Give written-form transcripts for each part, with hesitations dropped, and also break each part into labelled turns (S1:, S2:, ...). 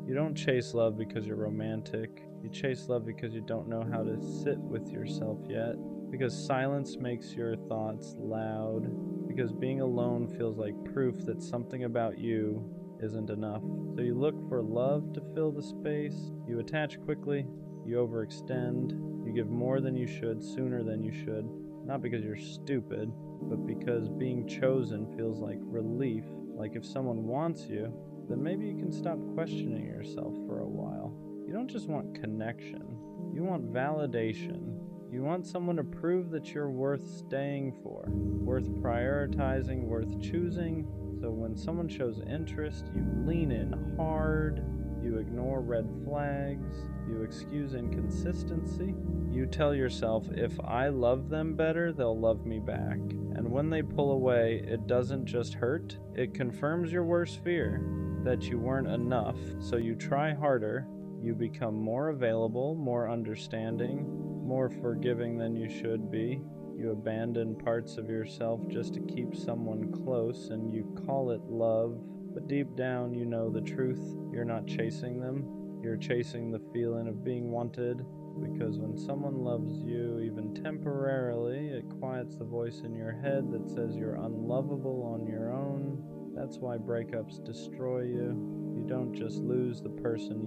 S1: You don't chase love because you're romantic. You chase love because you don't know how to sit with yourself yet. Because silence makes your thoughts loud. Because being alone feels like proof that something about you isn't enough. So you look for love to fill the space. You attach quickly. You overextend. You give more than you should, sooner than you should. Not because you're stupid, but because being chosen feels like relief. Like if someone wants you, then maybe you can stop questioning yourself for a while. You don't just want connection. You want validation. You want someone to prove that you're worth staying for, worth prioritizing, worth choosing. So when someone shows interest, you lean in hard, you ignore red flags, you excuse inconsistency. You tell yourself, if I love them better, they'll love me back. And when they pull away, it doesn't just hurt, it confirms your worst fear, that you weren't enough. So you try harder, you become more available, more understanding, more forgiving than you should be. You abandon parts of yourself just to keep someone close, and you call it love. But deep down, you know the truth. You're not chasing them. You're chasing the feeling of being wanted. Because when someone loves you, even temporarily, it quiets the voice in your head that says you're unlovable on your own. That's why breakups destroy you. You don't just lose the person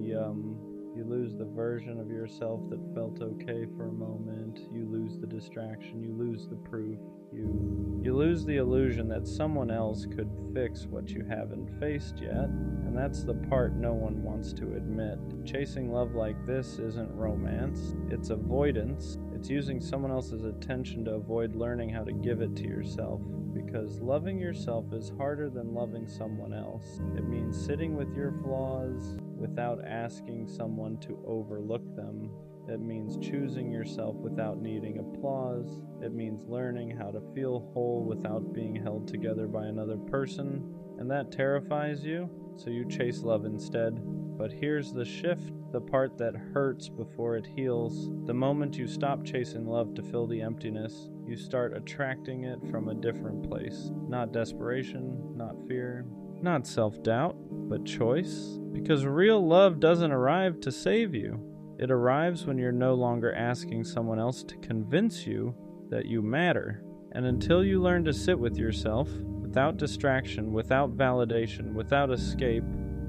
S1: you lose the version of yourself that felt okay for a moment. You lose the distraction. You lose the proof. You lose the illusion that someone else could fix what you haven't faced yet. And that's the part no one wants to admit. Chasing love like this isn't romance. It's avoidance. It's using someone else's attention to avoid learning how to give it to yourself. Because loving yourself is harder than loving someone else. It means sitting with your flaws without asking someone to overlook them. It means choosing yourself without needing applause. It means learning how to feel whole without being held together by another person. And that terrifies you, so you chase love instead. But here's the shift, the part that hurts before it heals. The moment you stop chasing love to fill the emptiness, you start attracting it from a different place. Not desperation, not fear, not self-doubt, but choice. Because real love doesn't arrive to save you. It arrives when you're no longer asking someone else to convince you that you matter. And until you learn to sit with yourself, without distraction, without validation, without escape,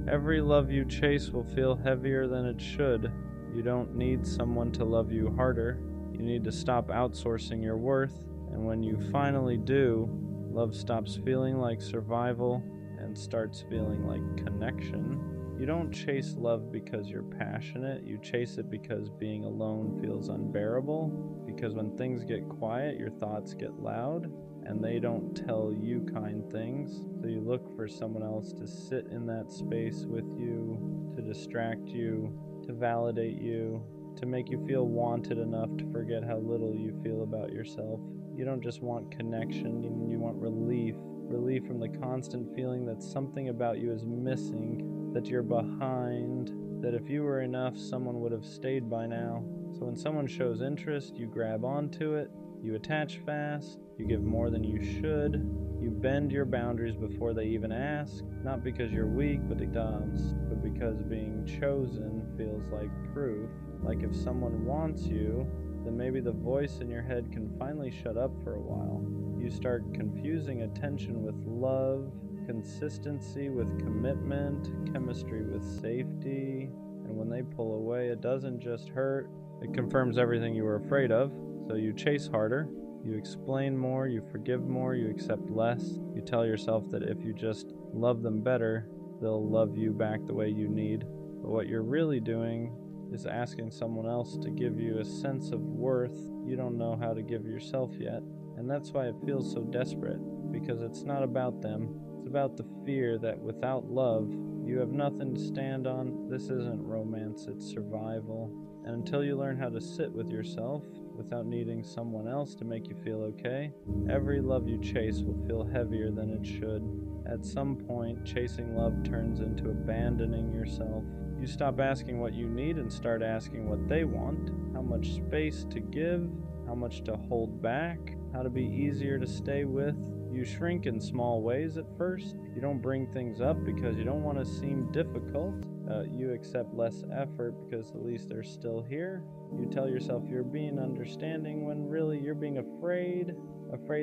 S1: every love you chase will feel heavier than it should. You don't need someone to love you harder. You need to stop outsourcing your worth. And when you finally do, love stops feeling like survival and starts feeling like connection. You don't chase love because you're passionate. You chase it because being alone feels unbearable. Because when things get quiet, your thoughts get loud, and they don't tell you kind things. So you look for someone else to sit in that space with you, to distract you, to validate you, to make you feel wanted enough to forget how little you feel about yourself. You don't just want connection, you want relief. Relief from the constant feeling that something about you is missing, that you're behind, that if you were enough, someone would have stayed by now. So when someone shows interest, you grab onto it, you attach fast, you give more than you should, you bend your boundaries before they even ask, not because you're weak, but because being chosen feels like proof. Like if someone wants you, then maybe the voice in your head can finally shut up for a while. You start confusing attention with love, consistency with commitment, chemistry with safety, and when they pull away, it doesn't just hurt, it confirms everything you were afraid of. So you chase harder, you explain more, you forgive more, you accept less. You tell yourself that if you just love them better, they'll love you back the way you need. But what you're really doing is asking someone else to give you a sense of worth you don't know how to give yourself yet. And that's why it feels so desperate, because it's not about them. It's about the fear that without love, you have nothing to stand on. This isn't romance, it's survival. And until you learn how to sit with yourself without needing someone else to make you feel okay, every love you chase will feel heavier than it should. At some point, chasing love turns into abandoning yourself. You stop asking what you need and start asking what they want, how much space to give, how much to hold back, how to be easier to stay with. You shrink in small ways at first. You don't bring things up because you don't want to seem difficult. You accept less effort because at least they're still here. You tell yourself you're being understanding when really you're being afraid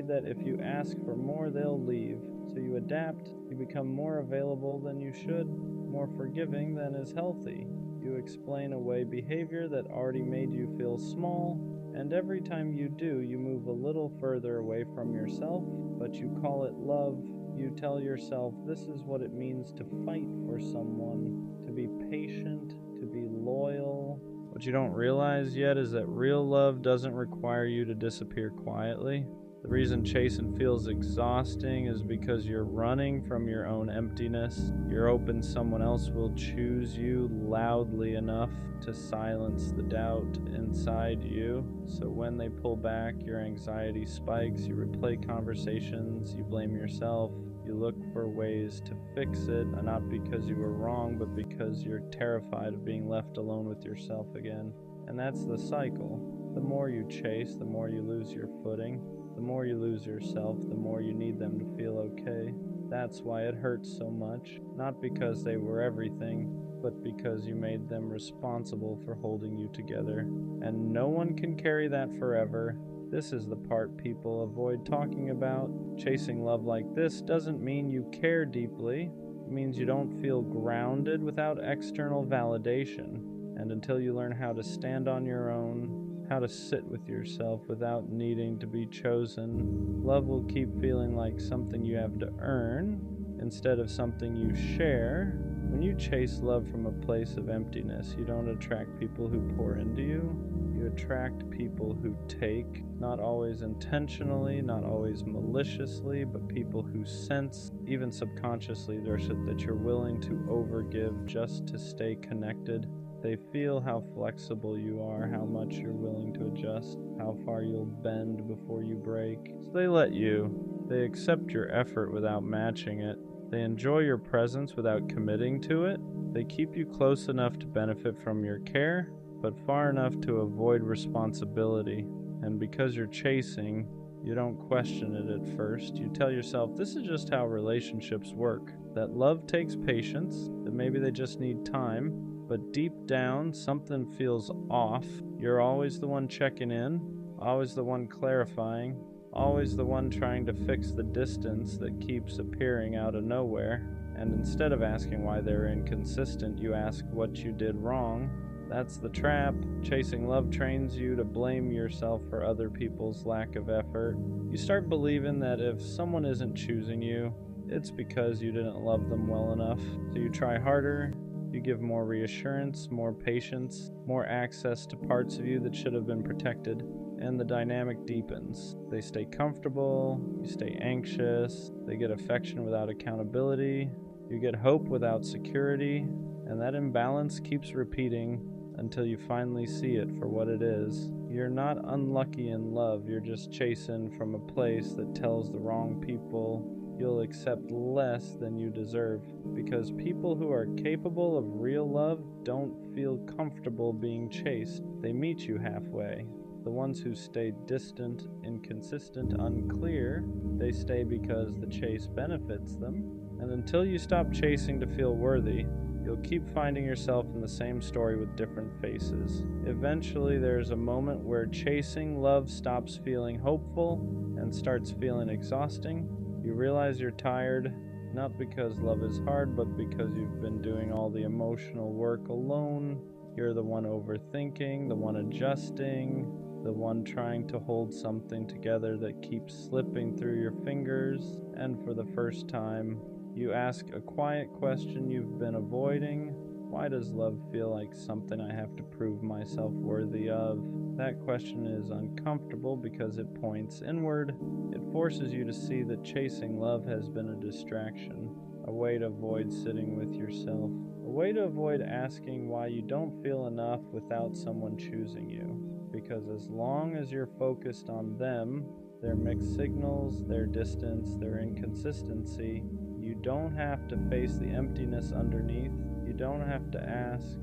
S1: that if you ask for more, they'll leave. So you adapt, you become more available than you should, more forgiving than is healthy. You explain away behavior that already made you feel small, and every time you do, you move a little further away from yourself, but you call it love. You tell yourself this is what it means to fight for someone, to be patient, to be loyal. What you don't realize yet is that real love doesn't require you to disappear quietly. The reason chasing feels exhausting is because you're running from your own emptiness. You're hoping someone else will choose you loudly enough to silence the doubt inside you. So when they pull back, your anxiety spikes, you replay conversations, you blame yourself, you look for ways to fix it, not because you were wrong, but because you're terrified of being left alone with yourself again. And that's the cycle. The more you chase, the more you lose your footing. The more you lose yourself, the more you need them to feel okay. That's why it hurts so much. Not because they were everything, but because you made them responsible for holding you together. And no one can carry that forever. This is the part people avoid talking about. Chasing love like this doesn't mean you care deeply. It means you don't feel grounded without external validation. And until you learn how to stand on your own, how to sit with yourself without needing to be chosen, love will keep feeling like something you have to earn instead of something you share. When you chase love from a place of emptiness, you don't attract people who pour into you. You attract people who take, not always intentionally, not always maliciously, but people who sense, even subconsciously, that you're willing to overgive just to stay connected. They feel how flexible you are, how much you're willing to adjust, how far you'll bend before you break. So they let you. They accept your effort without matching it. They enjoy your presence without committing to it. They keep you close enough to benefit from your care, but far enough to avoid responsibility. And because you're chasing, you don't question it at first. You tell yourself this is just how relationships work, that love takes patience, that maybe they just need time. But deep down, something feels off. You're always the one checking in, always the one clarifying, always the one trying to fix the distance that keeps appearing out of nowhere. And instead of asking why they're inconsistent, you ask what you did wrong. That's the trap. Chasing love trains you to blame yourself for other people's lack of effort. You start believing that if someone isn't choosing you, it's because you didn't love them well enough. So you try harder. You give more reassurance, more patience, more access to parts of you that should have been protected, and the dynamic deepens. They stay comfortable, you stay anxious, they get affection without accountability, you get hope without security, and that imbalance keeps repeating until you finally see it for what it is. You're not unlucky in love, you're just chasing from a place that tells the wrong people you'll accept less than you deserve, because people who are capable of real love don't feel comfortable being chased. They meet you halfway. The ones who stay distant, inconsistent, unclear, they stay because the chase benefits them. And until you stop chasing to feel worthy, you'll keep finding yourself in the same story with different faces. Eventually, there's a moment where chasing love stops feeling hopeful and starts feeling exhausting. You realize you're tired, not because love is hard, but because you've been doing all the emotional work alone. You're the one overthinking, the one adjusting, the one trying to hold something together that keeps slipping through your fingers. And for the first time, you ask a quiet question you've been avoiding. Why does love feel like something I have to prove myself worthy of? That question is uncomfortable because it points inward. It forces you to see that chasing love has been a distraction, a way to avoid sitting with yourself, a way to avoid asking why you don't feel enough without someone choosing you. Because as long as you're focused on them, their mixed signals, their distance, their inconsistency, you don't have to face the emptiness underneath. You don't have to ask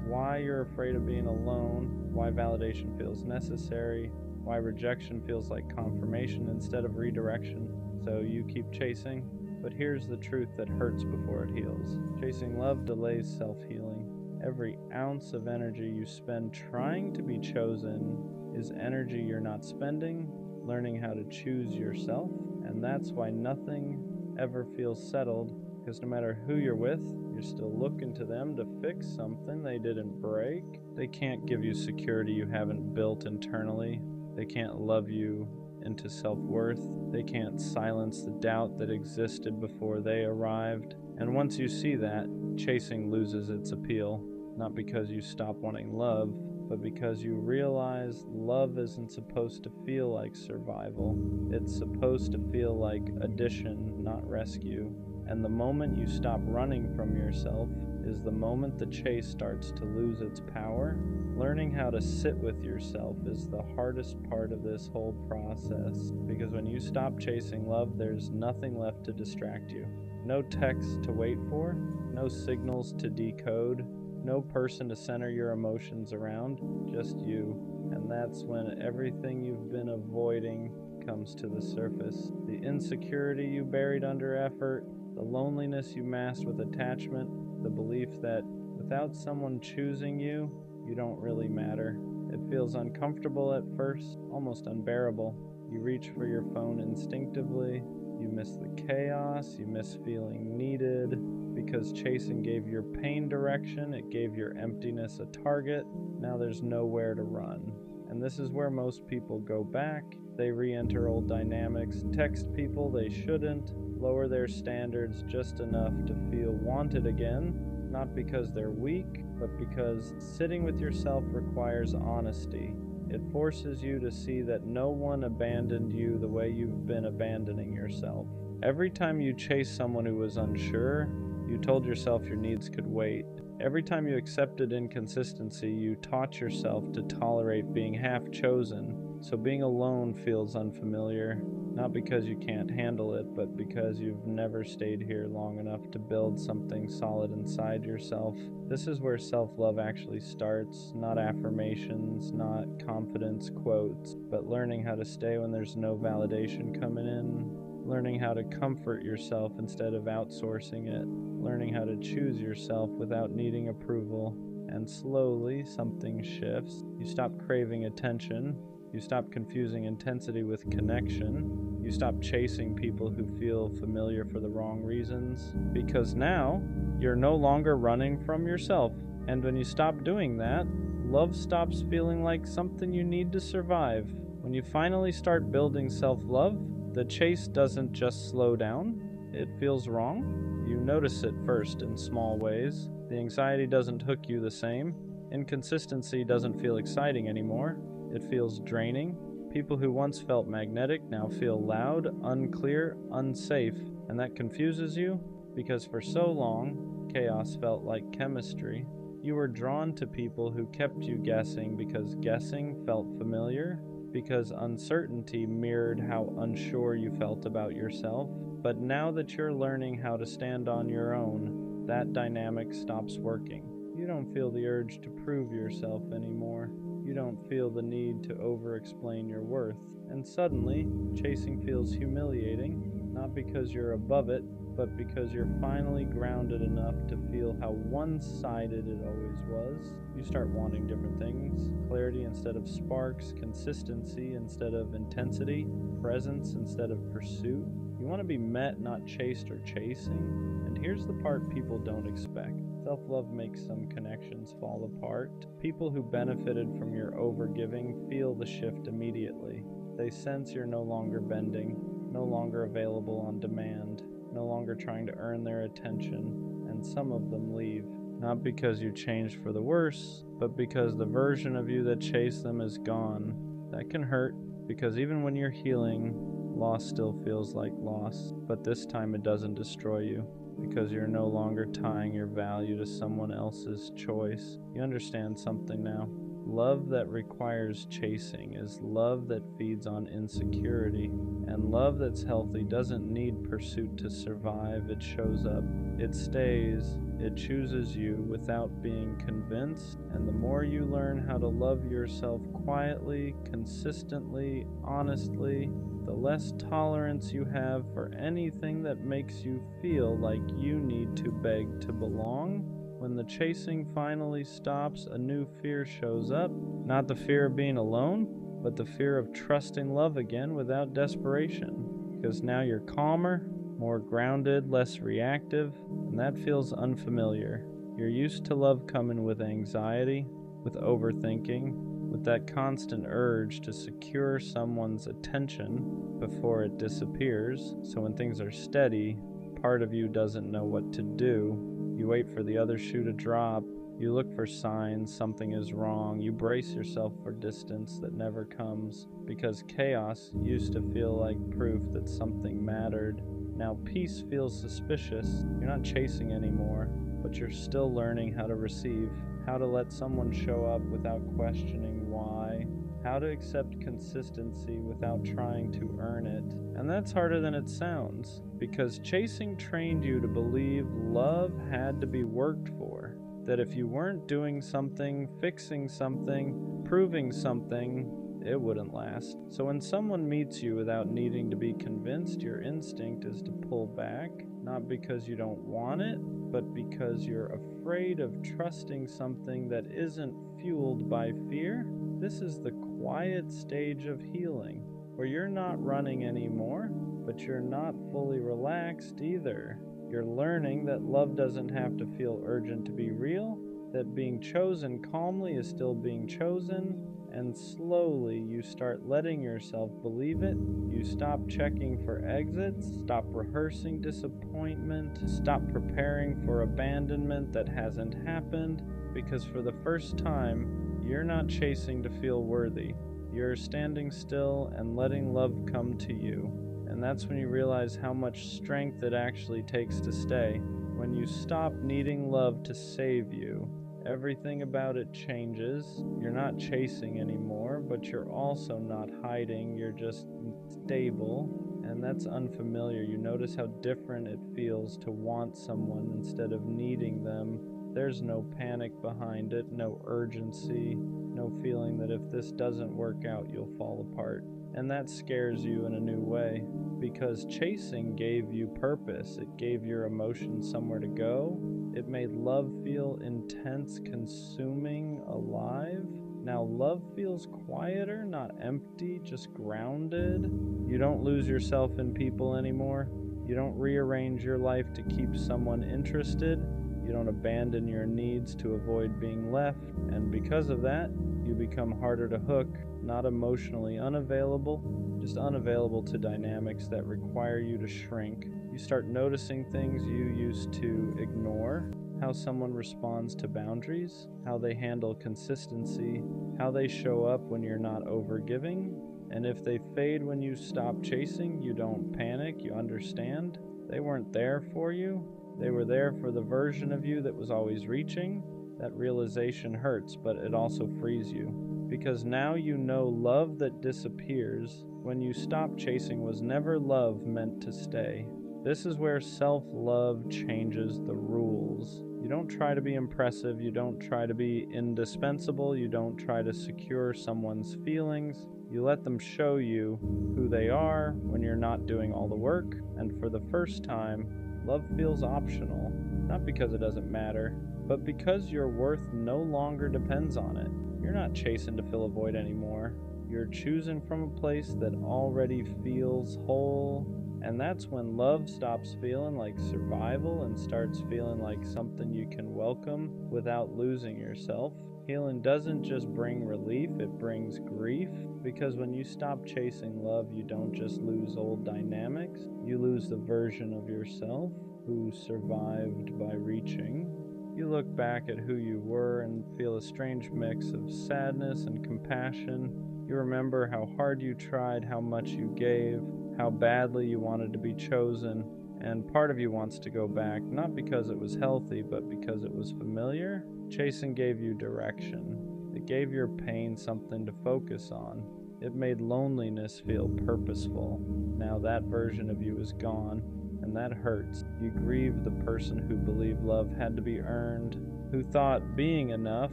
S1: why you're afraid of being alone, why validation feels necessary, why rejection feels like confirmation instead of redirection. So you keep chasing But here's the truth that hurts before it heals. Chasing love delays self-healing. Every ounce of energy you spend trying to be chosen is energy you're not spending learning how to choose yourself, and that's why nothing ever feels settled, because no matter who you're with, you're still looking to them to fix something they didn't break. They can't give you security you haven't built internally. They can't love you into self-worth. They can't silence the doubt that existed before they arrived. And once you see that, chasing loses its appeal, not because you stop wanting love, but because you realize love isn't supposed to feel like survival. It's supposed to feel like addition, not rescue. And the moment you stop running from yourself is the moment the chase starts to lose its power. Learning how to sit with yourself is the hardest part of this whole process, because when you stop chasing love, there's nothing left to distract you. No text to wait for, no signals to decode, no person to center your emotions around, just you. And that's when everything you've been avoiding comes to the surface. The insecurity you buried under effort, the loneliness you masked with attachment, the belief that without someone choosing you, you don't really matter. It feels uncomfortable at first, almost unbearable. You reach for your phone instinctively. You miss the chaos, you miss feeling needed, because chasing gave your pain direction, it gave your emptiness a target. Now there's nowhere to run. And this is where most people go back. They re-enter old dynamics, text people they shouldn't, lower their standards just enough to feel wanted again, not because they're weak, but because sitting with yourself requires honesty. It forces you to see that no one abandoned you the way you've been abandoning yourself. Every time you chased someone who was unsure, you told yourself your needs could wait. Every time you accepted inconsistency, you taught yourself to tolerate being half chosen. So being alone feels unfamiliar, not because you can't handle it, but because you've never stayed here long enough to build something solid inside yourself. This is where self-love actually starts, not affirmations, not confidence quotes, but learning how to stay when there's no validation coming in, learning how to comfort yourself instead of outsourcing it, learning how to choose yourself without needing approval. And slowly, something shifts. You stop craving attention. You stop confusing intensity with connection. You stop chasing people who feel familiar for the wrong reasons. Because now, you're no longer running from yourself. And when you stop doing that, love stops feeling like something you need to survive. When you finally start building self-love, the chase doesn't just slow down. It feels wrong. You notice it first in small ways. The anxiety doesn't hook you the same. Inconsistency doesn't feel exciting anymore. It feels draining. People who once felt magnetic now feel loud, unclear, unsafe, and that confuses you because for so long, chaos felt like chemistry. You were drawn to people who kept you guessing because guessing felt familiar, because uncertainty mirrored how unsure you felt about yourself. But now that you're learning how to stand on your own, that dynamic stops working. You don't feel the urge to prove yourself anymore. You don't feel the need to over-explain your worth. And suddenly, chasing feels humiliating, not because you're above it, but because you're finally grounded enough to feel how one-sided it always was. You start wanting different things: clarity instead of sparks, consistency instead of intensity, presence instead of pursuit. You want to be met, not chased or chasing. And here's the part people don't expect. Self-love makes some connections fall apart. People who benefited from your overgiving feel the shift immediately. They sense you're no longer bending, no longer available on demand, no longer trying to earn their attention, and some of them leave. Not because you changed for the worse, but because the version of you that chased them is gone. That can hurt, because even when you're healing, loss still feels like loss, but this time it doesn't destroy you, because you're no longer tying your value to someone else's choice. You understand something now. Love that requires chasing is love that feeds on insecurity, and love that's healthy doesn't need pursuit to survive. It shows up, it stays, it chooses you without being convinced, and the more you learn how to love yourself quietly, consistently, honestly, the less tolerance you have for anything that makes you feel like you need to beg to belong. When the chasing finally stops, a new fear shows up. Not the fear of being alone, but the fear of trusting love again without desperation. Because now you're calmer, more grounded, less reactive, and that feels unfamiliar. You're used to love coming with anxiety, with overthinking, with that constant urge to secure someone's attention before it disappears. So when things are steady, part of you doesn't know what to do. You wait for the other shoe to drop. You look for signs something is wrong. You brace yourself for distance that never comes, because chaos used to feel like proof that something mattered. Now peace feels suspicious. You're not chasing anymore, but you're still learning how to receive, how to let someone show up without questioning why, how to accept consistency without trying to earn it. And that's harder than it sounds, because chasing trained you to believe love had to be worked for, that if you weren't doing something, fixing something, proving something, it wouldn't last. So when someone meets you without needing to be convinced, your instinct is to pull back, not because you don't want it, but because you're afraid of trusting something that isn't fueled by fear. This is the quiet stage of healing, where you're not running anymore, but you're not fully relaxed either. You're learning that love doesn't have to feel urgent to be real, that being chosen calmly is still being chosen, and slowly you start letting yourself believe it. You stop checking for exits, stop rehearsing disappointment, stop preparing for abandonment that hasn't happened, because for the first time, you're not chasing to feel worthy. You're standing still and letting love come to you. And that's when you realize how much strength it actually takes to stay. When you stop needing love to save you, everything about it changes. You're not chasing anymore, but you're also not hiding. You're just stable, and that's unfamiliar. You notice how different it feels to want someone instead of needing them. There's no panic behind it, no urgency, no feeling that if this doesn't work out, you'll fall apart. And that scares you in a new way, because chasing gave you purpose. It gave your emotions somewhere to go. It made love feel intense, consuming, alive. Now love feels quieter, not empty, just grounded. You don't lose yourself in people anymore. You don't rearrange your life to keep someone interested. You don't abandon your needs to avoid being left. And because of that, you become harder to hook, not emotionally unavailable, just unavailable to dynamics that require you to shrink. You start noticing things you used to ignore, how someone responds to boundaries, how they handle consistency, how they show up when you're not overgiving. And if they fade when you stop chasing, you don't panic, you understand. They weren't there for you. They were there for the version of you that was always reaching. That realization hurts, but it also frees you. Because now you know love that disappears when you stop chasing was never love meant to stay. This is where self-love changes the rules. You don't try to be impressive, you don't try to be indispensable, you don't try to secure someone's feelings. You let them show you who they are when you're not doing all the work, and for the first time, love feels optional, not because it doesn't matter, but because your worth no longer depends on it. You're not chasing to fill a void anymore. You're choosing from a place that already feels whole, and that's when love stops feeling like survival and starts feeling like something you can welcome without losing yourself. Healing doesn't just bring relief, it brings grief, because when you stop chasing love, you don't just lose old dynamics, you lose the version of yourself who survived by reaching. You look back at who you were and feel a strange mix of sadness and compassion. You remember how hard you tried, how much you gave, how badly you wanted to be chosen, and part of you wants to go back, not because it was healthy, but because it was familiar. Chasing gave you direction. It It gave your pain something to focus on. It made loneliness feel purposeful. Now that version of you is gone, and that hurts. You grieve the person who believed love had to be earned, who thought being enough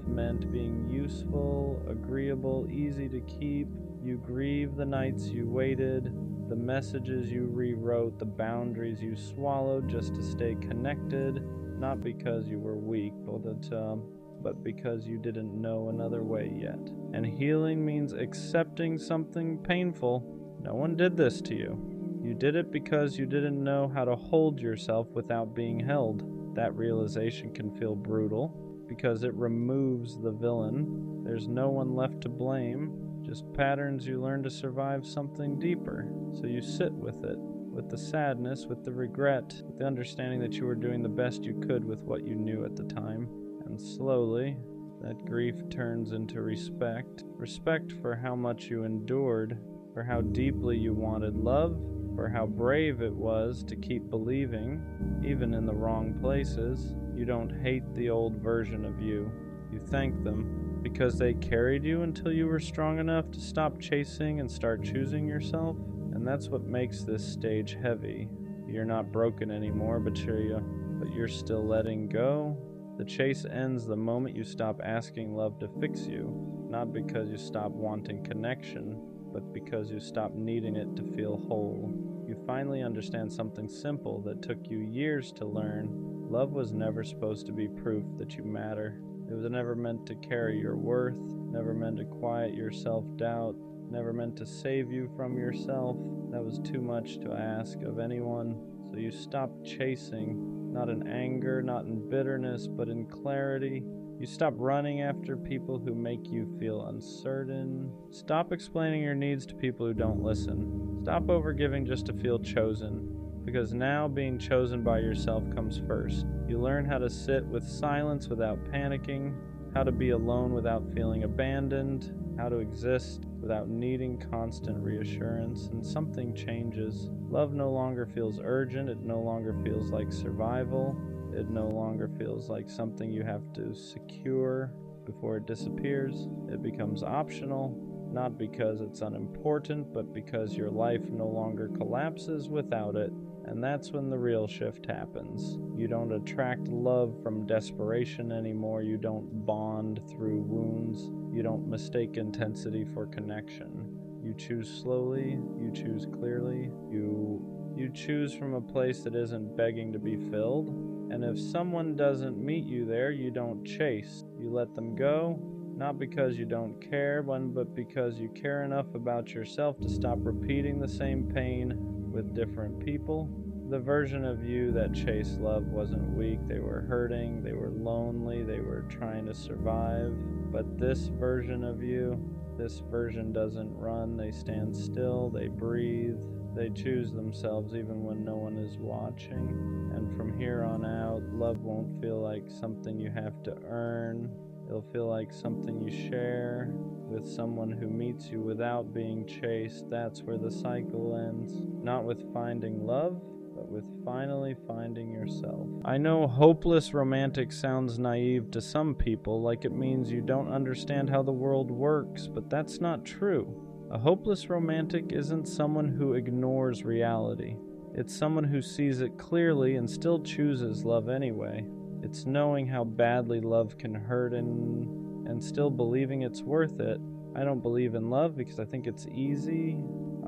S1: meant being useful, agreeable, easy to keep. You grieve the nights you waited, the messages you rewrote, the boundaries you swallowed just to stay connected, not because you were weak, but because you didn't know another way yet. And healing means accepting something painful. No one did this to you. You did it because you didn't know how to hold yourself without being held. That realization can feel brutal because it removes the villain. There's no one left to blame, just patterns you learn to survive something deeper. So you sit with it, with the sadness, with the regret, with the understanding that you were doing the best you could with what you knew at the time. And slowly, that grief turns into respect. Respect for how much you endured, for how deeply you wanted love, for how brave it was to keep believing, even in the wrong places. You don't hate the old version of you. You thank them because they carried you until you were strong enough to stop chasing and start choosing yourself. And that's what makes this stage heavy. You're not broken anymore, but you're still letting go. The chase ends the moment you stop asking love to fix you, not because you stop wanting connection, but because you stop needing it to feel whole. You finally understand something simple that took you years to learn. Love was never supposed to be proof that you matter. It was never meant to carry your worth, never meant to quiet your self-doubt, never meant to save you from yourself. That was too much to ask of anyone. So you stopped chasing, not in anger, not in bitterness, but in clarity. You stop running after people who make you feel uncertain. Stop explaining your needs to people who don't listen. Stop overgiving just to feel chosen, because now being chosen by yourself comes first. You learn how to sit with silence without panicking, how to be alone without feeling abandoned, how to exist without needing constant reassurance, and something changes. Love no longer feels urgent, it no longer feels like survival. It no longer feels like something you have to secure before it disappears. It becomes optional, not because it's unimportant, but because your life no longer collapses without it. And that's when the real shift happens. You don't attract love from desperation anymore. You don't bond through wounds. You don't mistake intensity for connection. You choose slowly. You choose clearly. You choose from a place that isn't begging to be filled. And if someone doesn't meet you there, you don't chase. You let them go, not because you don't care, but because you care enough about yourself to stop repeating the same pain with different people. The version of you that chased love wasn't weak. They were hurting, they were lonely, they were trying to survive. But this version of you, this version doesn't run. They stand still, they breathe, they choose themselves even when no one is watching. And from here on out, love won't feel like something you have to earn. It'll feel like something you share with someone who meets you without being chased. That's where the cycle ends. Not with finding love, but with finally finding yourself. I know hopeless romantic sounds naive to some people, like it means you don't understand how the world works, but that's not true. A hopeless romantic isn't someone who ignores reality. It's someone who sees it clearly and still chooses love anyway. It's knowing how badly love can hurt and still believing it's worth it. I don't believe in love because I think it's easy.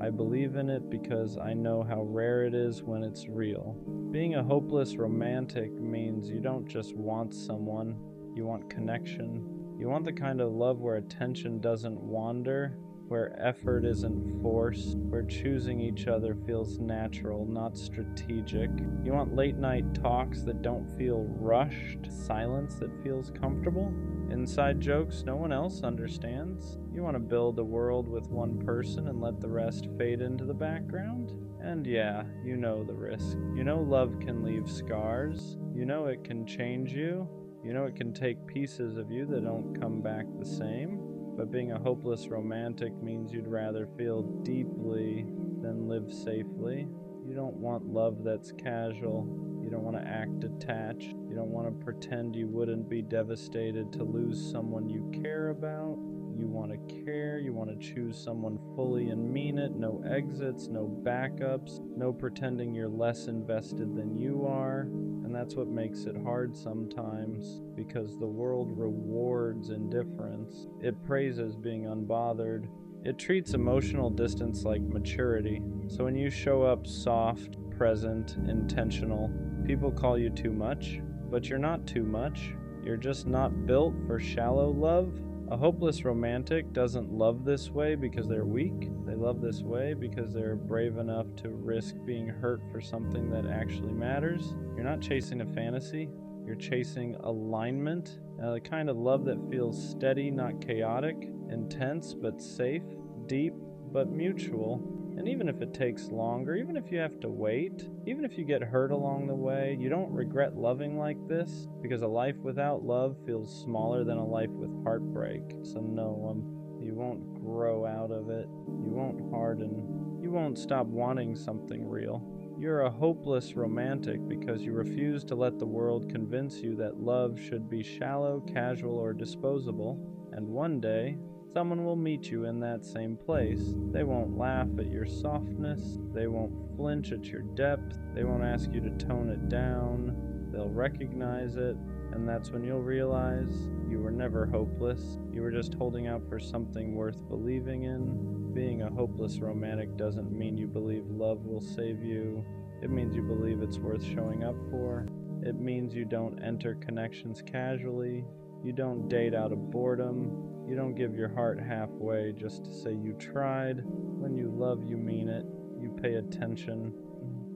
S1: I believe in it because I know how rare it is when it's real. Being a hopeless romantic means you don't just want someone, you want connection. You want the kind of love where attention doesn't wander, where effort isn't forced, where choosing each other feels natural, not strategic. You want late night talks that don't feel rushed, silence that feels comfortable, inside jokes no one else understands. You want to build a world with one person and let the rest fade into the background. And yeah, you know the risk. You know love can leave scars. You know it can change you. You know it can take pieces of you that don't come back the same. But being a hopeless romantic means you'd rather feel deeply than live safely. You don't want love that's casual. You You don't want to act detached. You don't want to pretend you wouldn't be devastated to lose someone you care about. You want to care. You want to choose someone fully and mean it. No exits, no backups, no pretending you're less invested than you are. And that's what makes it hard sometimes, because the world rewards indifference. It praises being unbothered. It treats emotional distance like maturity. So when you show up soft, present, intentional, people call you too much, but you're not too much. You're just not built for shallow love. A hopeless romantic doesn't love this way because they're weak. They love this way because they're brave enough to risk being hurt for something that actually matters. You're not chasing a fantasy. You're chasing alignment, the kind of love that feels steady, not chaotic, intense but safe, deep but mutual. And even if it takes longer, even if you have to wait, even if you get hurt along the way, you don't regret loving like this, because a life without love feels smaller than a life with heartbreak. So no, you won't grow out of it. You won't harden. You won't stop wanting something real. You're a hopeless romantic because you refuse to let the world convince you that love should be shallow, casual, or disposable. And one day, someone will meet you in that same place. They won't laugh at your softness. They won't flinch at your depth. They won't ask you to tone it down. They'll recognize it, and that's when you'll realize you were never hopeless. You were just holding out for something worth believing in. Being a hopeless romantic doesn't mean you believe love will save you. It means you believe it's worth showing up for. It means you don't enter connections casually. You don't date out of boredom. You don't give your heart halfway just to say you tried. When you love, you mean it. You pay attention.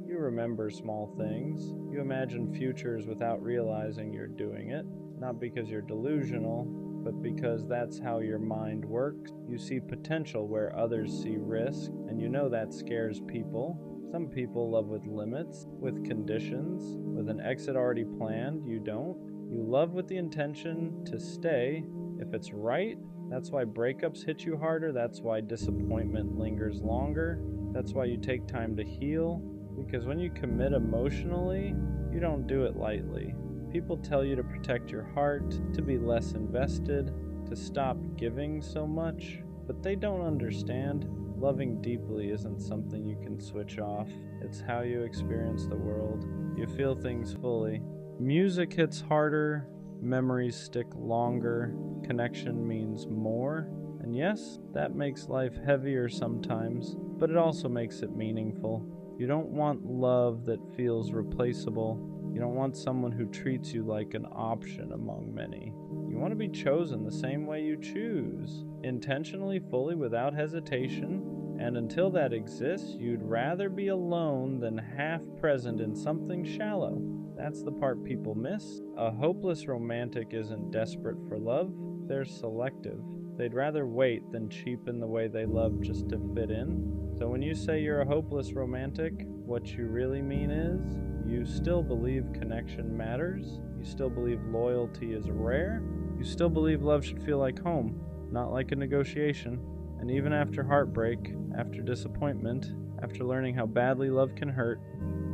S1: You remember small things. You imagine futures without realizing you're doing it. Not because you're delusional, but because that's how your mind works. You see potential where others see risk, and you know that scares people. Some people love with limits, with conditions, with an exit already planned. You don't. You love with the intention to stay if it's right. That's why breakups hit you harder. That's why disappointment lingers longer. That's why you take time to heal. Because when you commit emotionally, you don't do it lightly. People tell you to protect your heart, to be less invested, to stop giving so much. But they don't understand. Loving deeply isn't something you can switch off. It's how you experience the world. You feel things fully. Music hits harder, memories stick longer, connection means more. And yes, that makes life heavier sometimes, but it also makes it meaningful. You don't want love that feels replaceable. You don't want someone who treats you like an option among many. You want to be chosen the same way you choose, intentionally, fully, without hesitation. And until that exists, you'd rather be alone than half present in something shallow. That's the part people miss. A hopeless romantic isn't desperate for love, they're selective. They'd rather wait than cheapen the way they love just to fit in. So when you say you're a hopeless romantic, what you really mean is, you still believe connection matters, you still believe loyalty is rare, you still believe love should feel like home, not like a negotiation. And even after heartbreak, after disappointment, after learning how badly love can hurt,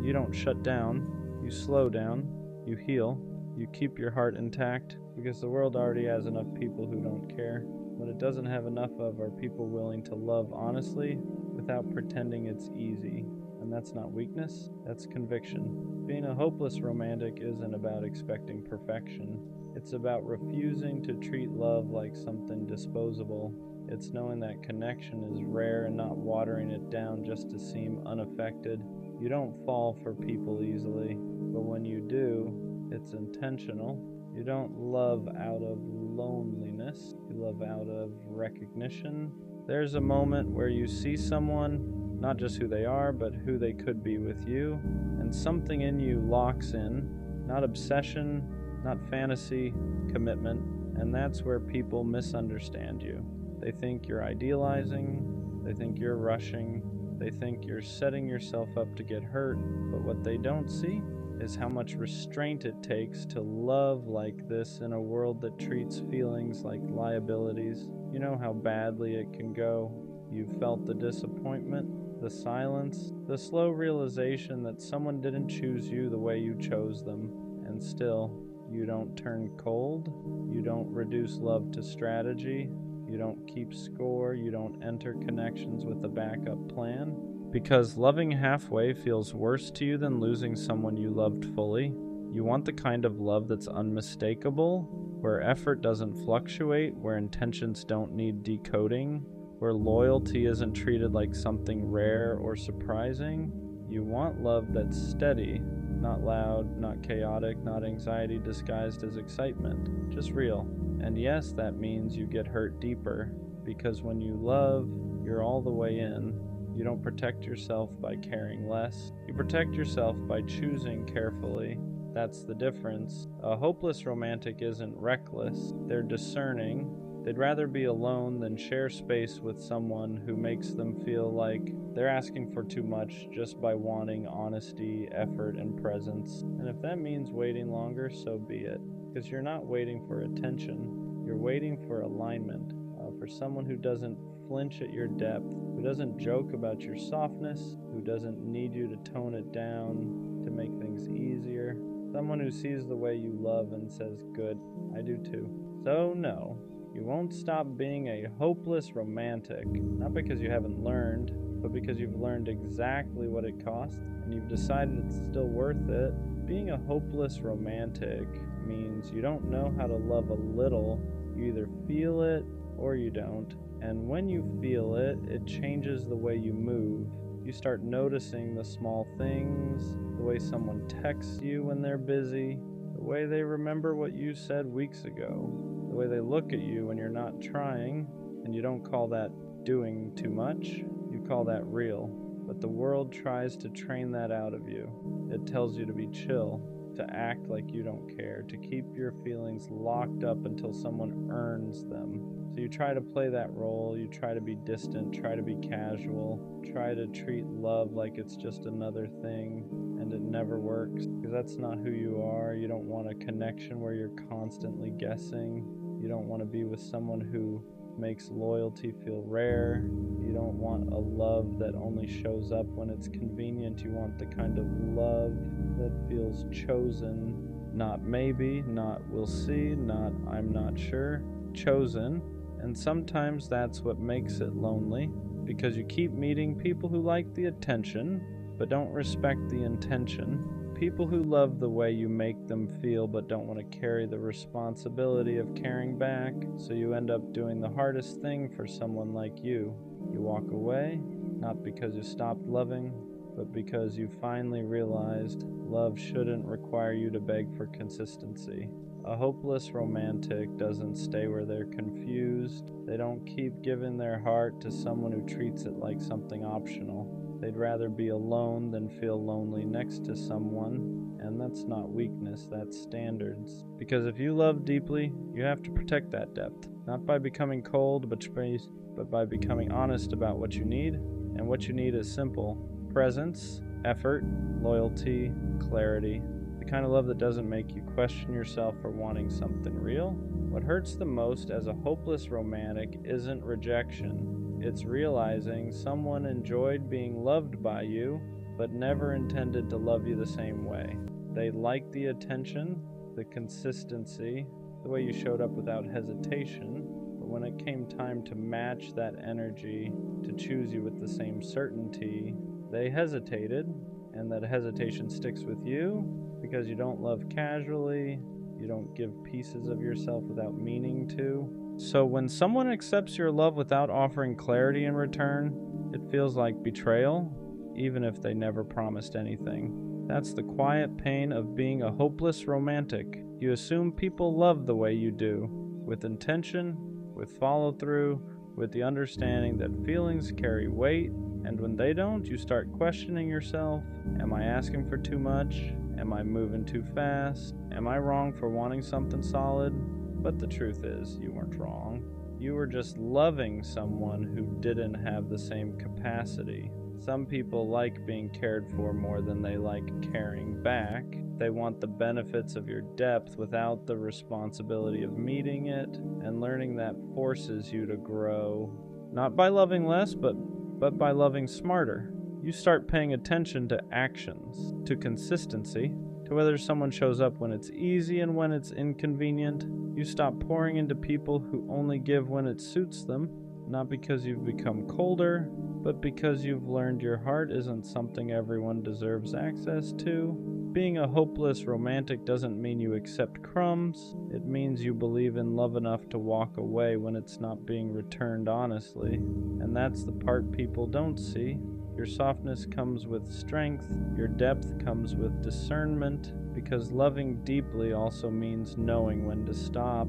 S1: you don't shut down. You slow down, you heal, you keep your heart intact, because the world already has enough people who don't care. What it doesn't have enough of are people willing to love honestly without pretending it's easy. And that's not weakness, that's conviction. Being a hopeless romantic isn't about expecting perfection. It's about refusing to treat love like something disposable. It's knowing that connection is rare and not watering it down just to seem unaffected. You don't fall for people easily, but when you do, it's intentional. You don't love out of loneliness, you love out of recognition. There's a moment where you see someone, not just who they are, but who they could be with you, and something in you locks in, not obsession, not fantasy, commitment, and that's where people misunderstand you. They think you're idealizing, they think you're rushing, they think you're setting yourself up to get hurt, but what they don't see is how much restraint it takes to love like this in a world that treats feelings like liabilities. You know how badly it can go. You've felt the disappointment. the silence, the slow realization that someone didn't choose you the way you chose them. And still, you don't turn cold, you don't reduce love to strategy, you don't keep score, you don't enter connections with a backup plan. Because loving halfway feels worse to you than losing someone you loved fully. You want the kind of love that's unmistakable, where effort doesn't fluctuate, where intentions don't need decoding, where loyalty isn't treated like something rare or surprising. You want love that's steady, not loud, not chaotic, not anxiety disguised as excitement, just real. And yes, that means you get hurt deeper, because when you love, you're all the way in. You don't protect yourself by caring less. You protect yourself by choosing carefully. That's the difference. A hopeless romantic isn't reckless. They're discerning. They'd rather be alone than share space with someone who makes them feel like they're asking for too much just by wanting honesty, effort, and presence. And if that means waiting longer, so be it. Because you're not waiting for attention. You're waiting for alignment. For someone who doesn't flinch at your depth, who doesn't joke about your softness, who doesn't need you to tone it down to make things easier. Someone who sees the way you love and says, good, I do too. So no, you won't stop being a hopeless romantic, not because you haven't learned, but because you've learned exactly what it costs and you've decided it's still worth it. Being a hopeless romantic means you don't know how to love a little. You either feel it or you don't. And when you feel it, it changes the way you move. You start noticing the small things, the way someone texts you when they're busy, the way they remember what you said weeks ago, the way they look at you when you're not trying, and you don't call that doing too much, you call that real. But the world tries to train that out of you. It tells you to be chill, to act like you don't care, to keep your feelings locked up until someone earns them. So you try to play that role, you try to be distant, try to be casual, try to treat love like it's just another thing, and it never works, because that's not who you are. You don't want a connection where you're constantly guessing. You don't want to be with someone who makes loyalty feel rare. You don't want a love that only shows up when it's convenient. You want the kind of love that feels chosen, not maybe, not we'll see, not I'm not sure, chosen. And sometimes that's what makes it lonely, because you keep meeting people who like the attention, but don't respect the intention. People who love the way you make them feel, but don't want to carry the responsibility of caring back. So you end up doing the hardest thing for someone like you. You walk away, not because you stopped loving, but because you finally realized love shouldn't require you to beg for consistency. A hopeless romantic doesn't stay where they're confused. They don't keep giving their heart to someone who treats it like something optional. They'd rather be alone than feel lonely next to someone, and that's not weakness, that's standards. Because if you love deeply, you have to protect that depth, not by becoming cold, but by becoming honest about what you need, and what you need is simple: presence, effort, loyalty, clarity. The kind of love that doesn't make you question yourself for wanting something real. What hurts the most as a hopeless romantic isn't rejection. It's realizing someone enjoyed being loved by you, but never intended to love you the same way. They liked the attention, the consistency, the way you showed up without hesitation, but when it came time to match that energy, to choose you with the same certainty, they hesitated, and that hesitation sticks with you because you don't love casually, you don't give pieces of yourself without meaning to. So when someone accepts your love without offering clarity in return, it feels like betrayal, even if they never promised anything. That's the quiet pain of being a hopeless romantic. You assume people love the way you do, with intention, with follow-through, with the understanding that feelings carry weight, and when they don't, you start questioning yourself. Am I asking for too much? Am I moving too fast? Am I wrong for wanting something solid? But the truth is, you weren't wrong. You were just loving someone who didn't have the same capacity. Some people like being cared for more than they like caring back. They want the benefits of your depth without the responsibility of meeting it, and learning that forces you to grow. Not by loving less, but but by loving smarter. You start paying attention to actions, to consistency, to whether someone shows up when it's easy and when it's inconvenient. You stop pouring into people who only give when it suits them, not because you've become colder, but because you've learned your heart isn't something everyone deserves access to. Being a hopeless romantic doesn't mean you accept crumbs. It means you believe in love enough to walk away when it's not being returned honestly. And that's the part people don't see. Your softness comes with strength, your depth comes with discernment, because loving deeply also means knowing when to stop.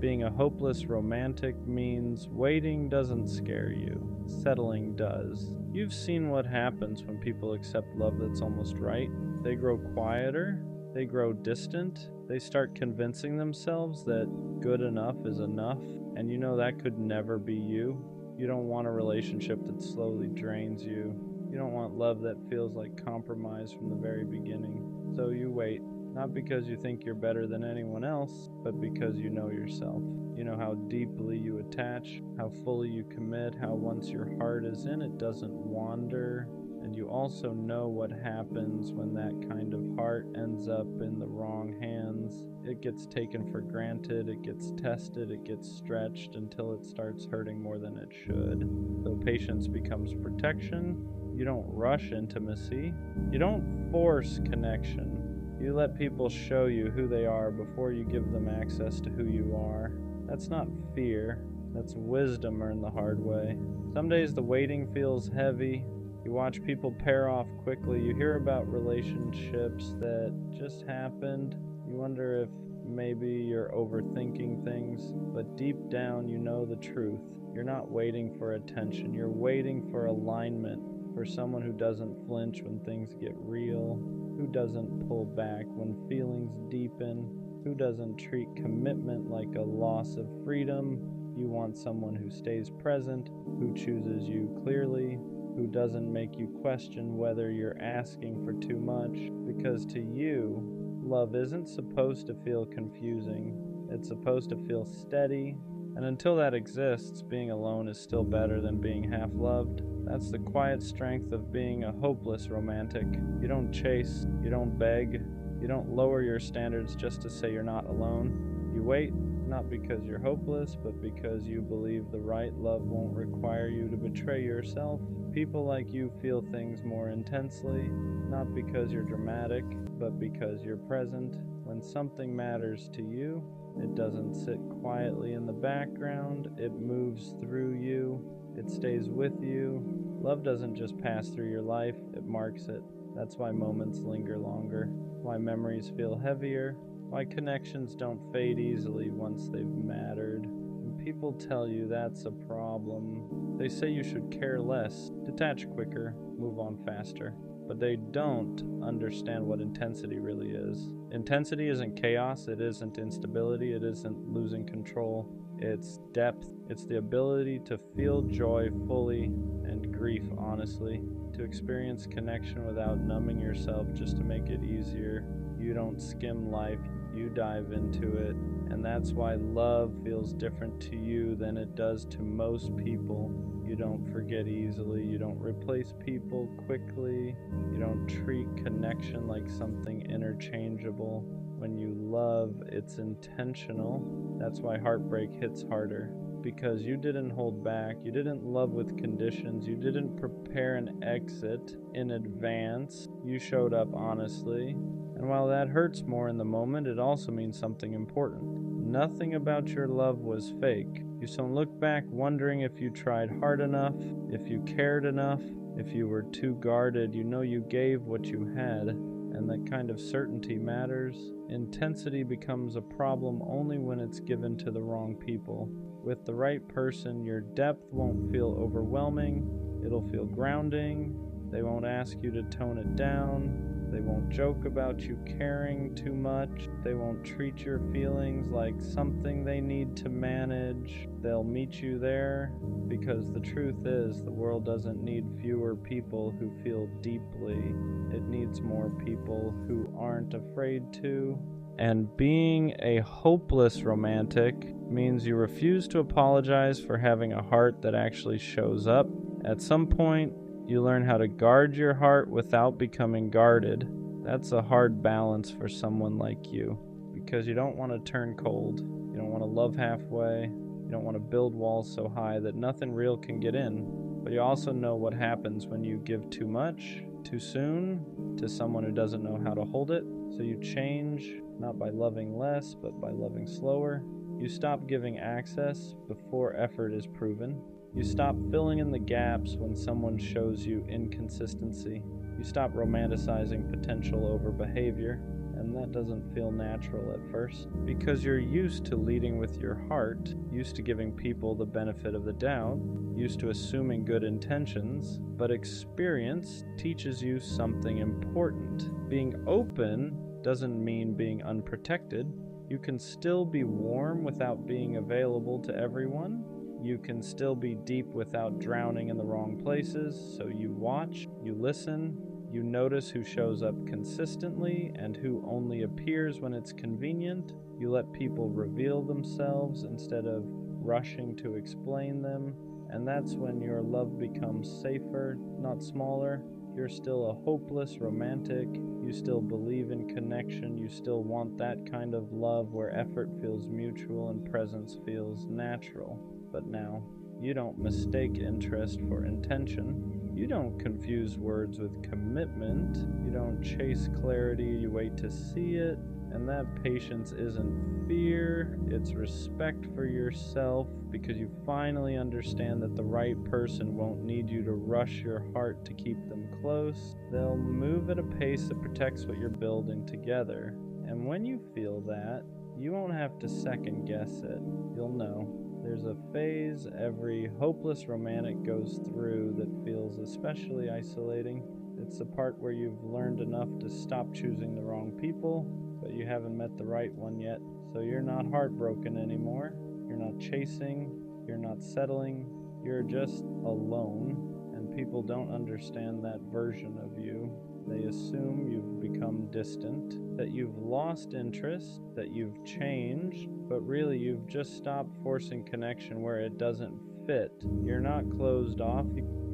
S1: Being a hopeless romantic means waiting doesn't scare you, settling does. You've seen what happens when people accept love that's almost right. They grow quieter, they grow distant, they start convincing themselves that good enough is enough, and you know that could never be you. You don't want a relationship that slowly drains you. You don't want love that feels like compromise from the very beginning. So you wait, not because you think you're better than anyone else, but because you know yourself. You know how deeply you attach, how fully you commit, how once your heart is in, it doesn't wander. And you also know what happens when that kind of heart ends up in the wrong hands. It gets taken for granted, it gets tested, it gets stretched until it starts hurting more than it should. So patience becomes protection. You don't rush intimacy. You don't force connection. You let people show you who they are before you give them access to who you are. That's not fear. That's wisdom earned the hard way. Some days the waiting feels heavy. You watch people pair off quickly. You hear about relationships that just happened. You wonder if maybe you're overthinking things, but deep down you know the truth. You're not waiting for attention. You're waiting for alignment, for someone who doesn't flinch when things get real, who doesn't pull back when feelings deepen, who doesn't treat commitment like a loss of freedom. You want someone who stays present, who chooses you clearly, who doesn't make you question whether you're asking for too much, because to you, love isn't supposed to feel confusing. It's supposed to feel steady, and until that exists, being alone is still better than being half-loved. That's the quiet strength of being a hopeless romantic. You don't chase, you don't beg, you don't lower your standards just to say you're not alone. You wait, not because you're hopeless, but because you believe the right love won't require you to betray yourself. People like you feel things more intensely, not because you're dramatic, but because you're present. When something matters to you, it doesn't sit quietly in the background, it moves through you, it stays with you. Love doesn't just pass through your life, it marks it. That's why moments linger longer, why memories feel heavier, why connections don't fade easily once they've mattered. And people tell you that's a problem. They say you should care less, detach quicker, move on faster. But they don't understand what intensity really is. Intensity isn't chaos, it isn't instability, it isn't losing control. It's depth. It's the ability to feel joy fully and grief honestly, to experience connection without numbing yourself just to make it easier. You don't skim life, you dive into it. And that's why love feels different to you than it does to most people. You don't forget easily, you don't replace people quickly, you don't treat connection like something interchangeable. When you love, it's intentional. That's why heartbreak hits harder. Because you didn't hold back, you didn't love with conditions, you didn't prepare an exit in advance, you showed up honestly. And while that hurts more in the moment, it also means something important. Nothing about your love was fake. You don't look back wondering if you tried hard enough, if you cared enough, if you were too guarded. You know you gave what you had, and that kind of certainty matters. Intensity becomes a problem only when it's given to the wrong people. With the right person, your depth won't feel overwhelming, it'll feel grounding. They won't ask you to tone it down. They won't joke about you caring too much. They won't treat your feelings like something they need to manage. They'll meet you there, because the truth is the world doesn't need fewer people who feel deeply. It needs more people who aren't afraid to. And being a hopeless romantic means you refuse to apologize for having a heart that actually shows up. At some point, you learn how to guard your heart without becoming guarded. That's a hard balance for someone like you, because you don't want to turn cold. You don't want to love halfway. You don't want to build walls so high that nothing real can get in. But you also know what happens when you give too much, too soon, to someone who doesn't know how to hold it. So you change, not by loving less, but by loving slower. You stop giving access before effort is proven. You stop filling in the gaps when someone shows you inconsistency. You stop romanticizing potential over behavior, and that doesn't feel natural at first, because you're used to leading with your heart, used to giving people the benefit of the doubt, used to assuming good intentions, but experience teaches you something important. Being open doesn't mean being unprotected. You can still be warm without being available to everyone. You can still be deep without drowning in the wrong places, so you watch, you listen, you notice who shows up consistently and who only appears when it's convenient. You let people reveal themselves instead of rushing to explain them, and that's when your love becomes safer, not smaller. You're still a hopeless romantic. You still believe in connection. You still want that kind of love where effort feels mutual and presence feels natural. But now, you don't mistake interest for intention. You don't confuse words with commitment. You don't chase clarity, you wait to see it. And that patience isn't fear, it's respect for yourself, because you finally understand that the right person won't need you to rush your heart to keep them close. They'll move at a pace that protects what you're building together. And when you feel that, you won't have to second guess it. You'll know. There's a phase every hopeless romantic goes through that feels especially isolating. It's the part where you've learned enough to stop choosing the wrong people, but you haven't met the right one yet. So you're not heartbroken anymore. You're not chasing. You're not settling. You're just alone, and people don't understand that version of you. They assume you've become distant, that you've lost interest, that you've changed, but really you've just stopped forcing connection where it doesn't fit. You're not closed off,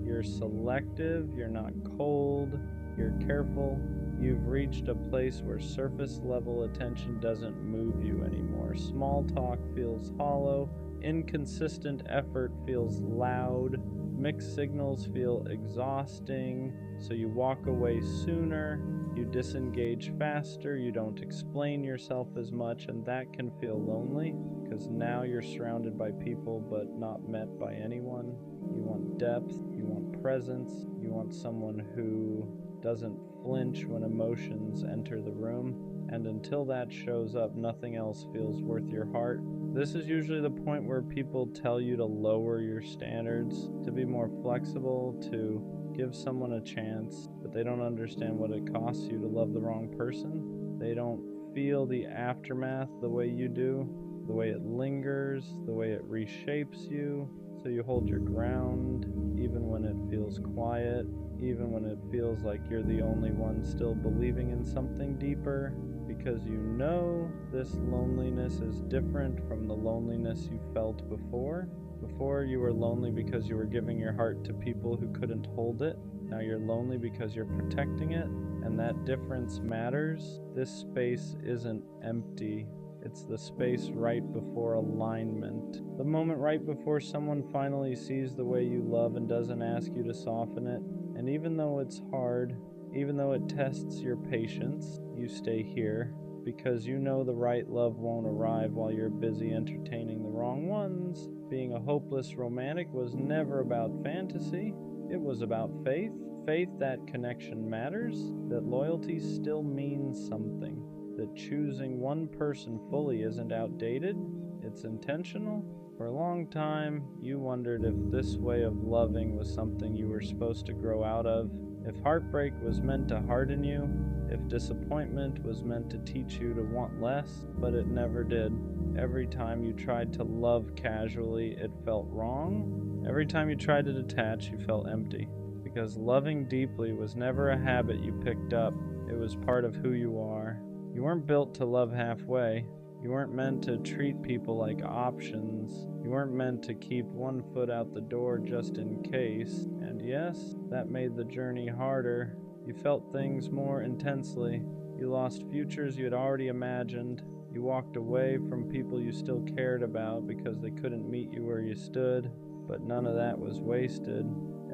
S1: you're selective, you're not cold, you're careful. You've reached a place where surface level attention doesn't move you anymore. Small talk feels hollow, inconsistent effort feels loud, mixed signals feel exhausting, so you walk away sooner, you disengage faster, you don't explain yourself as much, and that can feel lonely, because now you're surrounded by people but not met by anyone. You want depth, you want presence, you want someone who doesn't flinch when emotions enter the room, and until that shows up, nothing else feels worth your heart. This is usually the point where people tell you to lower your standards, to be more flexible, to give someone a chance, but they don't understand what it costs you to love the wrong person. They don't feel the aftermath the way you do, the way it lingers, the way it reshapes you, so you hold your ground, even when it feels quiet, even when it feels like you're the only one still believing in something deeper, because you know this loneliness is different from the loneliness you felt before. Before, you were lonely because you were giving your heart to people who couldn't hold it. Now you're lonely because you're protecting it, and that difference matters. This space isn't empty. It's the space right before alignment. The moment right before someone finally sees the way you love and doesn't ask you to soften it. And even though it's hard, even though it tests your patience, you stay here, because you know the right love won't arrive while you're busy entertaining the wrong ones. Being a hopeless romantic was never about fantasy. It was about faith. Faith that connection matters, that loyalty still means something, that choosing one person fully isn't outdated, it's intentional. For a long time, you wondered if this way of loving was something you were supposed to grow out of, if heartbreak was meant to harden you, if disappointment was meant to teach you to want less, but it never did. Every time you tried to love casually, it felt wrong. Every time you tried to detach, you felt empty. Because loving deeply was never a habit you picked up, it was part of who you are. You weren't built to love halfway. You weren't meant to treat people like options. You weren't meant to keep one foot out the door just in case. And yes, that made the journey harder. You felt things more intensely. You lost futures you had already imagined. You walked away from people you still cared about because they couldn't meet you where you stood. But none of that was wasted.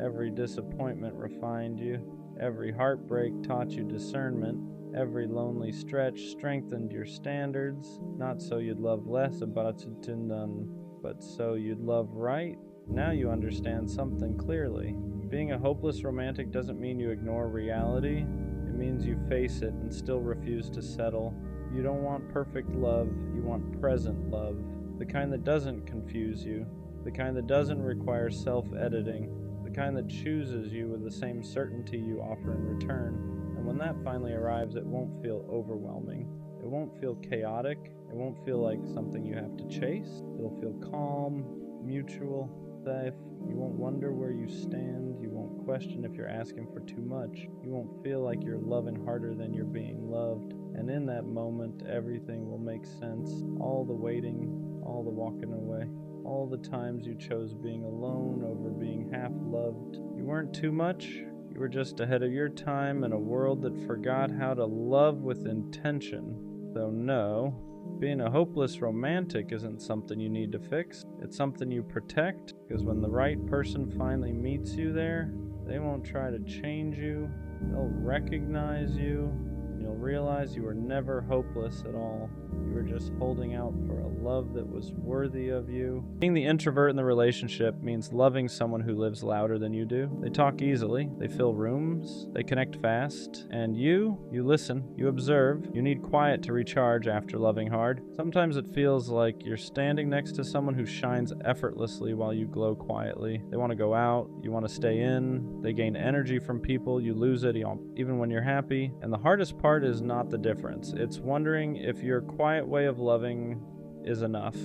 S1: Every disappointment refined you. Every heartbreak taught you discernment. Every lonely stretch strengthened your standards. Not so you'd love less about it, but so you'd love right. Now you understand something clearly. Being a hopeless romantic doesn't mean you ignore reality. It means you face it and still refuse to settle. You don't want perfect love, you want present love. The kind that doesn't confuse you. The kind that doesn't require self-editing. The kind that chooses you with the same certainty you offer in return. And when that finally arrives, it won't feel overwhelming. It won't feel chaotic. It won't feel like something you have to chase. It'll feel calm, mutual, safe. You won't wonder where you stand. You won't question if you're asking for too much. You won't feel like you're loving harder than you're being loved. And in that moment, everything will make sense. All the waiting, all the walking away. All the times you chose being alone over being half-loved. You weren't too much. You were just ahead of your time in a world that forgot how to love with intention. So no, being a hopeless romantic isn't something you need to fix. It's something you protect, because when the right person finally meets you there, they won't try to change you. They'll recognize you, and you'll realize you were never hopeless at all. You were just holding out for a love that was worthy of you. Being the introvert in the relationship means loving someone who lives louder than you do. They talk easily, they fill rooms, they connect fast, and you listen, you observe, you need quiet to recharge after loving hard. Sometimes it feels like you're standing next to someone who shines effortlessly while you glow quietly. They want to go out, you want to stay in, they gain energy from people, you lose it even when you're happy. And the hardest part is not the difference. It's wondering if your quiet way of loving is enough.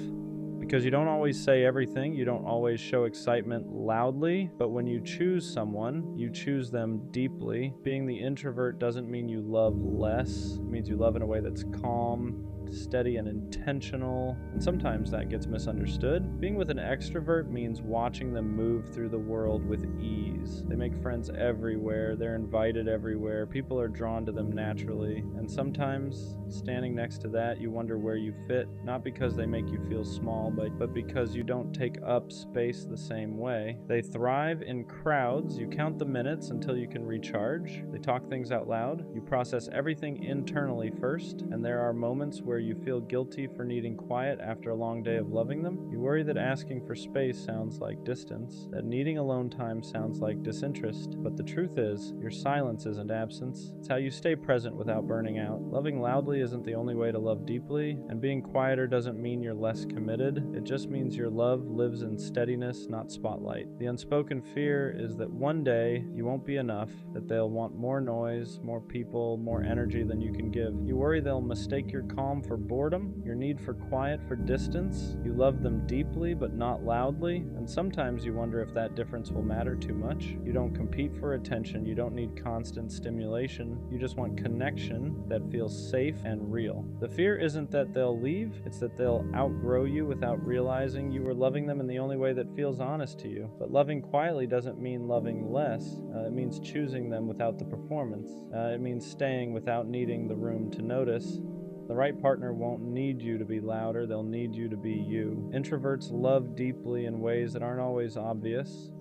S1: Because you don't always say everything, you don't always show excitement loudly, but when you choose someone, you choose them deeply. Being the introvert doesn't mean you love less. It means you love in a way that's calm, steady, and intentional, and sometimes that gets misunderstood. Being with an extrovert means watching them move through the world with ease. They make friends everywhere, they're invited everywhere, people are drawn to them naturally, and sometimes standing next to that, you wonder where you fit, not because they make you feel small, but because you don't take up space the same way. They thrive in crowds. You count the minutes until you can recharge. They talk things out loud. You process everything internally first, and there are moments where you feel guilty for needing quiet after a long day of loving them. You worry that asking for space sounds like distance, that needing alone time sounds like disinterest, but the truth is, your silence isn't absence. It's how you stay present without burning out. Loving loudly isn't the only way to love deeply, and being quieter doesn't mean you're less committed. It just means your love lives in steadiness, not spotlight. The unspoken fear is that one day you won't be enough, that they'll want more noise, more people, more energy than you can give. You worry they'll mistake your calm for boredom, your need for quiet for distance. You love them deeply but not loudly, and sometimes you wonder if that difference will matter too much. You don't compete for attention, you don't need constant stimulation, you just want connection that feels safe and real. The fear isn't that they'll leave, it's that they'll outgrow you without realizing you were loving them in the only way that feels honest to you. But loving quietly doesn't mean loving less. It means choosing them without the performance. It means staying without needing the room to notice. The right partner won't need you to be louder, they'll need you to be you. Introverts love deeply in ways that aren't always obvious.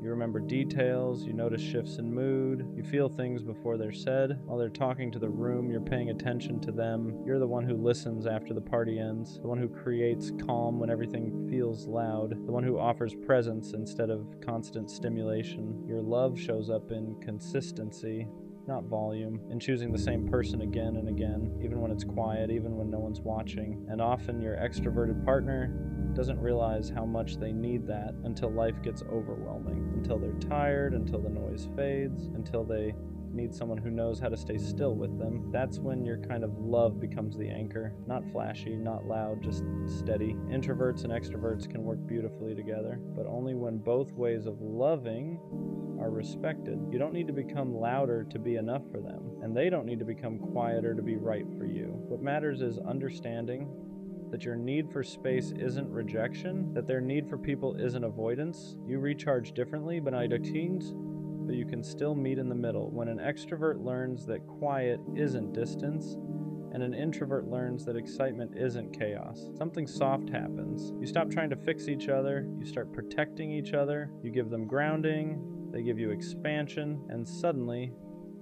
S1: You remember details, you notice shifts in mood, you feel things before they're said. While they're talking to the room, you're paying attention to them. You're the one who listens after the party ends, the one who creates calm when everything feels loud, the one who offers presence instead of constant stimulation. Your love shows up in consistency, not volume, in choosing the same person again and again, even when it's quiet, even when no one's watching. And often your extroverted partner doesn't realize how much they need that until life gets overwhelming, until they're tired, until the noise fades, until they need someone who knows how to stay still with them. That's when your kind of love becomes the anchor. Not flashy, not loud, just steady. Introverts and extroverts can work beautifully together, but only when both ways of loving are respected. You don't need to become louder to be enough for them, and they don't need to become quieter to be right for you. What matters is understanding, that your need for space isn't rejection, that their need for people isn't avoidance. You recharge differently, but you can still meet in the middle. When an extrovert learns that quiet isn't distance, and an introvert learns that excitement isn't chaos, something soft happens. You stop trying to fix each other, you start protecting each other, you give them grounding, they give you expansion, and suddenly,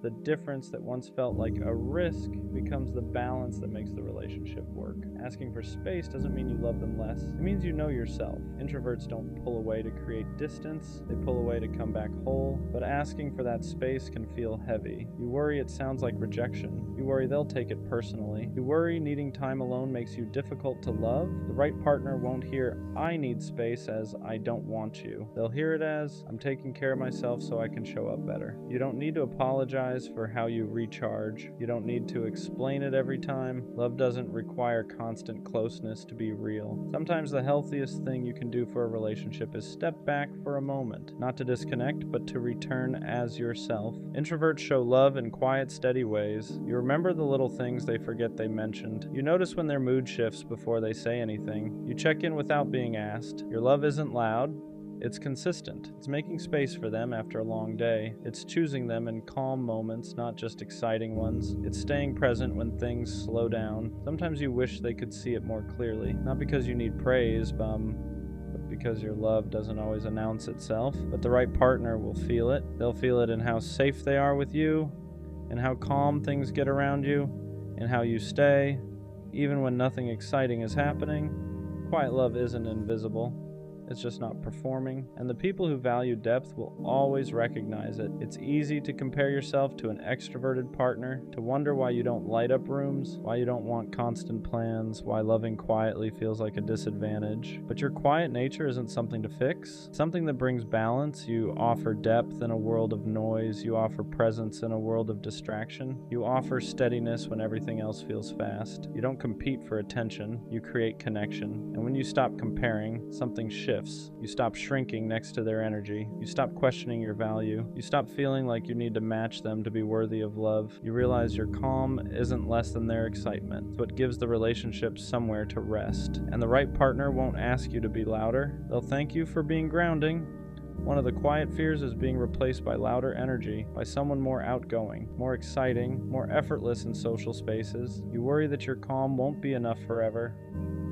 S1: the difference that once felt like a risk becomes the balance that makes the relationship work. Asking for space doesn't mean you love them less. It means you know yourself. Introverts don't pull away to create distance. They pull away to come back whole. But asking for that space can feel heavy. You worry it sounds like rejection. You worry they'll take it personally. You worry needing time alone makes you difficult to love. The right partner won't hear, "I need space," as "I don't want you." They'll hear it as, "I'm taking care of myself so I can show up better." You don't need to apologize for how you recharge. You don't need to explain it every time. Love doesn't require constant closeness to be real. Sometimes the healthiest thing you can do for a relationship is step back for a moment, not to disconnect, but to return as yourself. Introverts show love in quiet, steady ways. You remember the little things they forget they mentioned. You notice when their mood shifts before they say anything. You check in without being asked. Your love isn't loud. It's consistent. It's making space for them after a long day. It's choosing them in calm moments, not just exciting ones. It's staying present when things slow down. Sometimes you wish they could see it more clearly. Not because you need praise, but because your love doesn't always announce itself. But the right partner will feel it. They'll feel it in how safe they are with you, in how calm things get around you, in how you stay, even when nothing exciting is happening. Quiet love isn't invisible. It's just not performing. And the people who value depth will always recognize it. It's easy to compare yourself to an extroverted partner, to wonder why you don't light up rooms, why you don't want constant plans, why loving quietly feels like a disadvantage. But your quiet nature isn't something to fix. It's something that brings balance. You offer depth in a world of noise. You offer presence in a world of distraction. You offer steadiness when everything else feels fast. You don't compete for attention. You create connection. And when you stop comparing, something shifts. You stop shrinking next to their energy. You stop questioning your value. You stop feeling like you need to match them to be worthy of love. You realize your calm isn't less than their excitement. It's what gives the relationship somewhere to rest. And the right partner won't ask you to be louder. They'll thank you for being grounding. One of the quiet fears is being replaced by louder energy, by someone more outgoing, more exciting, more effortless in social spaces. You worry that your calm won't be enough forever.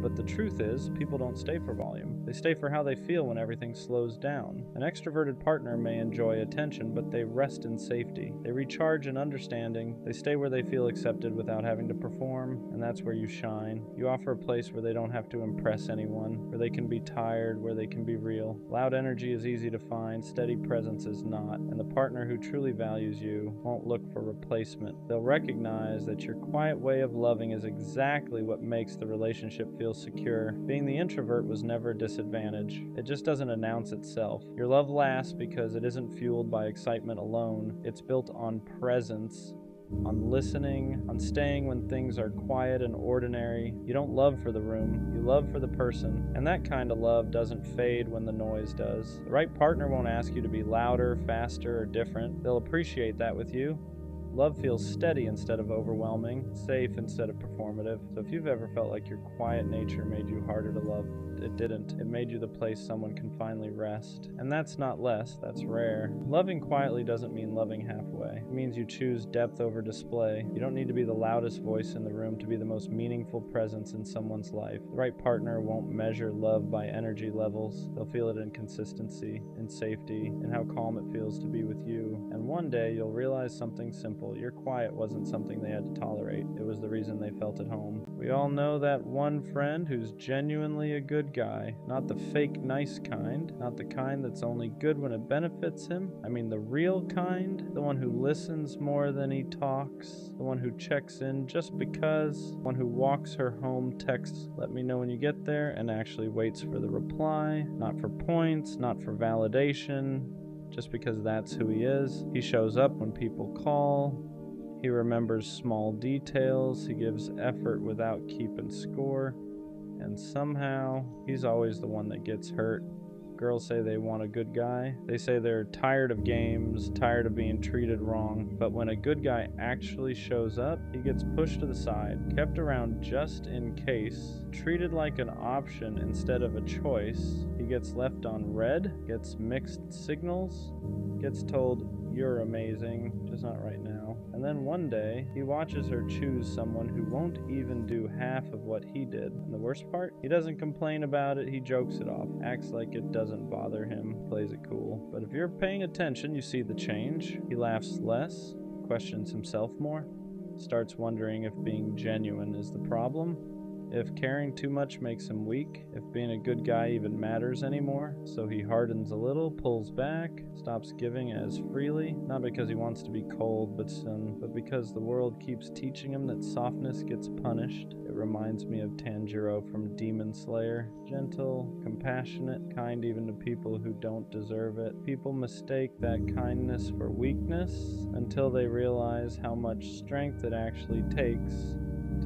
S1: But the truth is, people don't stay for volume. They stay for how they feel when everything slows down. An extroverted partner may enjoy attention, but they rest in safety. They recharge in understanding. They stay where they feel accepted without having to perform, and that's where you shine. You offer a place where they don't have to impress anyone, where they can be tired, where they can be real. Loud energy is easy to find, steady presence is not, and the partner who truly values you won't look for replacement. They'll recognize that your quiet way of loving is exactly what makes the relationship feel secure. Being the introvert was never a disadvantage. It just doesn't announce itself. Your love lasts because it isn't fueled by excitement alone. It's built on presence, on listening, on staying when things are quiet and ordinary. You don't love for the room, you love for the person. And that kind of love doesn't fade when the noise does. The right partner won't ask you to be louder, faster, or different. They'll appreciate that with you. Love feels steady instead of overwhelming, safe instead of performative. So if you've ever felt like your quiet nature made you harder to love, it didn't. It made you the place someone can finally rest. And that's not less, that's rare. Loving quietly doesn't mean loving halfway. It means you choose depth over display. You don't need to be the loudest voice in the room to be the most meaningful presence in someone's life. The right partner won't measure love by energy levels. They'll feel it in consistency, in safety, in how calm it feels to be with you. And one day you'll realize something simple. Your quiet wasn't something they had to tolerate. It was the reason they felt at home. We all know that one friend who's genuinely a good guy. Not the fake nice kind. Not the kind that's only good when it benefits him. I mean the real kind. The one who listens more than he talks. The one who checks in just because. The one who walks her home, texts, "Let me know when you get there," and actually waits for the reply. Not for points, not for validation. Just because that's who he is. He shows up when people call. He remembers small details. He gives effort without keeping score. And somehow, he's always the one that gets hurt. Girls say they want a good guy. They say they're tired of games, tired of being treated wrong. But when a good guy actually shows up, he gets pushed to the side, kept around just in case, treated like an option instead of a choice. He gets left on red, gets mixed signals, gets told, "You're amazing, just not right now." And then one day, he watches her choose someone who won't even do half of what he did. And the worst part? He doesn't complain about it, he jokes it off, acts like it doesn't bother him, plays it cool. But if you're paying attention, you see the change. He laughs less, questions himself more, starts wondering if being genuine is the problem, if caring too much makes him weak, if being a good guy even matters anymore. So he hardens a little, pulls back, stops giving as freely, not because he wants to be cold but because the world keeps teaching him that softness gets punished. It reminds me of Tanjiro from Demon Slayer. Gentle, compassionate, kind even to people who don't deserve it. People mistake that kindness for weakness until they realize how much strength it actually takes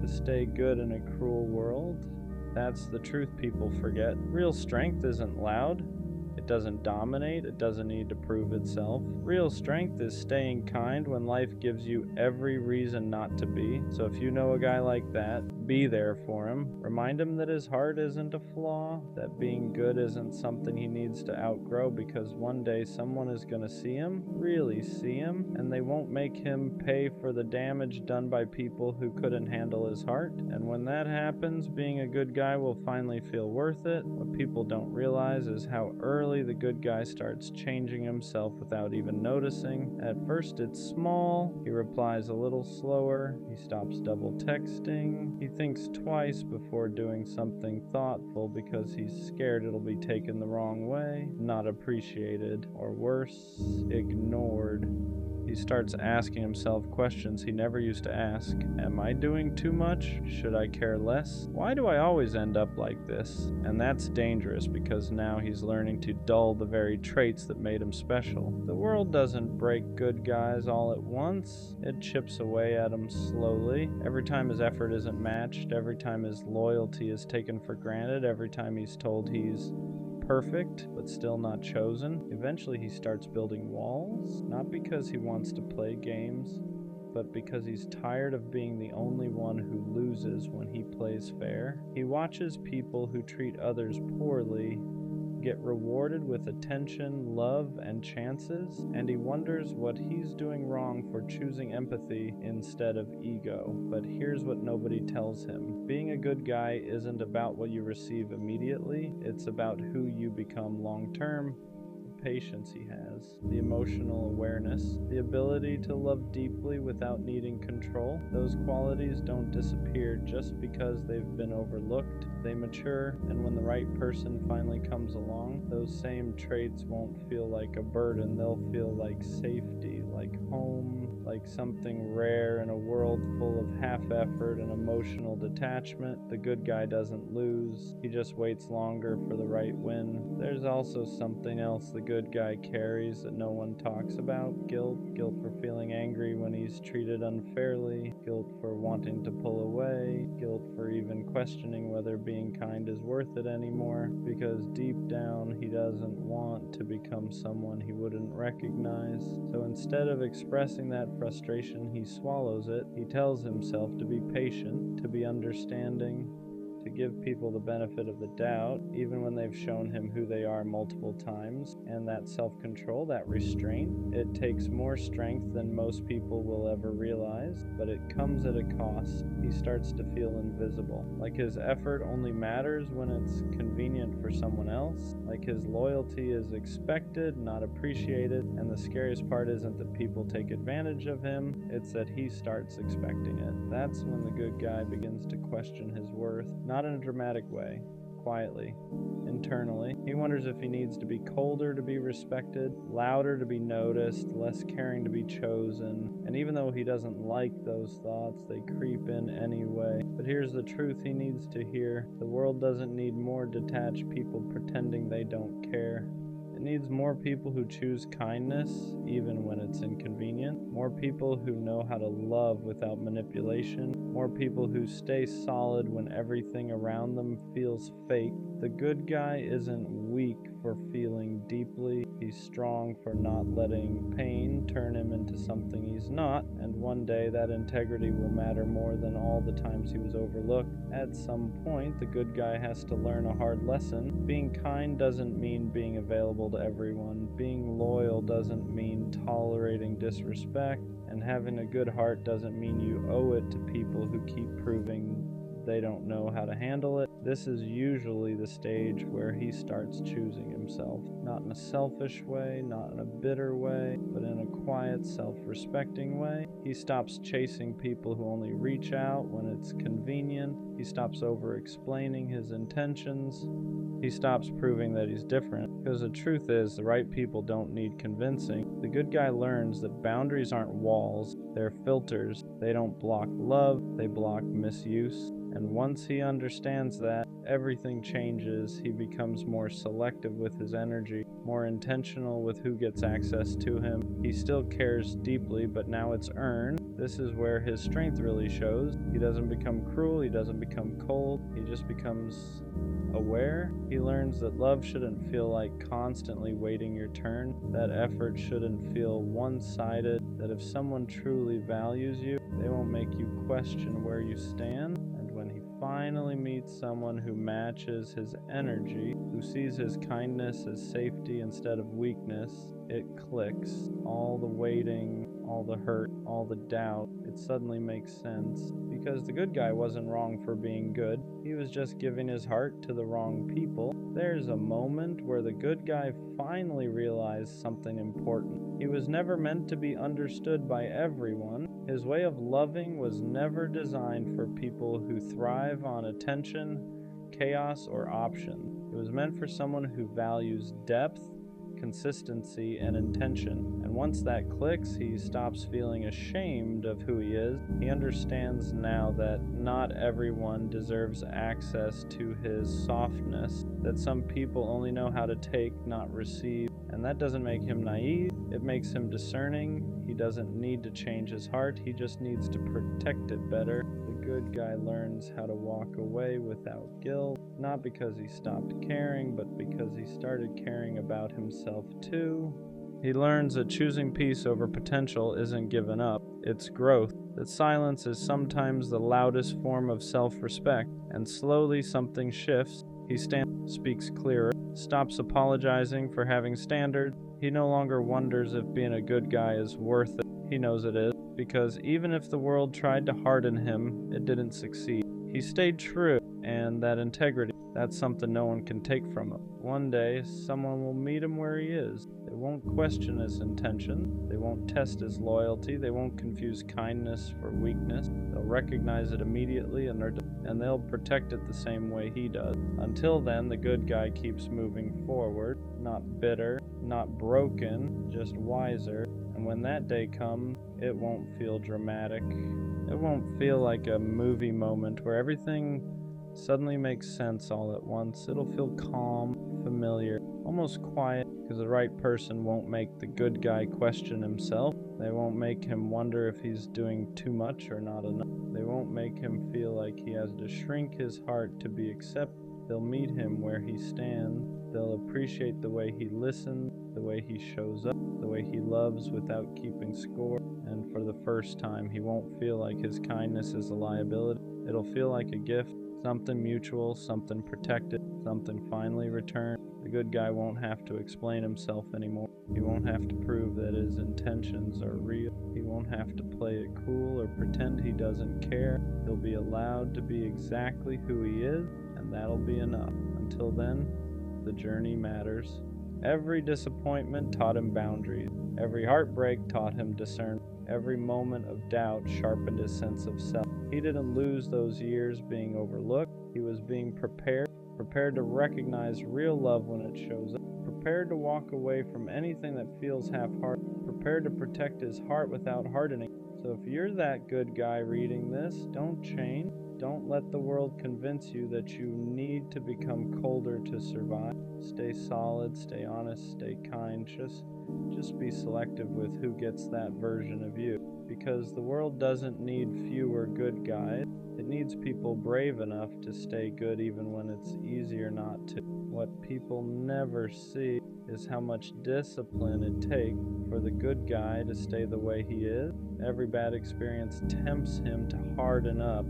S1: to stay good in a cruel world. That's the truth people forget. Real strength isn't loud. It doesn't dominate. It doesn't need to prove itself. Real strength is staying kind when life gives you every reason not to be. So if you know a guy like that, be there for him. Remind him that his heart isn't a flaw, that being good isn't something he needs to outgrow, because one day someone is going to see him, really see him, and they won't make him pay for the damage done by people who couldn't handle his heart. And when that happens, being a good guy will finally feel worth it. What people don't realize is how early the good guy starts changing himself without even noticing. At first it's small, he replies a little slower, he stops double texting, he thinks twice before doing something thoughtful because he's scared it'll be taken the wrong way, not appreciated, or worse, ignored. He starts asking himself questions he never used to ask. Am I doing too much? Should I care less? Why do I always end up like this? And that's dangerous, because now he's learning to dull the very traits that made him special. The world doesn't break good guys all at once. It chips away at him slowly. Every time his effort isn't matched, every time his loyalty is taken for granted, every time he's told he's perfect but still not chosen. Eventually he starts building walls, not because he wants to play games, but because he's tired of being the only one who loses when he plays fair. He watches people who treat others poorly get rewarded with attention, love, and chances, and he wonders what he's doing wrong for choosing empathy instead of ego. But here's what nobody tells him. Being a good guy isn't about what you receive immediately, it's about who you become long-term. Patience he has, the emotional awareness, the ability to love deeply without needing control. Those qualities don't disappear just because they've been overlooked. They mature, and when the right person finally comes along, those same traits won't feel like a burden. They'll feel like safety, like home, like something rare in a world full of half-effort and emotional detachment. The good guy doesn't lose, he just waits longer for the right win. There's also something else the good guy carries that no one talks about. Guilt for feeling angry when he's treated unfairly, guilt for wanting to pull away, guilt for even questioning whether being kind is worth it anymore, because deep down he doesn't want to become someone he wouldn't recognize. So instead of expressing that frustration, he swallows it. He tells himself to be patient, to be understanding, to give people the benefit of the doubt, even when they've shown him who they are multiple times. And that self-control, that restraint, it takes more strength than most people will ever realize, but it comes at a cost. He starts to feel invisible, like his effort only matters when it's convenient for someone else, like his loyalty is expected, not appreciated. And the scariest part isn't that people take advantage of him, it's that he starts expecting it. That's when the good guy begins to question his worth. Not in a dramatic way, quietly, internally. He wonders if he needs to be colder to be respected, louder to be noticed, less caring to be chosen. And even though he doesn't like those thoughts, they creep in anyway. But here's the truth he needs to hear. The world doesn't need more detached people pretending they don't care. It needs more people who choose kindness, even when it's inconvenient. More people who know how to love without manipulation. More people who stay solid when everything around them feels fake. The good guy isn't weak. weak for feeling deeply. He's strong for not letting pain turn him into something he's not. And one day that integrity will matter more than all the times he was overlooked. At some point, the good guy has to learn a hard lesson. Being kind doesn't mean being available to everyone. Being loyal doesn't mean tolerating disrespect. And having a good heart doesn't mean you owe it to people who keep proving they don't know how to handle it. This is usually the stage where he starts choosing himself, not in a selfish way, not in a bitter way, but in a quiet, self-respecting way. He stops chasing people who only reach out when it's convenient. He stops over-explaining his intentions. He stops proving that he's different, because the truth is, the right people don't need convincing. The good guy learns that boundaries aren't walls, they're filters. They don't block love, they block misuse. And once he understands that, everything changes. He becomes more selective with his energy, more intentional with who gets access to him. He still cares deeply, but now it's earned. This is where his strength really shows. He doesn't become cruel, he doesn't become cold, he just becomes aware. He learns that love shouldn't feel like constantly waiting your turn, that effort shouldn't feel one-sided, that if someone truly values you, they won't make you question where you stand. And when he finally meets someone who matches his energy, who sees his kindness as safety instead of weakness, it clicks. All the waiting, all the hurt, all the doubt, it suddenly makes sense. Because the good guy wasn't wrong for being good. He was just giving his heart to the wrong people. There's a moment where the good guy finally realized something important. He was never meant to be understood by everyone. His way of loving was never designed for people who thrive on attention, chaos, or option. It was meant for someone who values depth, consistency, and intention. And once that clicks, he stops feeling ashamed of who he is. He understands now that not everyone deserves access to his softness, that some people only know how to take, not receive. And that doesn't make him naive, it makes him discerning. He doesn't need to change his heart, he just needs to protect it better. The good guy learns how to walk away without guilt, not because he stopped caring, but because he started caring about himself too. He learns that choosing peace over potential isn't giving up, it's growth. That silence is sometimes the loudest form of self-respect, and slowly something shifts. He speaks clearer, stops apologizing for having standards. He no longer wonders if being a good guy is worth it. He knows it is, because even if the world tried to harden him, it didn't succeed. He stayed true, and that integrity, that's something no one can take from him. One day, someone will meet him where he is. They won't question his intention. They won't test his loyalty. They won't confuse kindness for weakness. They'll recognize it immediately, and they'll protect it the same way he does. Until then, the good guy keeps moving forward, not bitter, not broken, just wiser. And when that day comes, it won't feel dramatic. It won't feel like a movie moment where everything suddenly makes sense all at once. It'll feel calm, familiar, almost quiet, because the right person won't make the good guy question himself. They won't make him wonder if he's doing too much or not enough. They won't make him feel like he has to shrink his heart to be accepted. They'll meet him where he stands. They'll appreciate the way he listens, the way he shows up, the way he loves without keeping score. And for the first time, he won't feel like his kindness is a liability. It'll feel like a gift, something mutual, something protected, something finally returned. The good guy won't have to explain himself anymore. He won't have to prove that his intentions are real. He won't have to play it cool or pretend he doesn't care. He'll be allowed to be exactly who he is, and that'll be enough. Until then, the journey matters. Every disappointment taught him boundaries. Every heartbreak taught him discernment. Every moment of doubt sharpened his sense of self. He didn't lose those years being overlooked. He was being prepared to recognize real love when it shows up, prepared to walk away from anything that feels half-hearted, prepared to protect his heart without hardening. So if you're that good guy reading this, don't change. Don't let the world convince you that you need to become colder to survive. Stay solid, stay honest, stay kind. Just be selective with who gets that version of you. Because the world doesn't need fewer good guys. It needs people brave enough to stay good even when it's easier not to. What people never see is how much discipline it takes for the good guy to stay the way he is. Every bad experience tempts him to harden up.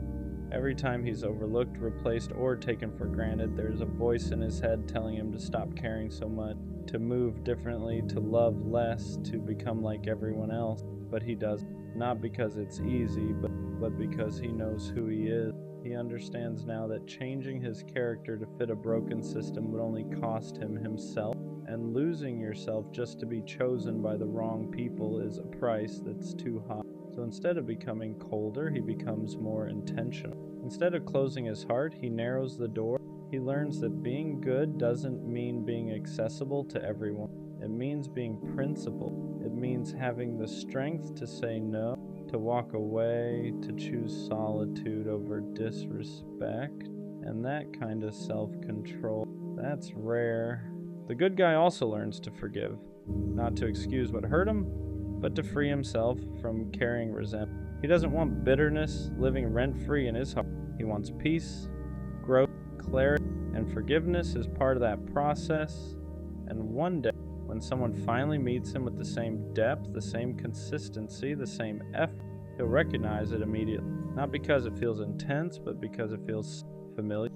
S1: Every time he's overlooked, replaced, or taken for granted, there's a voice in his head telling him to stop caring so much, to move differently, to love less, to become like everyone else. But he doesn't. Not because it's easy, but because he knows who he is. He understands now that changing his character to fit a broken system would only cost him himself, and losing yourself just to be chosen by the wrong people is a price that's too high. So instead of becoming colder, he becomes more intentional. Instead of closing his heart, he narrows the door. He learns that being good doesn't mean being accessible to everyone. It means being principled. It means having the strength to say no, to walk away, to choose solitude over disrespect. And that kind of self-control, that's rare. The good guy also learns to forgive, not to excuse what hurt him, but to free himself from carrying resentment. He doesn't want bitterness living rent-free in his heart. He wants peace, growth, clarity, and forgiveness is part of that process. And one day, when someone finally meets him with the same depth, the same consistency, the same effort, he'll recognize it immediately. Not because it feels intense, but because it feels familiar.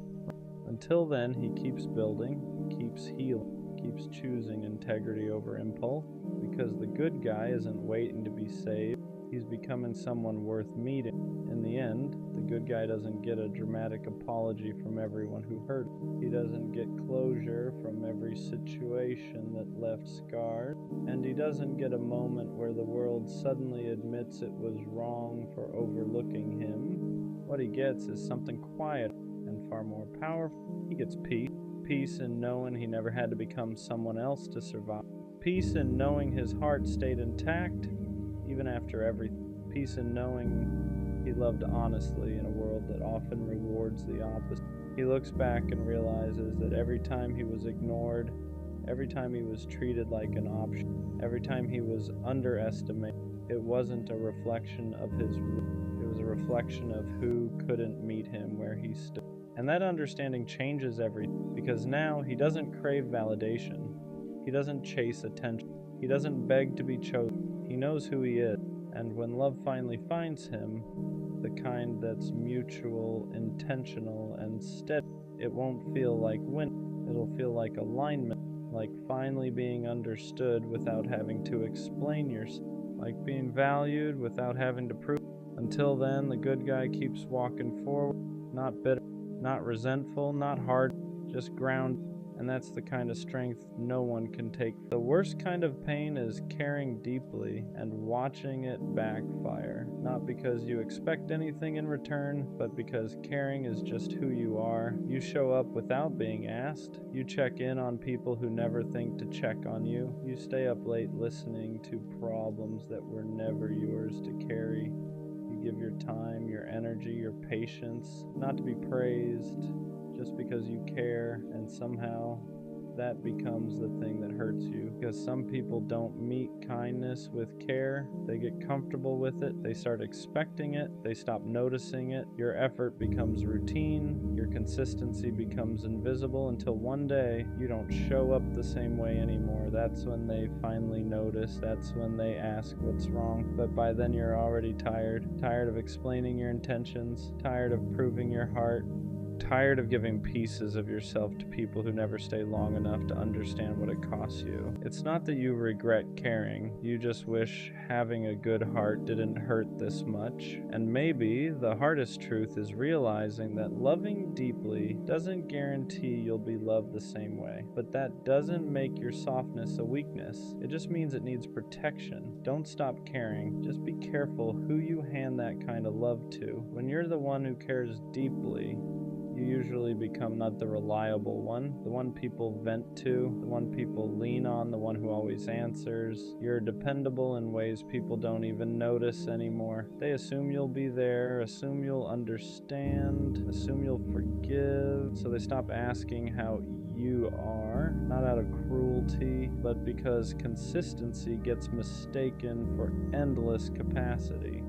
S1: Until then, he keeps building, keeps healing, keeps choosing integrity over impulse, because the good guy isn't waiting to be saved. He's becoming someone worth meeting. In the end, the good guy doesn't get a dramatic apology from everyone who hurt him. He doesn't get closure from every situation that left scars. And he doesn't get a moment where the world suddenly admits it was wrong for overlooking him. What he gets is something quiet and far more powerful. He gets peace. Peace in knowing he never had to become someone else to survive. Peace in knowing his heart stayed intact even after everything. Peace in knowing he loved honestly in a world that often rewards the opposite. He looks back and realizes that every time he was ignored, every time he was treated like an option, every time he was underestimated, it wasn't a reflection of his worth. It was a reflection of who couldn't meet him where he stood. And that understanding changes everything, because now he doesn't crave validation. He doesn't chase attention. He doesn't beg to be chosen. He knows who he is. And when love finally finds him, the kind that's mutual, intentional, and steady, it won't feel like winning. It'll feel like alignment, like finally being understood without having to explain yourself, like being valued without having to prove. Until then, the good guy keeps walking forward, not bitter, not resentful, not hard, just grounded. And that's the kind of strength no one can take. The worst kind of pain is caring deeply and watching it backfire. Not because you expect anything in return, but because caring is just who you are. You show up without being asked. You check in on people who never think to check on you. You stay up late listening to problems that were never yours to carry. You give your time, your energy, your patience, not to be praised, just because you care, and somehow that becomes the thing that hurts you. Because some people don't meet kindness with care. They get comfortable with it. They start expecting it. They stop noticing it. Your effort becomes routine. Your consistency becomes invisible until one day you don't show up the same way anymore. That's when they finally notice. That's when they ask what's wrong. But by then you're already tired. Tired of explaining your intentions. Tired of proving your heart. Tired of giving pieces of yourself to people who never stay long enough to understand what it costs you. It's not that you regret caring, you just wish having a good heart didn't hurt this much. And maybe the hardest truth is realizing that loving deeply doesn't guarantee you'll be loved the same way. But that doesn't make your softness a weakness. It just means it needs protection. Don't stop caring. Just be careful who you hand that kind of love to. When you're the one who cares deeply, you usually become not the reliable one, the one people vent to, the one people lean on, the one who always answers. You're dependable in ways people don't even notice anymore. They assume you'll be there, assume you'll understand, assume you'll forgive, so they stop asking how you are, not out of cruelty, but because consistency gets mistaken for endless capacity.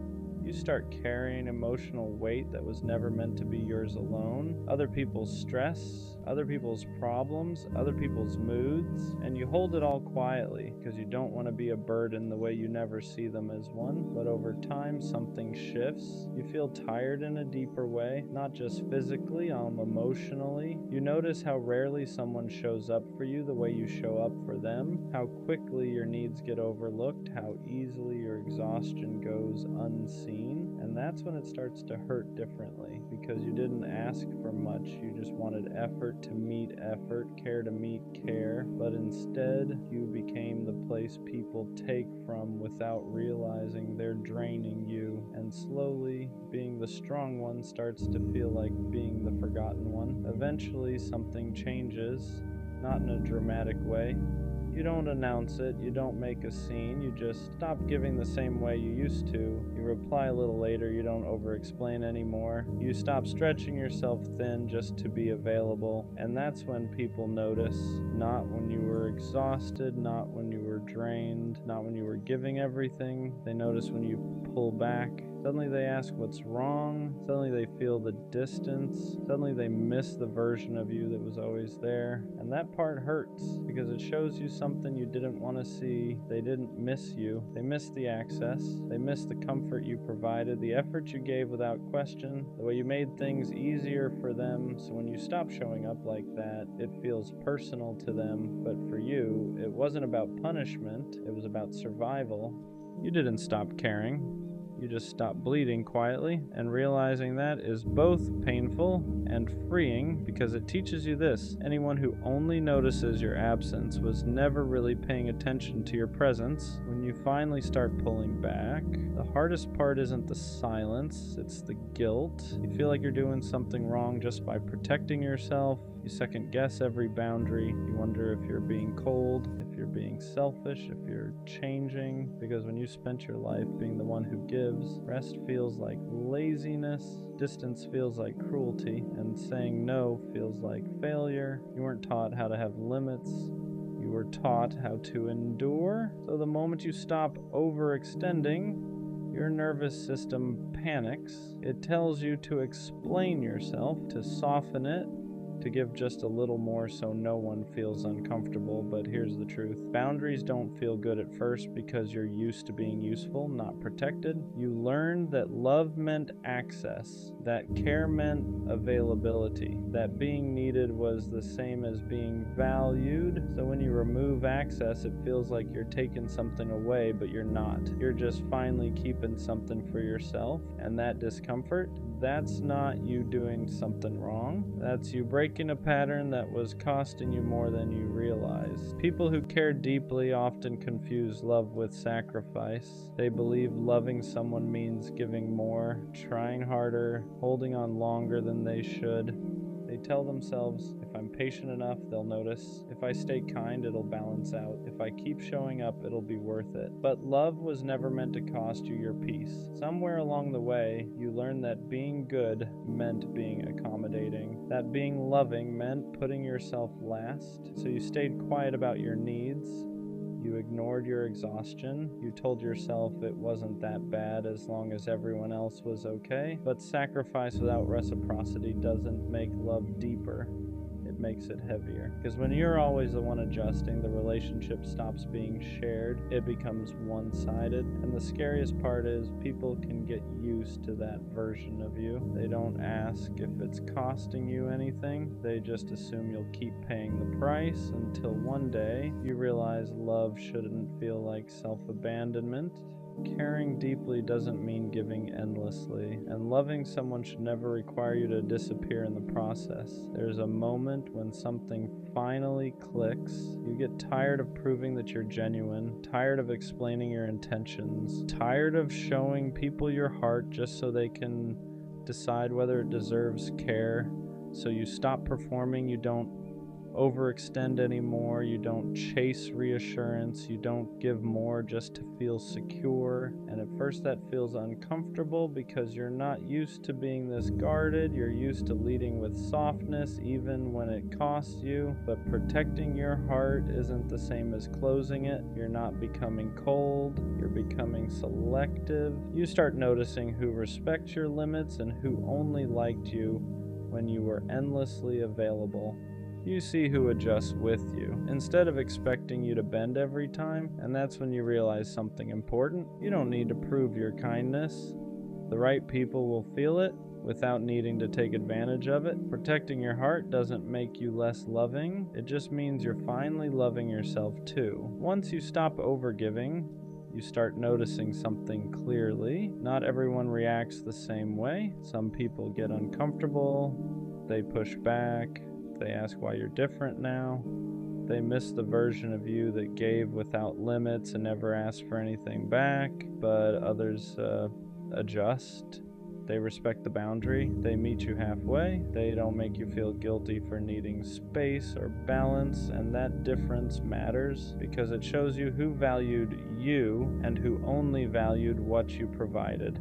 S1: You start carrying emotional weight that was never meant to be yours alone. Other people's stress, other people's problems, other people's moods, and you hold it all quietly because you don't want to be a burden the way you never see them as one. But over time, something shifts. You feel tired in a deeper way, not just physically, emotionally. You notice how rarely someone shows up for you the way you show up for them, how quickly your needs get overlooked, how easily your exhaustion goes unseen, and that's when it starts to hurt differently because you didn't ask for much. You just wanted effort to meet effort, care to meet care, but instead you became the place people take from without realizing they're draining you, and slowly being the strong one starts to feel like being the forgotten one. Eventually something changes, not in a dramatic way. You don't announce it, you don't make a scene, you just stop giving the same way you used to. You reply a little later, you don't over-explain anymore. You stop stretching yourself thin just to be available, and that's when people notice. Not when you were exhausted, not when you were drained, not when you were giving everything. They notice when you pull back. Suddenly they ask what's wrong, suddenly they feel the distance, suddenly they miss the version of you that was always there, and that part hurts because it shows you something you didn't want to see. They didn't miss you, they missed the access, they missed the comfort you provided, the effort you gave without question, the way you made things easier for them. So when you stop showing up like that, it feels personal to them, but for you, it wasn't about punishment, it was about survival. You didn't stop caring. You just stop bleeding quietly, and realizing that is both painful and freeing because it teaches you this: anyone who only notices your absence was never really paying attention to your presence. When you finally start pulling back, the hardest part isn't the silence, it's the guilt. You feel like you're doing something wrong just by protecting yourself. You second guess every boundary. You wonder if you're being cold, if you're being selfish, if you're changing. Because when you spent your life being the one who gives, rest feels like laziness, distance feels like cruelty, and saying no feels like failure. You weren't taught how to have limits. You were taught how to endure. So the moment you stop overextending, your nervous system panics. It tells you to explain yourself, to soften it, to give just a little more so no one feels uncomfortable. But here's the truth: boundaries don't feel good at first because you're used to being useful, not protected. You learned that love meant access, that care meant availability, that being needed was the same as being valued. So when you remove access, it feels like you're taking something away, but you're not. You're just finally keeping something for yourself, and that discomfort, that's not you doing something wrong. That's you breaking a pattern that was costing you more than you realized. People who care deeply often confuse love with sacrifice. They believe loving someone means giving more, trying harder, holding on longer than they should. They tell themselves, if I'm patient enough, they'll notice. If I stay kind, it'll balance out. If I keep showing up, it'll be worth it. But love was never meant to cost you your peace. Somewhere along the way, you learned that being good meant being accommodating, that being loving meant putting yourself last. So you stayed quiet about your needs. You ignored your exhaustion. You told yourself it wasn't that bad as long as everyone else was okay. But sacrifice without reciprocity doesn't make love deeper. It makes it heavier. Because when you're always the one adjusting, the relationship stops being shared. It becomes one-sided. And the scariest part is people can get used to that version of you. They don't ask if it's costing you anything. They just assume you'll keep paying the price until one day you realize love shouldn't feel like self-abandonment. Caring deeply doesn't mean giving endlessly, and loving someone should never require you to disappear in the process. There's a moment when something finally clicks. You get tired of proving that you're genuine, tired of explaining your intentions, tired of showing people your heart just so they can decide whether it deserves care. So you stop performing. You don't overextend anymore. You don't chase reassurance. You don't give more just to feel secure. And at first that feels uncomfortable because you're not used to being this guarded. You're used to leading with softness even when it costs you. But protecting your heart isn't the same as closing it. You're not becoming cold. You're becoming selective. You start noticing who respects your limits and who only liked you when you were endlessly available. You see who adjusts with you, instead of expecting you to bend every time, and that's when you realize something important. You don't need to prove your kindness. The right people will feel it without needing to take advantage of it. Protecting your heart doesn't make you less loving. It just means you're finally loving yourself too. Once you stop overgiving, you start noticing something clearly. Not everyone reacts the same way. Some people get uncomfortable, they push back, they ask why you're different now. They miss the version of you that gave without limits and never asked for anything back. But others adjust. They respect the boundary. They meet you halfway. They don't make you feel guilty for needing space or balance, and that difference matters because it shows you who valued you and who only valued what you provided.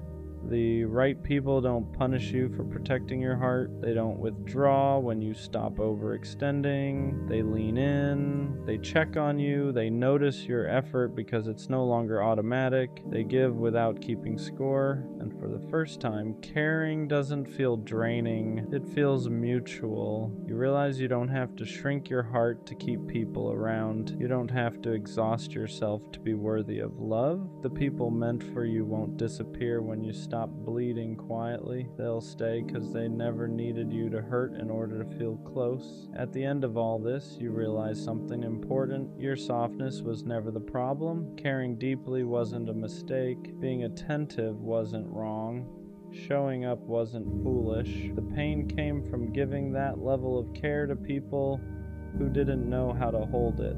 S1: The right people don't punish you for protecting your heart. They don't withdraw when you stop overextending. They lean in. They check on you. They notice your effort because it's no longer automatic. They give without keeping score. And for the first time, caring doesn't feel draining. It feels mutual. You realize you don't have to shrink your heart to keep people around. You don't have to exhaust yourself to be worthy of love. The people meant for you won't disappear when you stop bleeding quietly. They'll stay because they never needed you to hurt in order to feel close. At the end of all this, you realize something important. Your softness was never the problem. Caring deeply wasn't a mistake. Being attentive wasn't wrong. Showing up wasn't foolish. The pain came from giving that level of care to people who didn't know how to hold it.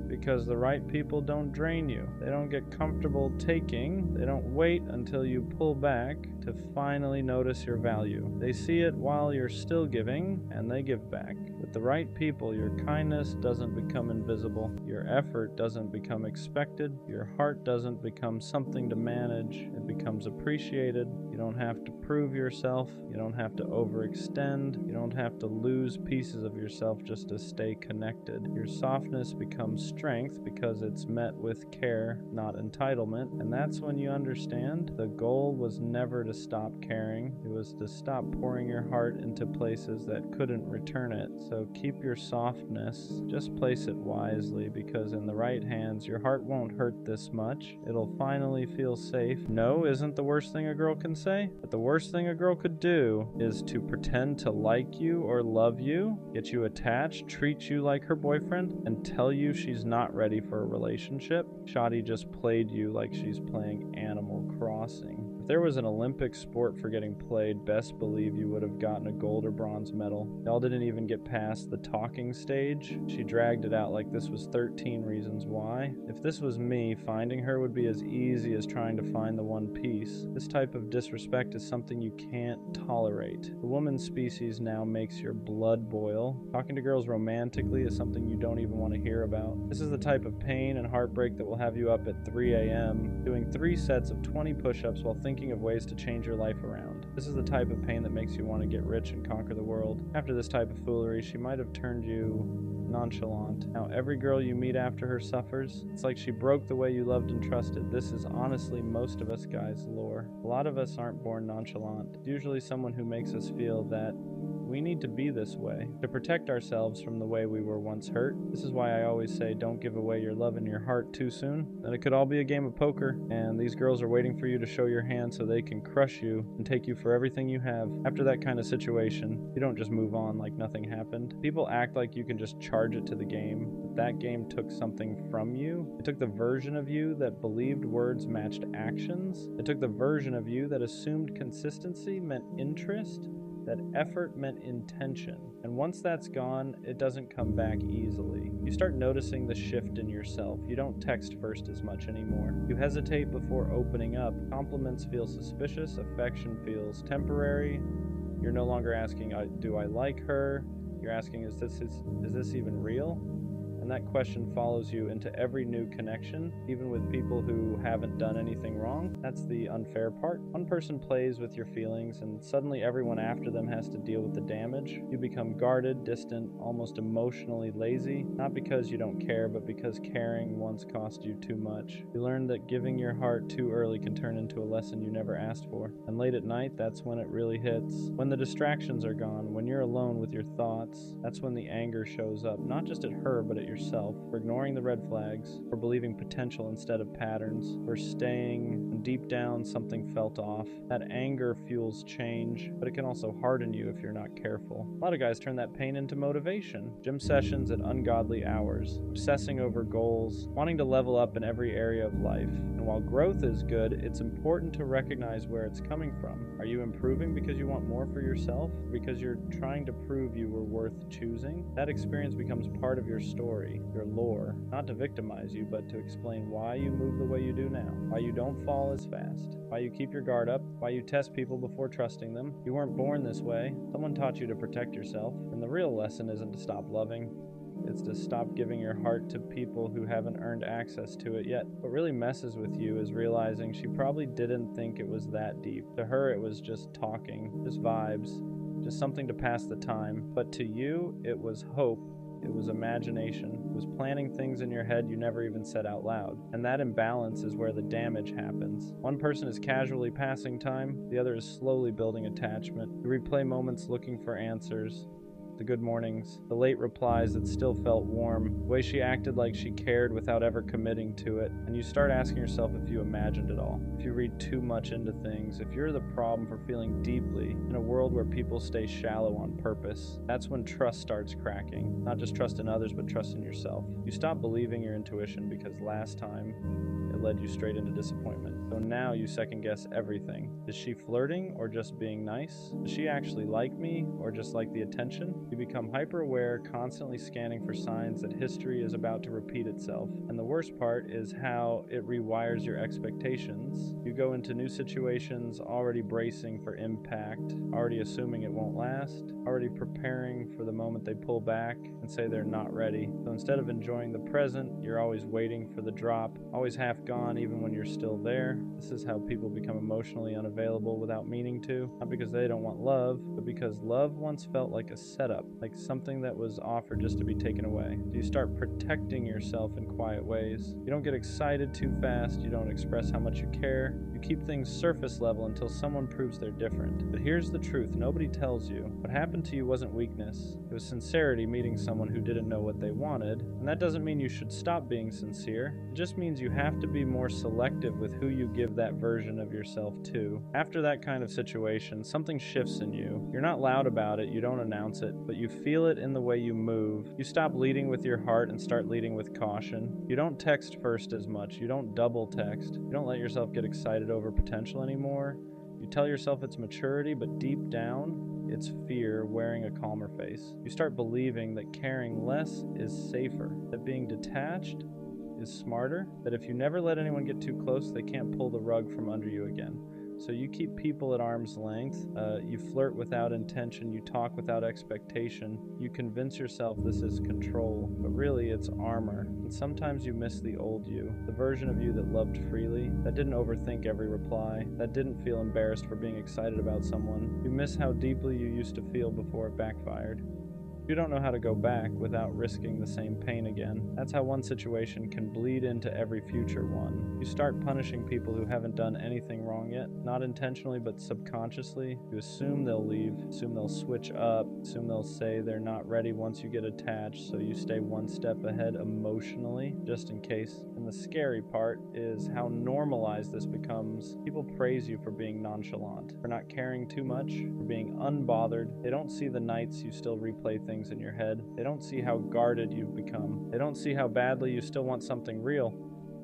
S1: Because the right people don't drain you. They don't get comfortable taking. They don't wait until you pull back to finally notice your value. They see it while you're still giving, and they give back. With the right people, your kindness doesn't become invisible. Your effort doesn't become expected. Your heart doesn't become something to manage. It becomes appreciated. You don't have to prove yourself. You don't have to overextend. You don't have to lose pieces of yourself just to stay connected. Your softness becomes strength because it's met with care, not entitlement. And that's when you understand the goal was never to stop caring. It was to stop pouring your heart into places that couldn't return it. So keep your softness, just place it wisely, because in the right hands, your heart won't hurt this much. It'll finally feel safe. No isn't the worst thing a girl can say, but the worst thing a girl could do is to pretend to like you or love you, get you attached, treat you like her boyfriend, and tell you she's not ready for a relationship. Shawty just played you like she's playing Animal Crossing. If there was an Olympic sport for getting played, best believe you would have gotten a gold or bronze medal. Y'all didn't even get past the talking stage. She dragged it out like this was 13 Reasons Why. If this was me, finding her would be as easy as trying to find the one piece. This type of disrespect is something you can't tolerate. The woman species now makes your blood boil. Talking to girls romantically is something you don't even want to hear about. This is the type of pain and heartbreak that will have you up at 3 a.m. doing 3 sets of 20 push-ups while thinking of ways to change your life around. This is the type of pain that makes you want to get rich and conquer the world. After this type of foolery, she might have turned you nonchalant. Now every girl you meet after her suffers. It's like she broke the way you loved and trusted. This is honestly most of us guys' lore. A lot of us aren't born nonchalant. It's usually someone who makes us feel that we need to be this way to protect ourselves from the way we were once hurt. This is why I always say don't give away your love and your heart too soon. Then it could all be a game of poker, and these girls are waiting for you to show your hand so they can crush you and take you for everything you have. After that kind of situation, you don't just move on like nothing happened. People act like you can just charge it to the game, but that game took something from you. It took the version of you that believed words matched actions. It took the version of you that assumed consistency meant interest, that effort meant intention. And once that's gone, it doesn't come back easily. You start noticing the shift in yourself. You don't text first as much anymore. You hesitate before opening up. Compliments feel suspicious. Affection feels temporary. You're no longer asking, do I like her? You're asking, is this even real? And that question follows you into every new connection, even with people who haven't done anything wrong. That's the unfair part. One person plays with your feelings, and suddenly everyone after them has to deal with the damage. You become guarded, distant, almost emotionally lazy, not because you don't care, but because caring once cost you too much. You learn that giving your heart too early can turn into a lesson you never asked for. And late at night, that's when it really hits. When the distractions are gone, when you're alone with your thoughts, that's when the anger shows up, not just at her, but at yourself, for ignoring the red flags, for believing potential instead of patterns, for staying when deep down something felt off. That anger fuels change, but it can also harden you if you're not careful. A lot of guys turn that pain into motivation. Gym sessions at ungodly hours, obsessing over goals, wanting to level up in every area of life. And while growth is good, it's important to recognize where it's coming from. Are you improving because you want more for yourself? Because you're trying to prove you were worth choosing? That experience becomes part of your story, your lore, not to victimize you, but to explain why you move the way you do now, why you don't fall as fast, why you keep your guard up, why you test people before trusting them. You weren't born this way. Someone taught you to protect yourself, and the real lesson isn't to stop loving. It's to stop giving your heart to people who haven't earned access to it yet. What really messes with you is realizing she probably didn't think it was that deep. To her, it was just talking, just vibes, just something to pass the time. But to you, it was hope. It was imagination. It was planning things in your head you never even said out loud. And that imbalance is where the damage happens. One person is casually passing time, the other is slowly building attachment. You replay moments looking for answers. The good mornings, the late replies that still felt warm, the way she acted like she cared without ever committing to it, and you start asking yourself if you imagined it all, if you read too much into things, if you're the problem for feeling deeply in a world where people stay shallow on purpose. That's when trust starts cracking, not just trust in others, but trust in yourself. You stop believing your intuition because last time it led you straight into disappointment. So now you second guess everything. Is she flirting or just being nice? Does she actually like me or just like the attention? You become hyper aware, constantly scanning for signs that history is about to repeat itself. And the worst part is how it rewires your expectations. You go into new situations already bracing for impact, already assuming it won't last, already preparing for the moment they pull back and say they're not ready. So instead of enjoying the present, you're always waiting for the drop, always half gone even when you're still there. This is how people become emotionally unavailable without meaning to, not because they don't want love, but because love once felt like a setup, like something that was offered just to be taken away. So you start protecting yourself in quiet ways. You don't get excited too fast, you don't express how much you care. You keep things surface level until someone proves they're different. But here's the truth, nobody tells you. What happened to you wasn't weakness. It was sincerity meeting someone who didn't know what they wanted. And that doesn't mean you should stop being sincere. It just means you have to be more selective with who you give that version of yourself to. After that kind of situation, something shifts in you. You're not loud about it, you don't announce it, but you feel it in the way you move. You stop leading with your heart and start leading with caution. You don't text first as much. You don't double text. You don't let yourself get excited over potential anymore. You tell yourself it's maturity, but deep down, it's fear wearing a calmer face. You start believing that caring less is safer, that being detached is smarter, that if you never let anyone get too close, they can't pull the rug from under you again. So you keep people at arm's length, you flirt without intention, you talk without expectation, you convince yourself this is control, but really it's armor. And sometimes you miss the old you, the version of you that loved freely, that didn't overthink every reply, that didn't feel embarrassed for being excited about someone. You miss how deeply you used to feel before it backfired. You don't know how to go back without risking the same pain again. That's how one situation can bleed into every future one. You start punishing people who haven't done anything wrong yet, not intentionally but subconsciously. You assume they'll leave, assume they'll switch up, assume they'll say they're not ready once you get attached, so you stay one step ahead emotionally, just in case. And the scary part is how normalized this becomes. People praise you for being nonchalant, for not caring too much, for being unbothered. They don't see the nights you still replay things in your head. They don't see how guarded you've become. They don't see how badly you still want something real,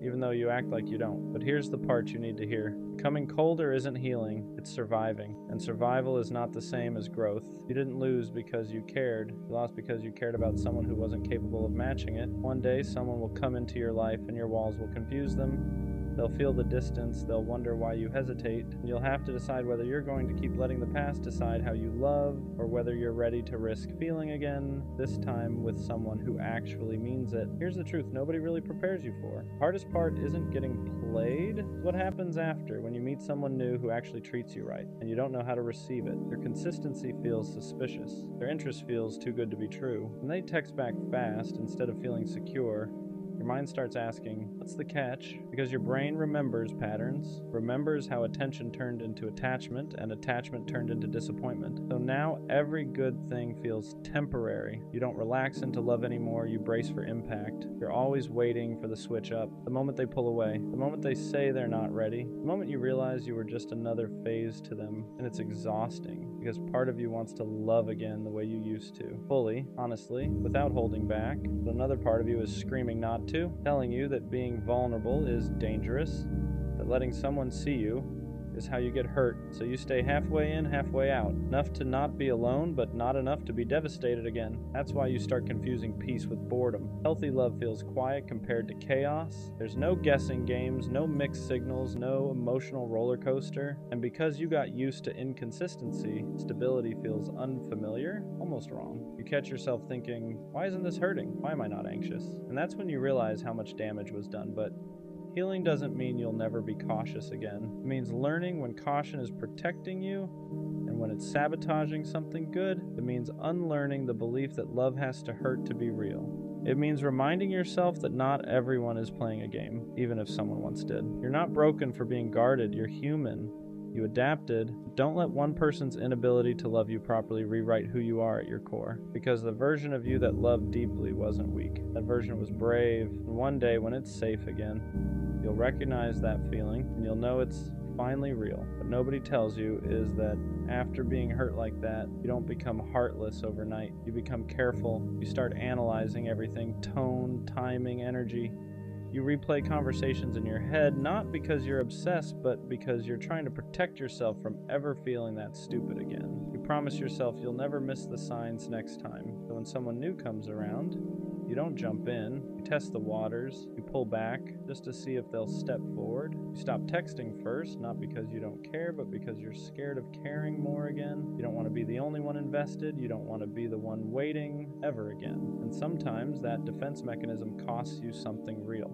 S1: even though you act like you don't. But here's the part you need to hear. Becoming colder isn't healing, it's surviving. And survival is not the same as growth. You didn't lose because you cared. You lost because you cared about someone who wasn't capable of matching it. One day, someone will come into your life and your walls will confuse them. They'll feel the distance, they'll wonder why you hesitate, and you'll have to decide whether you're going to keep letting the past decide how you love, or whether you're ready to risk feeling again, this time with someone who actually means it. Here's the truth nobody really prepares you for. The hardest part isn't getting played, it's what happens after when you meet someone new who actually treats you right, and you don't know how to receive it. Their consistency feels suspicious. Their interest feels too good to be true. When they text back fast instead of feeling secure, your mind starts asking, what's the catch? Because your brain remembers patterns, remembers how attention turned into attachment, and attachment turned into disappointment. So now every good thing feels temporary. You don't relax into love anymore, you brace for impact. You're always waiting for the switch up, the moment they pull away, the moment they say they're not ready, the moment you realize you were just another phase to them. And it's exhausting, because part of you wants to love again the way you used to. Fully, honestly, without holding back. But another part of you is screaming not to, telling you that being vulnerable is dangerous, that letting someone see you is how you get hurt, so you stay halfway in, halfway out. Enough to not be alone, but not enough to be devastated again. That's why you start confusing peace with boredom. Healthy love feels quiet compared to chaos. There's no guessing games, no mixed signals, no emotional roller coaster. And because you got used to inconsistency, stability feels unfamiliar, almost wrong. You catch yourself thinking, why isn't this hurting? Why am I not anxious? And that's when you realize how much damage was done. But healing doesn't mean you'll never be cautious again. It means learning when caution is protecting you and when it's sabotaging something good. It means unlearning the belief that love has to hurt to be real. It means reminding yourself that not everyone is playing a game, even if someone once did. You're not broken for being guarded, you're human. You adapted. Don't let one person's inability to love you properly rewrite who you are at your core. Because the version of you that loved deeply wasn't weak. That version was brave. And one day when it's safe again, you'll recognize that feeling and you'll know it's finally real. What nobody tells you is that after being hurt like that, you don't become heartless overnight. You become careful. You start analyzing everything, tone, timing, energy. You replay conversations in your head, not because you're obsessed, but because you're trying to protect yourself from ever feeling that stupid again. You promise yourself you'll never miss the signs next time. So when someone new comes around, you don't jump in, you test the waters, you pull back just to see if they'll step forward. You stop texting first, not because you don't care, but because you're scared of caring more again. You don't want to be the only one invested, you don't want to be the one waiting ever again. And sometimes that defense mechanism costs you something real.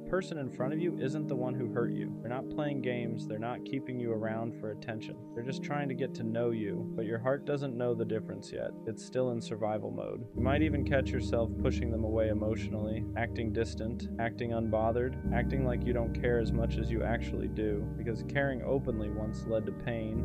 S1: The person in front of you isn't the one who hurt you. They're not playing games, they're not keeping you around for attention. They're just trying to get to know you, but your heart doesn't know the difference yet. It's still in survival mode. You might even catch yourself pushing them away emotionally, acting distant, acting unbothered, acting like you don't care as much as you actually do, because caring openly once led to pain,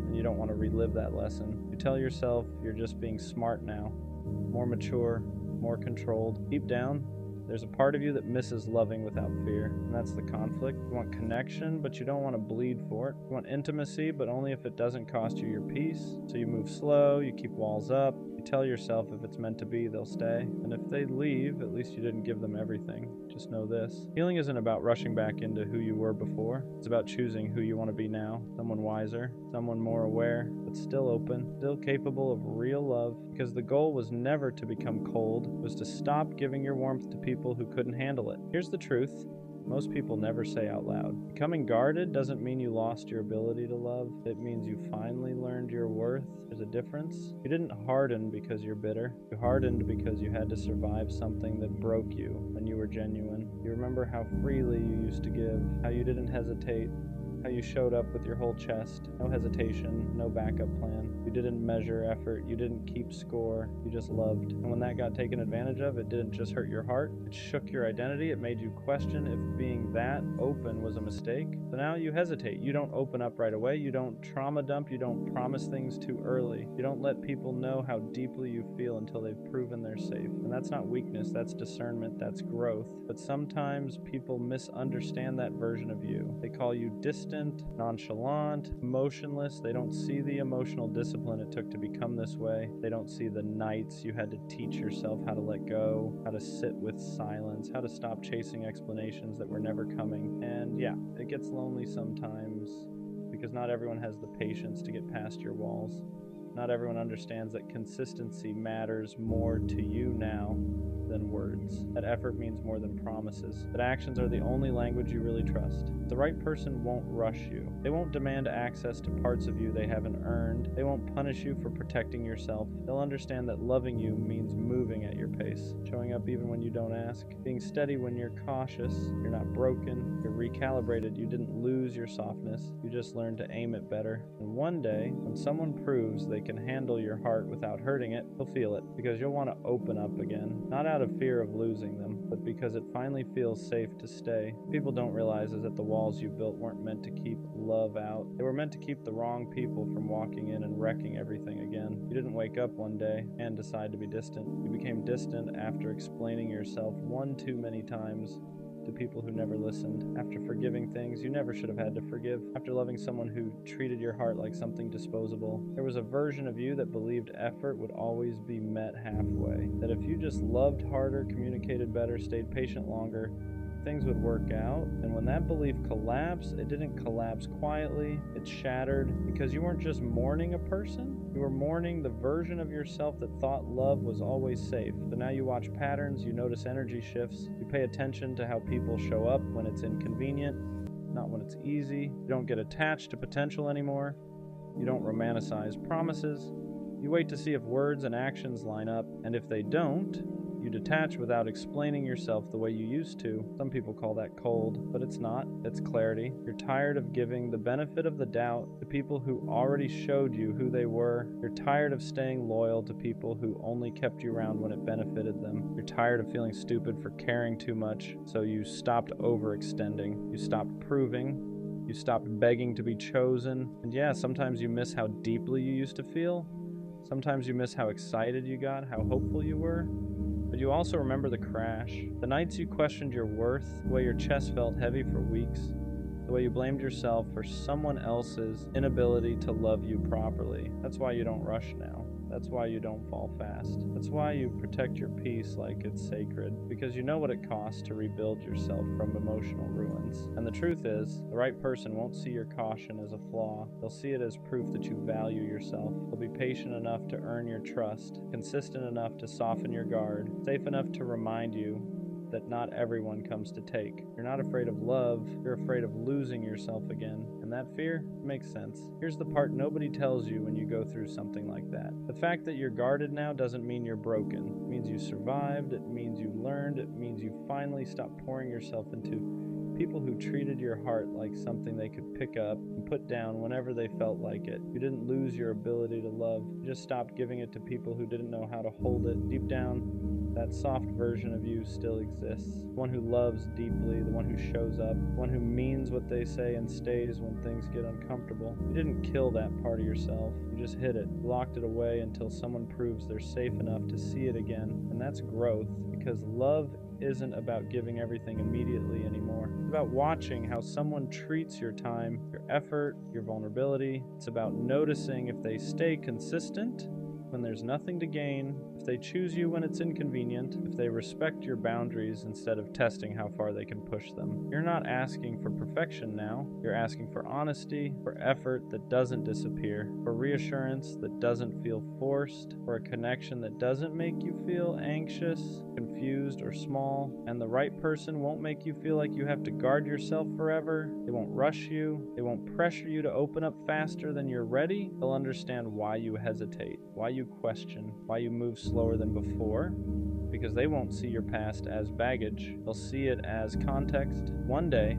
S1: and you don't want to relive that lesson. You tell yourself you're just being smart now, more mature, more controlled. Deep down, there's a part of you that misses loving without fear, and that's the conflict. You want connection, but you don't want to bleed for it. You want intimacy, but only if it doesn't cost you your peace. So you move slow, you keep walls up, you tell yourself if it's meant to be, they'll stay. And if they leave, at least you didn't give them everything. Just know this. Healing isn't about rushing back into who you were before. It's about choosing who you want to be now. Someone wiser, someone more aware, but still open, still capable of real love. Because the goal was never to become cold, it was to stop giving your warmth to people who couldn't handle it. Here's the truth. Most people never say out loud. Becoming guarded doesn't mean you lost your ability to love. It means you finally learned your worth. There's a difference. You didn't harden because you're bitter. You hardened because you had to survive something that broke you when you were genuine. You remember how freely you used to give, how you didn't hesitate, how you showed up with your whole chest. No hesitation, no backup plan. You didn't measure effort, you didn't keep score, you just loved. And when that got taken advantage of, it didn't just hurt your heart, it shook your identity, it made you question if being that open was a mistake. So now you hesitate, you don't open up right away, you don't trauma dump, you don't promise things too early. You don't let people know how deeply you feel until they've proven they're safe. And that's not weakness, that's discernment, that's growth. But sometimes people misunderstand that version of you. They call you distant, nonchalant, emotionless. They don't see the emotional discipline it took to become this way. They don't see the nights you had to teach yourself how to let go, how to sit with silence, how to stop chasing explanations that were never coming. And yeah, it gets lonely sometimes because not everyone has the patience to get past your walls. Not everyone understands that consistency matters more to you now than words, that effort means more than promises, that actions are the only language you really trust. The right person won't rush you. They won't demand access to parts of you they haven't earned. They won't punish you for protecting yourself. They'll understand that loving you means moving at your pace, showing up even when you don't ask, being steady when you're cautious. You're not broken, you're recalibrated, you didn't lose your softness, you just learned to aim it better. And one day, when someone proves they can handle your heart without hurting it, you'll feel it, because you'll want to open up again, not out of fear of losing them, but because it finally feels safe to stay. People don't realize is that the walls you built weren't meant to keep love out. They were meant to keep the wrong people from walking in and wrecking everything again. You didn't wake up one day and decide to be distant. You became distant after explaining yourself one too many times to people who never listened, after forgiving things you never should have had to forgive, after loving someone who treated your heart like something disposable. There was a version of you that believed effort would always be met halfway, that if you just loved harder, communicated better, stayed patient longer, things would work out. And when that belief collapsed, it didn't collapse quietly, it shattered, because you weren't just mourning a person, you were mourning the version of yourself that thought love was always safe. So now you watch patterns, you notice energy shifts, you pay attention to how people show up when it's inconvenient, not when it's easy. You don't get attached to potential anymore. You don't romanticize promises. You wait to see if words and actions line up, and if they don't, you detach without explaining yourself the way you used to. Some people call that cold, but it's not. It's clarity. You're tired of giving the benefit of the doubt to people who already showed you who they were. You're tired of staying loyal to people who only kept you around when it benefited them. You're tired of feeling stupid for caring too much, so you stopped overextending. You stopped proving. You stopped begging to be chosen. And yeah, sometimes you miss how deeply you used to feel. Sometimes you miss how excited you got, how hopeful you were. But you also remember the crash, the nights you questioned your worth, the way your chest felt heavy for weeks, the way you blamed yourself for someone else's inability to love you properly. That's why you don't rush now. That's why you don't fall fast. That's why you protect your peace like it's sacred, because you know what it costs to rebuild yourself from emotional ruins. And the truth is, the right person won't see your caution as a flaw. They'll see it as proof that you value yourself. They'll be patient enough to earn your trust, consistent enough to soften your guard, safe enough to remind you that not everyone comes to take. You're not afraid of love, you're afraid of losing yourself again. And that fear makes sense. Here's the part nobody tells you when you go through something like that. The fact that you're guarded now doesn't mean you're broken. It means you survived, it means you learned, it means you finally stopped pouring yourself into people who treated your heart like something they could pick up and put down whenever they felt like it. You didn't lose your ability to love. You just stopped giving it to people who didn't know how to hold it. Deep down, that soft version of you still exists. The one who loves deeply, the one who shows up, the one who means what they say and stays when things get uncomfortable. You didn't kill that part of yourself. You just hid it, locked it away until someone proves they're safe enough to see it again. And that's growth, because love isn't about giving everything immediately anymore. It's about watching how someone treats your time, your effort, your vulnerability. It's about noticing if they stay consistent when there's nothing to gain, if they choose you when it's inconvenient, if they respect your boundaries instead of testing how far they can push them. You're not asking for perfection now. You're asking for honesty, for effort that doesn't disappear, for reassurance that doesn't feel forced, for a connection that doesn't make you feel anxious, confused, or small. And the right person won't make you feel like you have to guard yourself forever. They won't rush you. They won't pressure you to open up faster than you're ready. They'll understand why you hesitate, why you question, why you move slower than before, because they won't see your past as baggage. They'll see it as context. One day,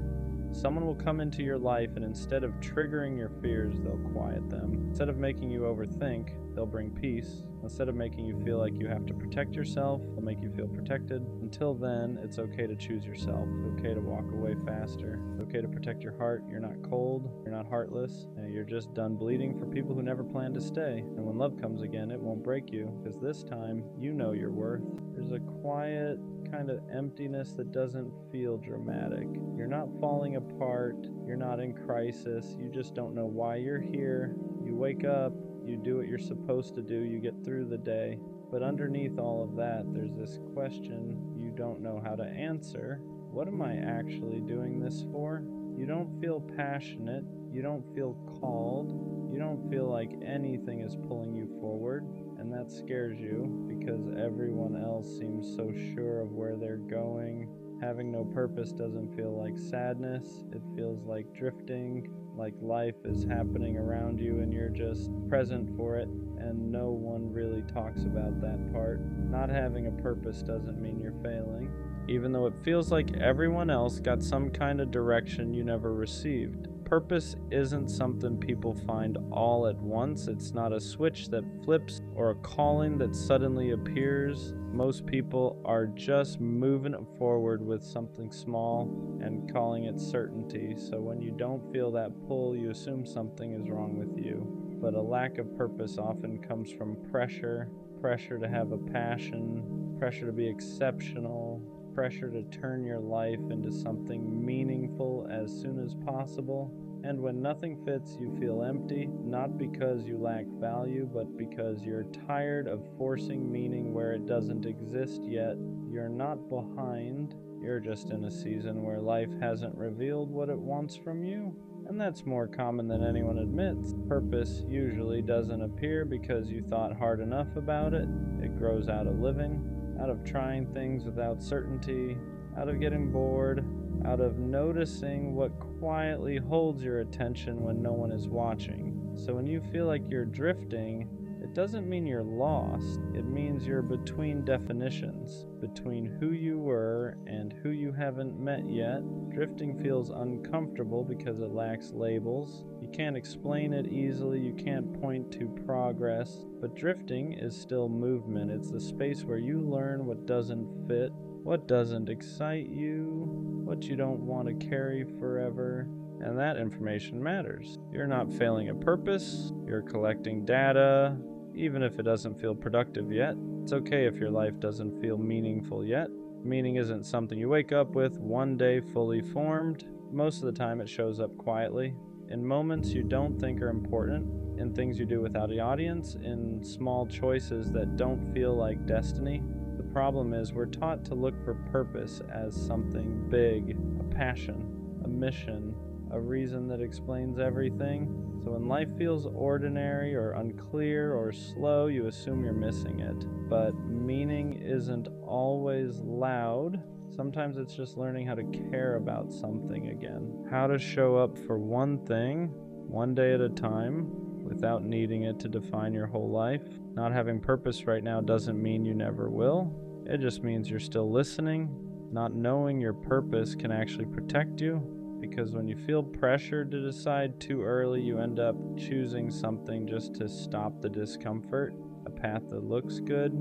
S1: someone will come into your life, and instead of triggering your fears, they'll quiet them. Instead of making you overthink, they'll bring peace. Instead of making you feel like you have to protect yourself, they'll make you feel protected. Until then, it's okay to choose yourself. It's okay to walk away faster. It's okay to protect your heart. You're not cold. You're not heartless. You're just done bleeding for people who never planned to stay. And when love comes again, it won't break you, because this time, you know your worth. There's a quiet kind of emptiness that doesn't feel dramatic. You're not falling apart. You're not in crisis. You just don't know why you're here. You wake up. You do what you're supposed to do, you get through the day. But underneath all of that, there's this question you don't know how to answer. What am I actually doing this for? You don't feel passionate. You don't feel called. You don't feel like anything is pulling you forward. and that scares you because everyone else seems so sure of where they're going. Having no purpose doesn't feel like sadness, it feels like drifting, like life is happening around you and you're just present for it, and no one really talks about that part. Not having a purpose doesn't mean you're failing, even though it feels like everyone else got some kind of direction you never received. Purpose isn't something people find all at once. It's not a switch that flips or a calling that suddenly appears. Most people are just moving forward with something small and calling it certainty. So when you don't feel that pull, you assume something is wrong with you. But a lack of purpose often comes from pressure to have a passion, pressure to be exceptional, pressure to turn your life into something meaningful as soon as possible. And when nothing fits, you feel empty, not because you lack value, but because you're tired of forcing meaning where it doesn't exist yet. You're not behind, you're just in a season where life hasn't revealed what it wants from you. And that's more common than anyone admits. Purpose usually doesn't appear because you thought hard enough about it. It grows out of living, out of trying things without certainty, out of getting bored, out of noticing what quietly holds your attention when no one is watching. So when you feel like you're drifting, it doesn't mean you're lost. It means you're between definitions, between who you were and who you haven't met yet. Drifting feels uncomfortable because it lacks labels. You can't explain it easily, you can't point to progress, but drifting is still movement. It's the space where you learn what doesn't fit, what doesn't excite you, what you don't want to carry forever. And that information matters. You're not failing at purpose, you're collecting data, even if it doesn't feel productive yet. It's okay if your life doesn't feel meaningful yet. Meaning isn't something you wake up with one day fully formed. Most of the time it shows up quietly, in moments you don't think are important, in things you do without an audience, in small choices that don't feel like destiny. The problem is we're taught to look for purpose as something big, a passion, a mission, a reason that explains everything. So when life feels ordinary or unclear or slow, you assume you're missing it. But meaning isn't always loud. Sometimes it's just learning how to care about something again. How to show up for one thing, one day at a time, without needing it to define your whole life. Not having purpose right now doesn't mean you never will. It just means you're still listening. Not knowing your purpose can actually protect you, because when you feel pressured to decide too early, you end up choosing something just to stop the discomfort. A path that looks good,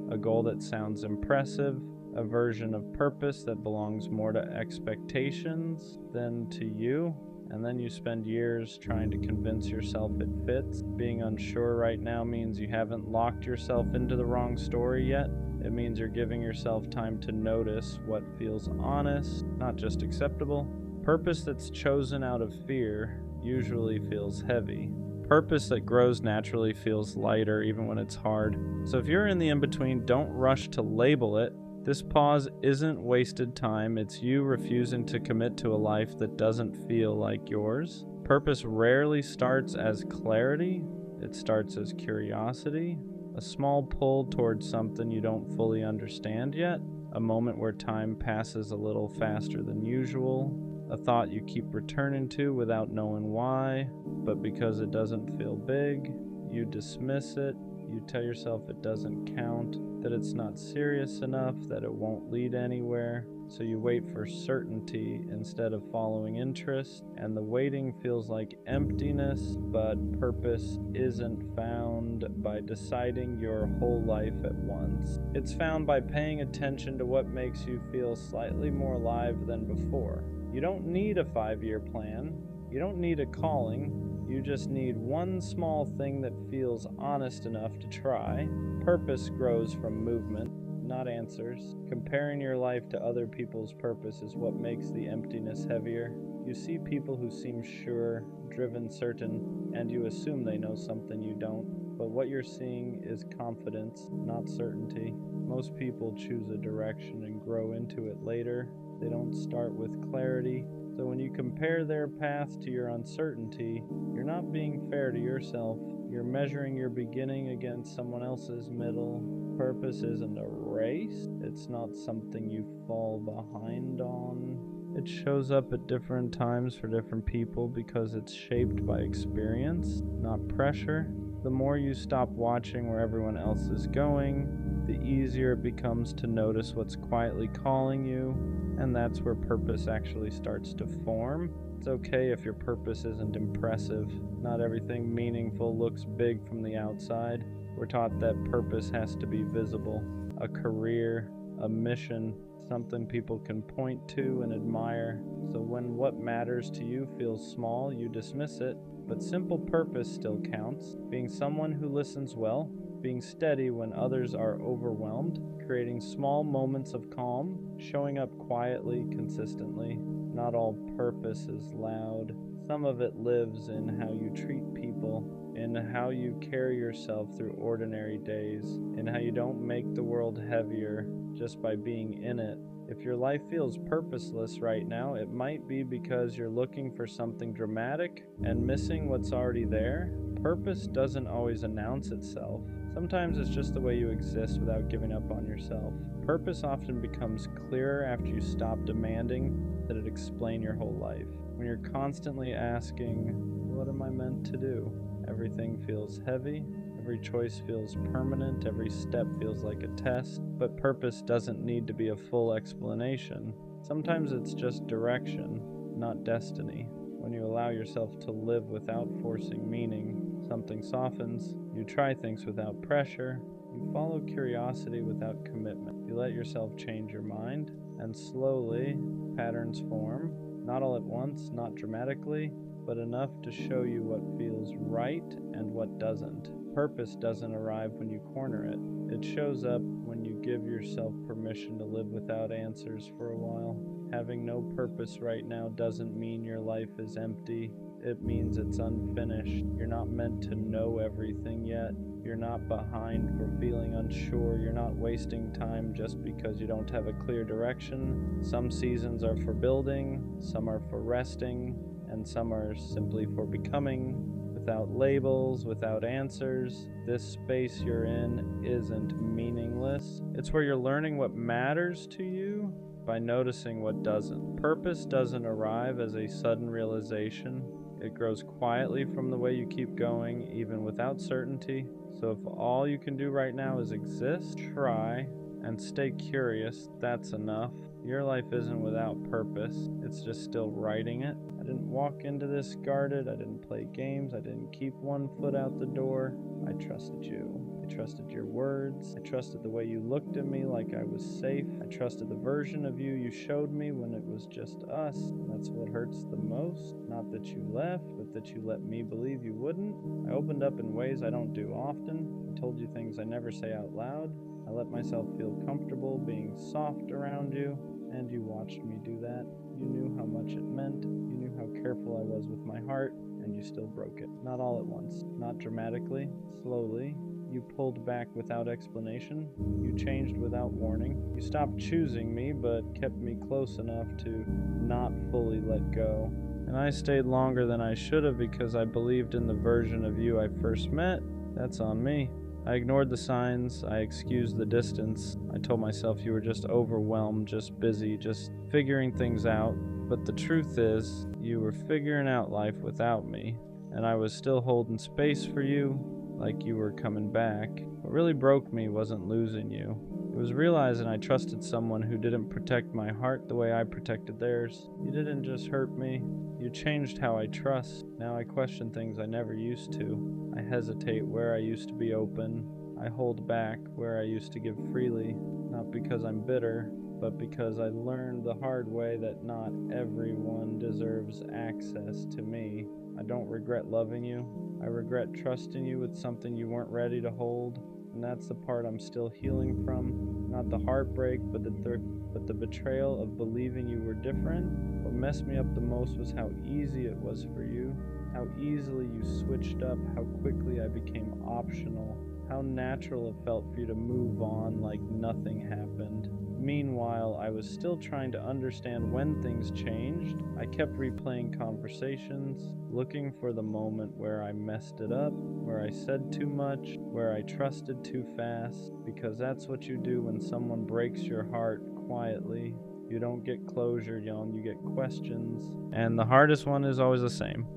S1: a goal that sounds impressive, a version of purpose that belongs more to expectations than to you. And then you spend years trying to convince yourself it fits. Being unsure right now means you haven't locked yourself into the wrong story yet. It means you're giving yourself time to notice what feels honest, not just acceptable. Purpose that's chosen out of fear usually feels heavy. Purpose that grows naturally feels lighter even when it's hard. So if you're in the in-between, don't rush to label it. This pause isn't wasted time, it's you refusing to commit to a life that doesn't feel like yours. Purpose rarely starts as clarity, it starts as curiosity, a small pull towards something you don't fully understand yet, a moment where time passes a little faster than usual, a thought you keep returning to without knowing why, but because it doesn't feel big, you dismiss it. You tell yourself it doesn't count, that it's not serious enough, that it won't lead anywhere. So you wait for certainty instead of following interest, and the waiting feels like emptiness, but purpose isn't found by deciding your whole life at once. It's found by paying attention to what makes you feel slightly more alive than before. You don't need a 5-year plan. You don't need a calling. You just need one small thing that feels honest enough to try. Purpose grows from movement, not answers. Comparing your life to other people's purpose is what makes the emptiness heavier. You see people who seem sure, driven, certain, and you assume they know something you don't. But what you're seeing is confidence, not certainty. Most people choose a direction and grow into it later. They don't start with clarity. So when you compare their path to your uncertainty, you're not being fair to yourself, You're measuring your beginning against someone else's middle. Purpose isn't a race. It's not something you fall behind on. It shows up at different times for different people because it's shaped by experience, not pressure. The more you stop watching where everyone else is going, the easier it becomes to notice what's quietly calling you, and that's where purpose actually starts to form. It's okay if your purpose isn't impressive. Not everything meaningful looks big from the outside. We're taught that purpose has to be visible. A career, a mission, something people can point to and admire. So when what matters to you feels small, you dismiss it. But simple purpose still counts. Being someone who listens well, being steady when others are overwhelmed, creating small moments of calm, showing up quietly, consistently. Not all purpose is loud. Some of it lives in how you treat people, in how you carry yourself through ordinary days, in how you don't make the world heavier just by being in it. If your life feels purposeless right now, it might be because you're looking for something dramatic and missing what's already there. Purpose doesn't always announce itself. Sometimes it's just the way you exist without giving up on yourself. Purpose often becomes clearer after you stop demanding that it explain your whole life. When you're constantly asking, what am I meant to do? Everything feels heavy. Every choice feels permanent, every step feels like a test, but purpose doesn't need to be a full explanation. Sometimes it's just direction, not destiny. When you allow yourself to live without forcing meaning, something softens. You try things without pressure. You follow curiosity without commitment. You let yourself change your mind, and slowly, patterns form. Not all at once, not dramatically, but enough to show you what feels right and what doesn't. Purpose doesn't arrive when you corner it. It shows up when you give yourself permission to live without answers for a while. Having no purpose right now doesn't mean your life is empty. It means it's unfinished. You're not meant to know everything yet. You're not behind for feeling unsure. You're not wasting time just because you don't have a clear direction. Some seasons are for building, some are for resting, and some are simply for becoming. Without labels, without answers, this space you're in isn't meaningless. It's where you're learning what matters to you by noticing what doesn't. Purpose doesn't arrive as a sudden realization. It grows quietly from the way you keep going, even without certainty. So if all you can do right now is exist, try, and stay curious, that's enough. Your life isn't without purpose. It's just still writing it. I didn't walk into this guarded. I didn't play games. I didn't keep one foot out the door. I trusted you. I trusted your words. I trusted the way you looked at me like I was safe. I trusted the version of you showed me when it was just us. That's what hurts the most. Not that you left, but that you let me believe you wouldn't. I opened up in ways I don't do often. I told you things I never say out loud. I let myself feel comfortable being soft around you, and you watched me do that. You knew how much it meant. You knew how careful I was with my heart, and you still broke it. Not all at once, not dramatically, slowly. You pulled back without explanation. You changed without warning. You stopped choosing me, but kept me close enough to not fully let go. And I stayed longer than I should have because I believed in the version of you I first met. That's on me. I ignored the signs, I excused the distance. I told myself you were just overwhelmed, just busy, just figuring things out. But the truth is, you were figuring out life without me, and I was still holding space for you, like you were coming back. What really broke me wasn't losing you. It was realizing I trusted someone who didn't protect my heart the way I protected theirs. You didn't just hurt me, you changed how I trust. Now I question things I never used to. I hesitate where I used to be open. I hold back where I used to give freely, not because I'm bitter, but because I learned the hard way that not everyone deserves access to me. I don't regret loving you. I regret trusting you with something you weren't ready to hold. And that's the part I'm still healing from. Not the heartbreak, but the betrayal of believing you were different. What messed me up the most was how easy it was for you. How easily you switched up, how quickly I became optional. How natural it felt for you to move on like nothing happened. Meanwhile, I was still trying to understand when things changed. I kept replaying conversations, looking for the moment where I messed it up, where I said too much, where I trusted too fast, because that's what you do when someone breaks your heart quietly. You don't get closure, you get questions. And the hardest one is always the same.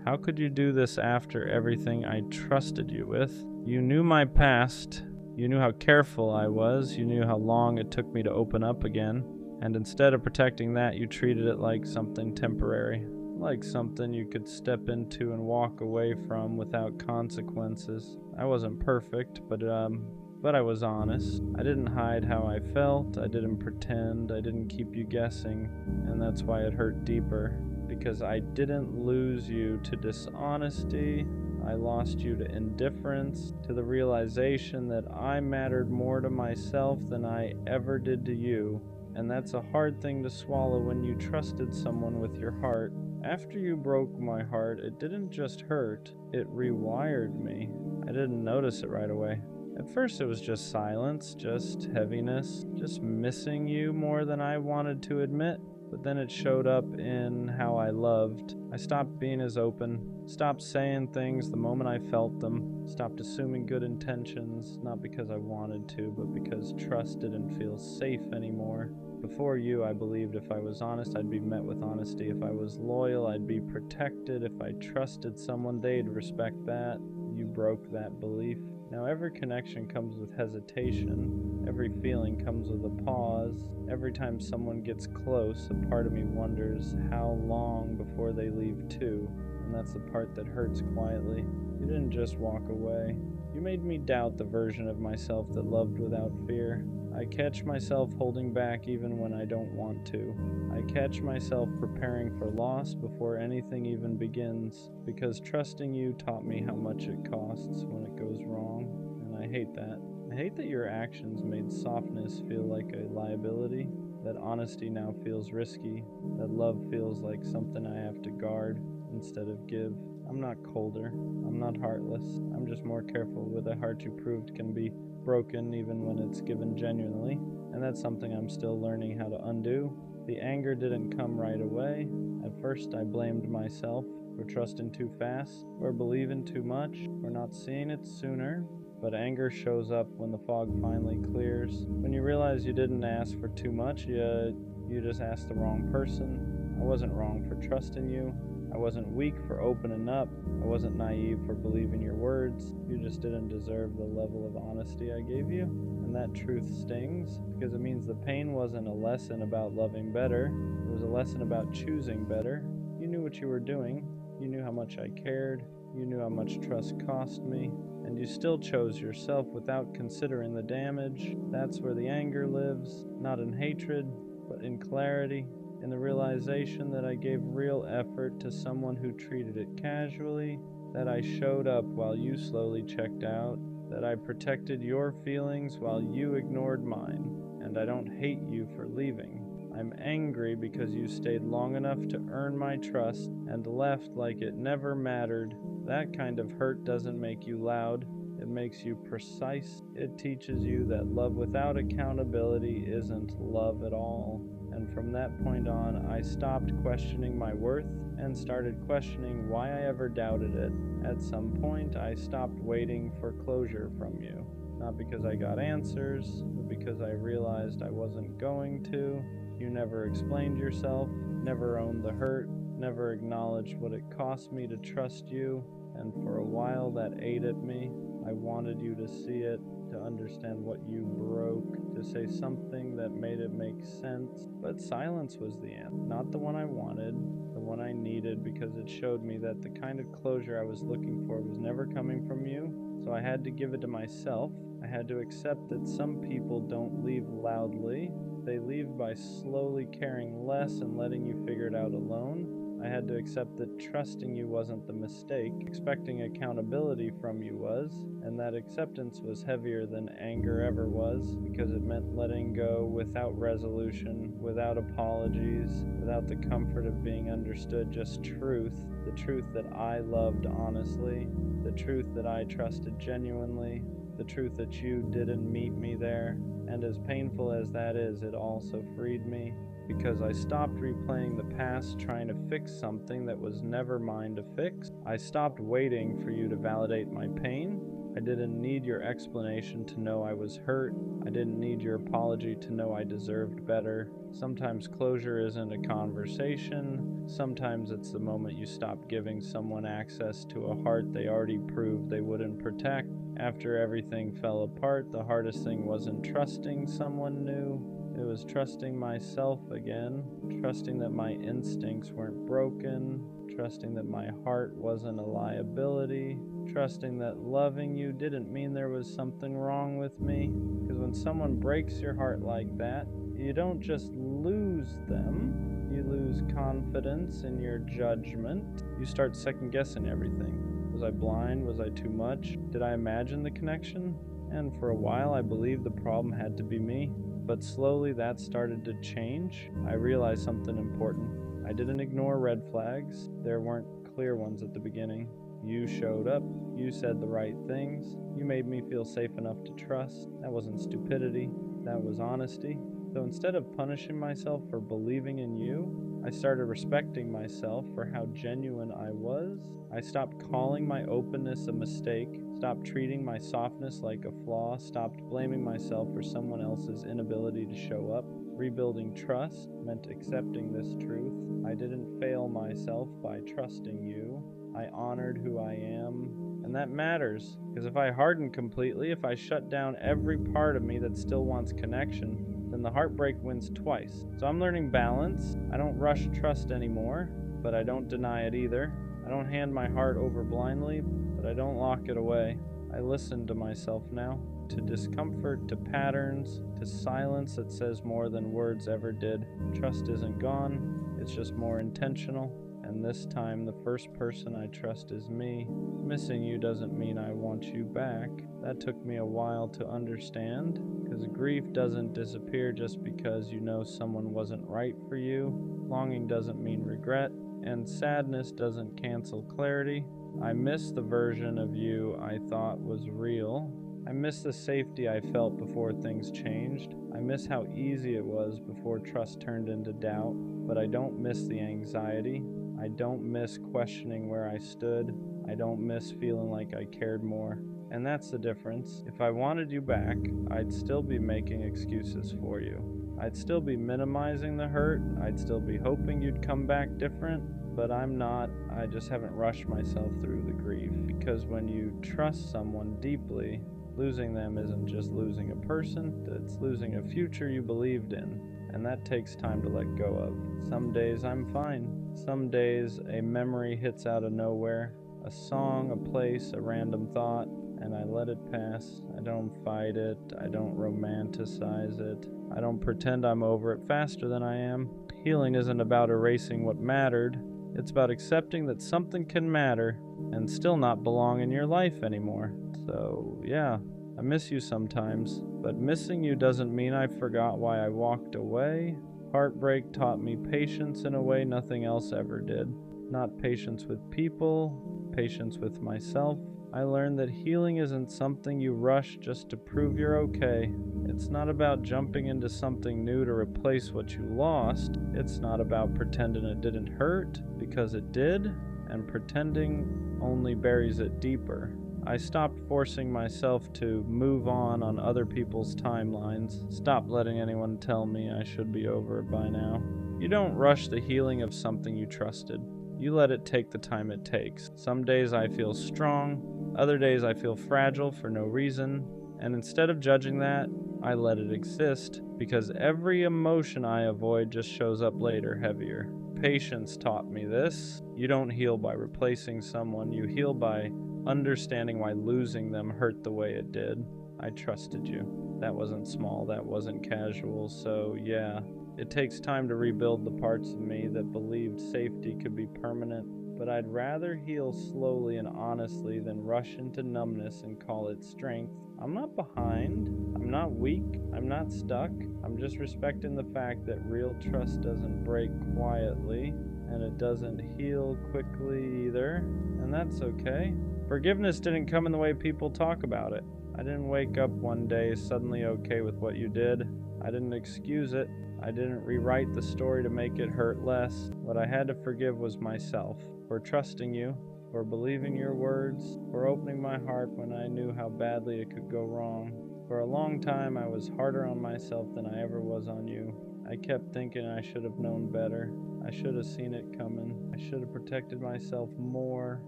S1: How could you do this after everything I trusted you with? You knew my past. You knew how careful I was. You knew how long it took me to open up again. And instead of protecting that, you treated it like something temporary, like something you could step into and walk away from without consequences. I wasn't perfect, but I was honest. I didn't hide how I felt. I didn't pretend. I didn't keep you guessing. And that's why it hurt deeper. Because I didn't lose you to dishonesty. I lost you to indifference, to the realization that I mattered more to myself than I ever did to you. And that's a hard thing to swallow when you trusted someone with your heart. After you broke my heart, it didn't just hurt, it rewired me. I didn't notice it right away. At first it was just silence, just heaviness, just missing you more than I wanted to admit. But then it showed up in how I loved. I stopped being as open, stopped saying things the moment I felt them, stopped assuming good intentions, not because I wanted to, but because trust didn't feel safe anymore. Before you, I believed if I was honest, I'd be met with honesty. If I was loyal, I'd be protected. If I trusted someone, they'd respect that. You broke that belief. Now every connection comes with hesitation. Every feeling comes with a pause. Every time someone gets close, a part of me wonders how long before they leave too. And that's the part that hurts quietly. You didn't just walk away. You made me doubt the version of myself that loved without fear. I catch myself holding back even when I don't want to. I catch myself preparing for loss before anything even begins, because trusting you taught me how much it costs when it goes wrong, and I hate that. I hate that your actions made softness feel like a liability, that honesty now feels risky, that love feels like something I have to guard instead of give. I'm not colder, I'm not heartless, I'm just more careful with a heart you proved can be broken even when it's given genuinely, and that's something I'm still learning how to undo. The anger didn't come right away. At first I blamed myself for trusting too fast, for believing too much, for not seeing it sooner. But anger shows up when the fog finally clears, when you realize you didn't ask for too much, you just asked the wrong person. I wasn't wrong for trusting you. I wasn't weak for opening up. I wasn't naive for believing your words. You just didn't deserve the level of honesty I gave you. And that truth stings, because it means the pain wasn't a lesson about loving better. It was a lesson about choosing better. You knew what you were doing. You knew how much I cared. You knew how much trust cost me. And you still chose yourself without considering the damage. That's where the anger lives, not in hatred, but in clarity. In the realization that I gave real effort to someone who treated it casually, that I showed up while you slowly checked out, that I protected your feelings while you ignored mine, and I don't hate you for leaving. I'm angry because you stayed long enough to earn my trust and left like it never mattered. That kind of hurt doesn't make you loud, it makes you precise. It teaches you that love without accountability isn't love at all. And from that point on, I stopped questioning my worth and started questioning why I ever doubted it. At some point, I stopped waiting for closure from you. Not because I got answers, but because I realized I wasn't going to. You never explained yourself, never owned the hurt, never acknowledged what it cost me to trust you, and for a while that ate at me. I wanted you to see it, to understand what you broke, to say something that made it make sense. But silence was the answer, not the one I wanted, the one I needed, because it showed me that the kind of closure I was looking for was never coming from you. So I had to give it to myself. I had to accept that some people don't leave loudly. They leave by slowly caring less and letting you figure it out alone. I had to accept that trusting you wasn't the mistake, expecting accountability from you was, and that acceptance was heavier than anger ever was, because it meant letting go without resolution, without apologies, without the comfort of being understood, just truth, the truth that I loved honestly, the truth that I trusted genuinely, the truth that you didn't meet me there. And as painful as that is, it also freed me. because I stopped replaying the past trying to fix something that was never mine to fix. I stopped waiting for you to validate my pain. I didn't need your explanation to know I was hurt. I didn't need your apology to know I deserved better. Sometimes closure isn't a conversation. Sometimes it's the moment you stop giving someone access to a heart they already proved they wouldn't protect. After everything fell apart, the hardest thing wasn't trusting someone new. It was trusting myself again, trusting that my instincts weren't broken, trusting that my heart wasn't a liability, trusting that loving you didn't mean there was something wrong with me. Because when someone breaks your heart like that, you don't just lose them, you lose confidence in your judgment. You start second-guessing everything. Was I blind? Was I too much? Did I imagine the connection? And for a while I believed the problem had to be me. But slowly that started to change. I realized something important. I didn't ignore red flags. There weren't clear ones at the beginning. You showed up. You said the right things. You made me feel safe enough to trust. That wasn't stupidity. That was honesty. So instead of punishing myself for believing in you, I started respecting myself for how genuine I was. I stopped calling my openness a mistake, stopped treating my softness like a flaw, stopped blaming myself for someone else's inability to show up. Rebuilding trust meant accepting this truth. I didn't fail myself by trusting you. I honored who I am. And that matters, because if I harden completely, if I shut down every part of me that still wants connection, then the heartbreak wins twice. So I'm learning balance. I don't rush trust anymore, but I don't deny it either. I don't hand my heart over blindly, but I don't lock it away. I listen to myself now, to discomfort, to patterns, to silence that says more than words ever did. Trust isn't gone, it's just more intentional. And this time, the first person I trust is me. Missing you doesn't mean I want you back. That took me a while to understand, because grief doesn't disappear just because you know someone wasn't right for you. Longing doesn't mean regret, and sadness doesn't cancel clarity. I miss the version of you I thought was real. I miss the safety I felt before things changed. I miss how easy it was before trust turned into doubt, but I don't miss the anxiety. I don't miss questioning where I stood. I don't miss feeling like I cared more. And that's the difference. If I wanted you back, I'd still be making excuses for you. I'd still be minimizing the hurt. I'd still be hoping you'd come back different. But I'm not. I just haven't rushed myself through the grief. Because when you trust someone deeply, losing them isn't just losing a person, it's losing a future you believed in. And that takes time to let go of. Some days I'm fine. Some days a memory hits out of nowhere, a song, a place, a random thought, and I let it pass. I don't fight it. I don't romanticize it. I don't pretend I'm over it faster than I am. Healing isn't about erasing what mattered. It's about accepting that something can matter and still not belong in your life anymore. So, yeah, I miss you sometimes, but missing you doesn't mean I forgot why I walked away. Heartbreak taught me patience in a way nothing else ever did. Not patience with people, patience with myself. I learned that healing isn't something you rush just to prove you're okay. It's not about jumping into something new to replace what you lost. It's not about pretending it didn't hurt, because it did, and pretending only buries it deeper. I stopped forcing myself to move on other people's timelines. Stopped letting anyone tell me I should be over it by now. You don't rush the healing of something you trusted. You let it take the time it takes. Some days I feel strong, other days I feel fragile for no reason, and instead of judging that, I let it exist, because every emotion I avoid just shows up later heavier. Patience taught me this. You don't heal by replacing someone, you heal by understanding why losing them hurt the way it did. I trusted you. That wasn't small, that wasn't casual, so yeah. It takes time to rebuild the parts of me that believed safety could be permanent, but I'd rather heal slowly and honestly than rush into numbness and call it strength. I'm not behind, I'm not weak, I'm not stuck. I'm just respecting the fact that real trust doesn't break quietly, and it doesn't heal quickly either, and that's okay. Forgiveness didn't come in the way people talk about it. I didn't wake up one day suddenly okay with what you did. I didn't excuse it. I didn't rewrite the story to make it hurt less. What I had to forgive was myself for trusting you, for believing your words, for opening my heart when I knew how badly it could go wrong. For a long time, I was harder on myself than I ever was on you. I kept thinking I should have known better. I should have seen it coming. I should have protected myself more.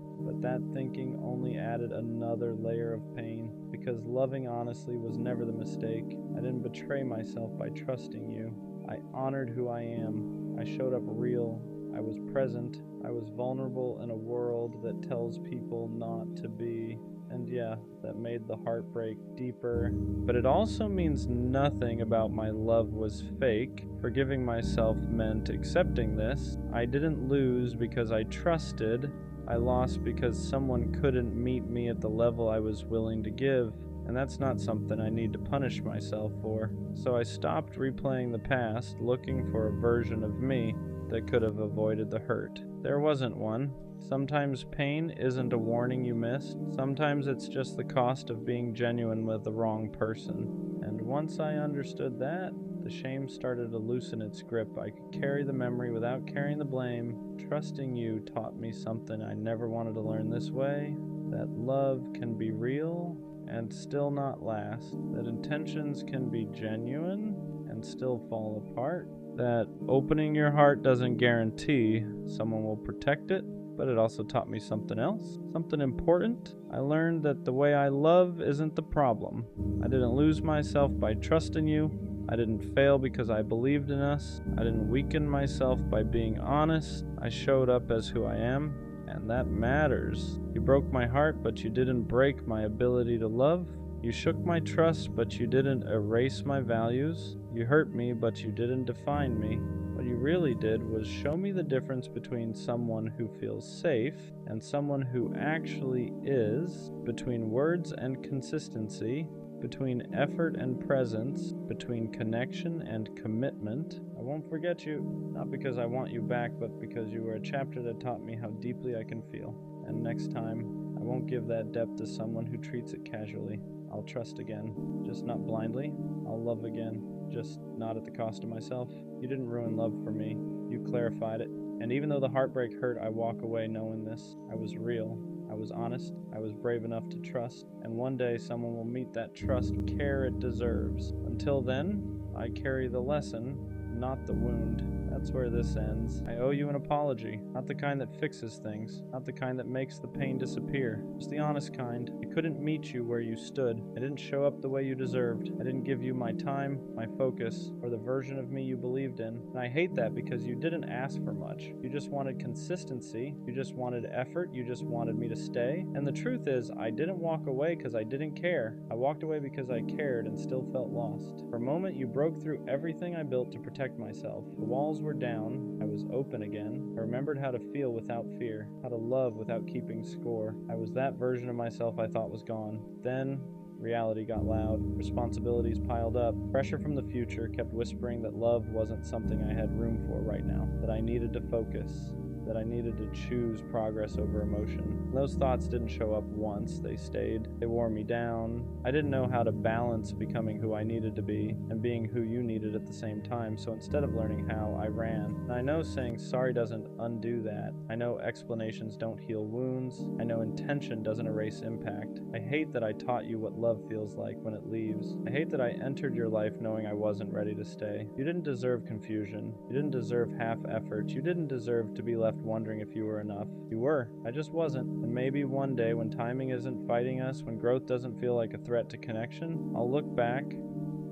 S1: But that thinking only added another layer of pain, because loving honestly was never the mistake. I didn't betray myself by trusting you. I honored who I am. I showed up real. I was present. I was vulnerable in a world that tells people not to be. And yeah, that made the heartbreak deeper. But it also means nothing about my love was fake. Forgiving myself meant accepting this. I didn't lose because I trusted. I lost because someone couldn't meet me at the level I was willing to give. And that's not something I need to punish myself for. So I stopped replaying the past, looking for a version of me that could have avoided the hurt. There wasn't one. Sometimes pain isn't a warning you missed. Sometimes it's just the cost of being genuine with the wrong person. And once I understood that, the shame started to loosen its grip. I could carry the memory without carrying the blame. Trusting you taught me something I never wanted to learn this way. That love can be real and still not last. That intentions can be genuine and still fall apart. That opening your heart doesn't guarantee someone will protect it. But it also taught me something else, something important. I learned that the way I love isn't the problem. I didn't lose myself by trusting you. I didn't fail because I believed in us. I didn't weaken myself by being honest. I showed up as who I am, and that matters. You broke my heart, but you didn't break my ability to love. You shook my trust, but you didn't erase my values. You hurt me, but you didn't define me. What you really did was show me the difference between someone who feels safe and someone who actually is, between words and consistency, between effort and presence, between connection and commitment. I won't forget you, not because I want you back, but because you were a chapter that taught me how deeply I can feel. And next time, I won't give that depth to someone who treats it casually. I'll trust again, just not blindly. I'll love again, just not at the cost of myself. You didn't ruin love for me. You clarified it. And even though the heartbreak hurt, I walk away knowing this. I was real. I was honest. I was brave enough to trust. And one day someone will meet that trust care it deserves. Until then, I carry the lesson, not the wound. That's where this ends. I owe you an apology. Not the kind that fixes things. Not the kind that makes the pain disappear. Just the honest kind. I couldn't meet you where you stood. I didn't show up the way you deserved. I didn't give you my time, my focus, or the version of me you believed in. And I hate that because you didn't ask for much. You just wanted consistency. You just wanted effort. You just wanted me to stay. And the truth is, I didn't walk away because I didn't care. I walked away because I cared and still felt lost. For a moment, you broke through everything I built to protect myself. The walls were down. I was open again. I remembered how to feel without fear, how to love without keeping score. I was that version of myself I thought was gone. Then, reality got loud. Responsibilities piled up. Pressure from the future kept whispering that love wasn't something I had room for right now, that I needed to focus, that I needed to choose progress over emotion. Those thoughts didn't show up once, they stayed. They wore me down. I didn't know how to balance becoming who I needed to be and being who you needed at the same time, so instead of learning how, I ran. And I know saying sorry doesn't undo that. I know explanations don't heal wounds. I know intention doesn't erase impact. I hate that I taught you what love feels like when it leaves. I hate that I entered your life knowing I wasn't ready to stay. You didn't deserve confusion. You didn't deserve half effort. You didn't deserve to be left wondering if you were enough. You were. I just wasn't. And maybe one day when timing isn't fighting us, when growth doesn't feel like a threat to connection, I'll look back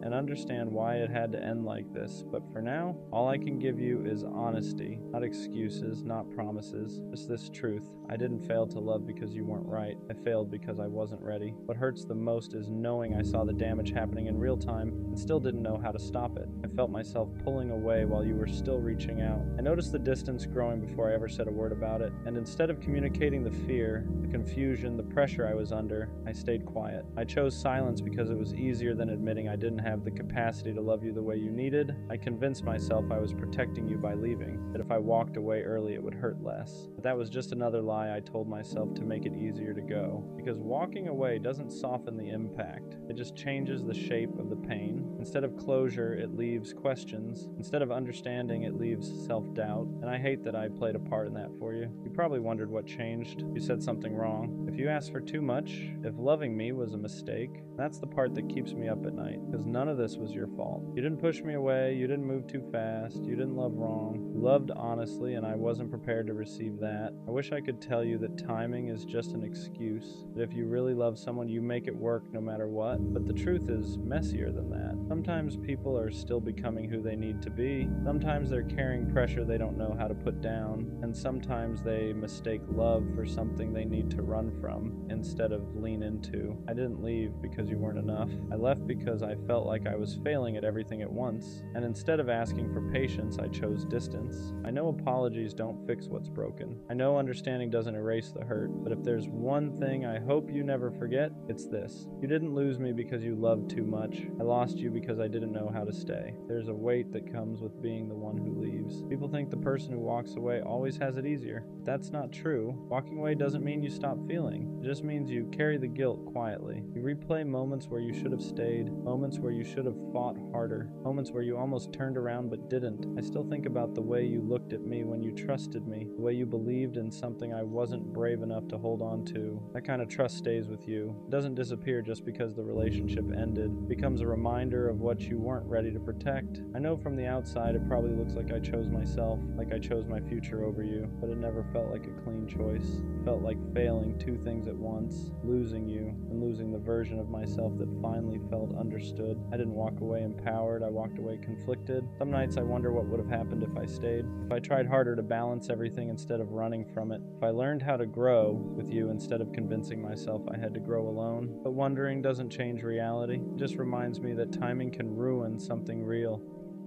S1: and understand why it had to end like this. But for now, all I can give you is honesty, not excuses, not promises, just this truth. I didn't fail to love because you weren't right. I failed because I wasn't ready. What hurts the most is knowing I saw the damage happening in real time and still didn't know how to stop it. I felt myself pulling away while you were still reaching out. I noticed the distance growing before I ever said a word about it, and instead of communicating the fear, the confusion, the pressure I was under, I stayed quiet. I chose silence because it was easier than admitting I didn't have have the capacity to love you the way you needed. I convinced myself I was protecting you by leaving, that if I walked away early it would hurt less. But that was just another lie I told myself to make it easier to go. Because walking away doesn't soften the impact, it just changes the shape of the pain. Instead of closure, it leaves questions. Instead of understanding, it leaves self-doubt. And I hate that I played a part in that for you. You probably wondered what changed. You said something wrong. If you asked for too much, if loving me was a mistake, that's the part that keeps me up at night, because none of this was your fault. You didn't push me away, you didn't move too fast, you didn't love wrong. You loved honestly, and I wasn't prepared to receive that. I wish I could tell you that timing is just an excuse, that if you really love someone, you make it work no matter what, but the truth is messier than that. Sometimes people are still becoming who they need to be, sometimes they're carrying pressure they don't know how to put down, and sometimes they mistake love for something they need to run from instead of lean into. I didn't leave because you weren't enough. I left because I felt like I was failing at everything at once, and instead of asking for patience, I chose distance. I know apologies don't fix what's broken. I know understanding doesn't erase the hurt, but if there's one thing I hope you never forget, it's this. You didn't lose me because you loved too much. I lost you because I didn't know how to stay. There's a weight that comes with being the one who leaves. People think the person who walks away always has it easier. But that's not true. Walking away doesn't mean you stop feeling. It just means you carry the guilt quietly. You replay moments where you should have stayed, moments where you should have fought harder, moments where you almost turned around but didn't. I still think about the way you looked at me when you trusted me, the way you believed in something I wasn't brave enough to hold on to. That kind of trust stays with you. It doesn't disappear just because the relationship ended. It becomes a reminder of what you weren't ready to protect. I know from the outside it probably looks like I chose myself, like I chose my future over you, but it never felt like a clean choice. It felt like failing two things at once, losing you and losing the version of myself that finally felt understood. I didn't walk away empowered, I walked away conflicted. Some nights I wonder what would have happened if I stayed, if I tried harder to balance everything instead of running from it, if I learned how to grow with you instead of convincing myself I had to grow alone. But wondering doesn't change reality. It just reminds me that timing can ruin something real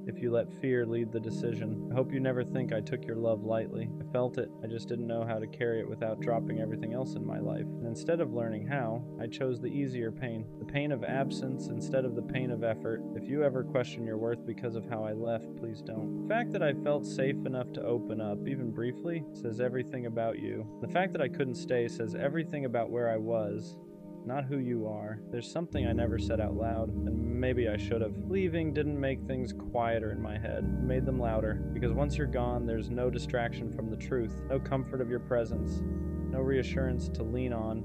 S1: if you let fear lead the decision. I hope you never think I took your love lightly. I felt it, I just didn't know how to carry it without dropping everything else in my life. And instead of learning how, I chose the easier pain. The pain of absence instead of the pain of effort. If you ever question your worth because of how I left, please don't. The fact that I felt safe enough to open up, even briefly, says everything about you. The fact that I couldn't stay says everything about where I was, not who you are. There's something I never said out loud, and maybe I should have. Leaving didn't make things quieter in my head. It made them louder, because once you're gone, there's no distraction from the truth, no comfort of your presence, no reassurance to lean on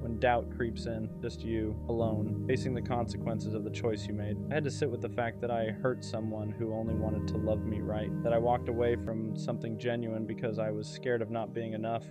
S1: when doubt creeps in, just you, alone, facing the consequences of the choice you made. I had to sit with the fact that I hurt someone who only wanted to love me right, that I walked away from something genuine because I was scared of not being enough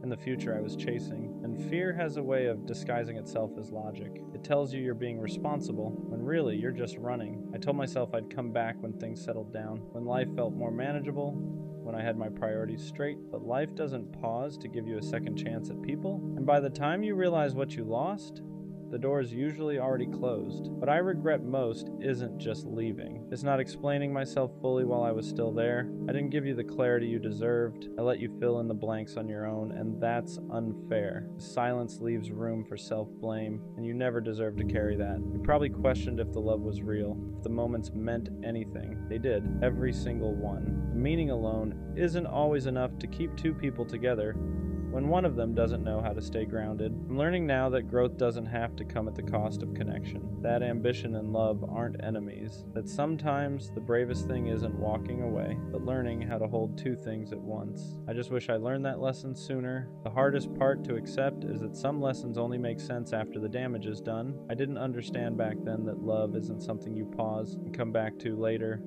S1: in the future I was chasing. And fear has a way of disguising itself as logic. It tells you you're being responsible, when really you're just running. I told myself I'd come back when things settled down, when life felt more manageable, when I had my priorities straight. But life doesn't pause to give you a second chance at people. And by the time you realize what you lost, the door is usually already closed. What I regret most isn't just leaving. It's not explaining myself fully while I was still there. I didn't give you the clarity you deserved. I let you fill in the blanks on your own, and that's unfair. Silence leaves room for self-blame, and you never deserve to carry that. You probably questioned if the love was real, if the moments meant anything. They did, every single one. The meaning alone isn't always enough to keep two people together when one of them doesn't know how to stay grounded. I'm learning now that growth doesn't have to come at the cost of connection, that ambition and love aren't enemies, that sometimes the bravest thing isn't walking away, but learning how to hold two things at once. I just wish I learned that lesson sooner. The hardest part to accept is that some lessons only make sense after the damage is done. I didn't understand back then that love isn't something you pause and come back to later.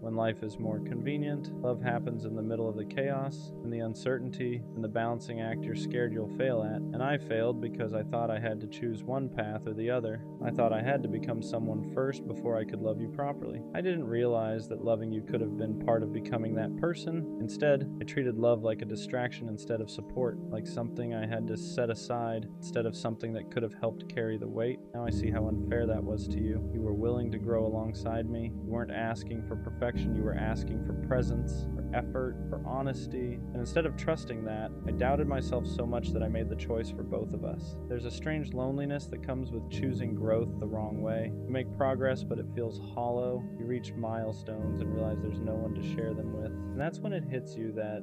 S1: When life is more convenient, love happens in the middle of the chaos and the uncertainty and the balancing act you're scared you'll fail at. And I failed because I thought I had to choose one path or the other. I thought I had to become someone first before I could love you properly. I didn't realize that loving you could have been part of becoming that person. Instead, I treated love like a distraction instead of support, like something I had to set aside instead of something that could have helped carry the weight. Now I see how unfair that was to you. You were willing to grow alongside me. You weren't asking for perfection. You were asking for presence, or effort, for honesty, and instead of trusting that, I doubted myself so much that I made the choice for both of us. There's a strange loneliness that comes with choosing growth the wrong way. You make progress, but it feels hollow. You reach milestones and realize there's no one to share them with. And that's when it hits you that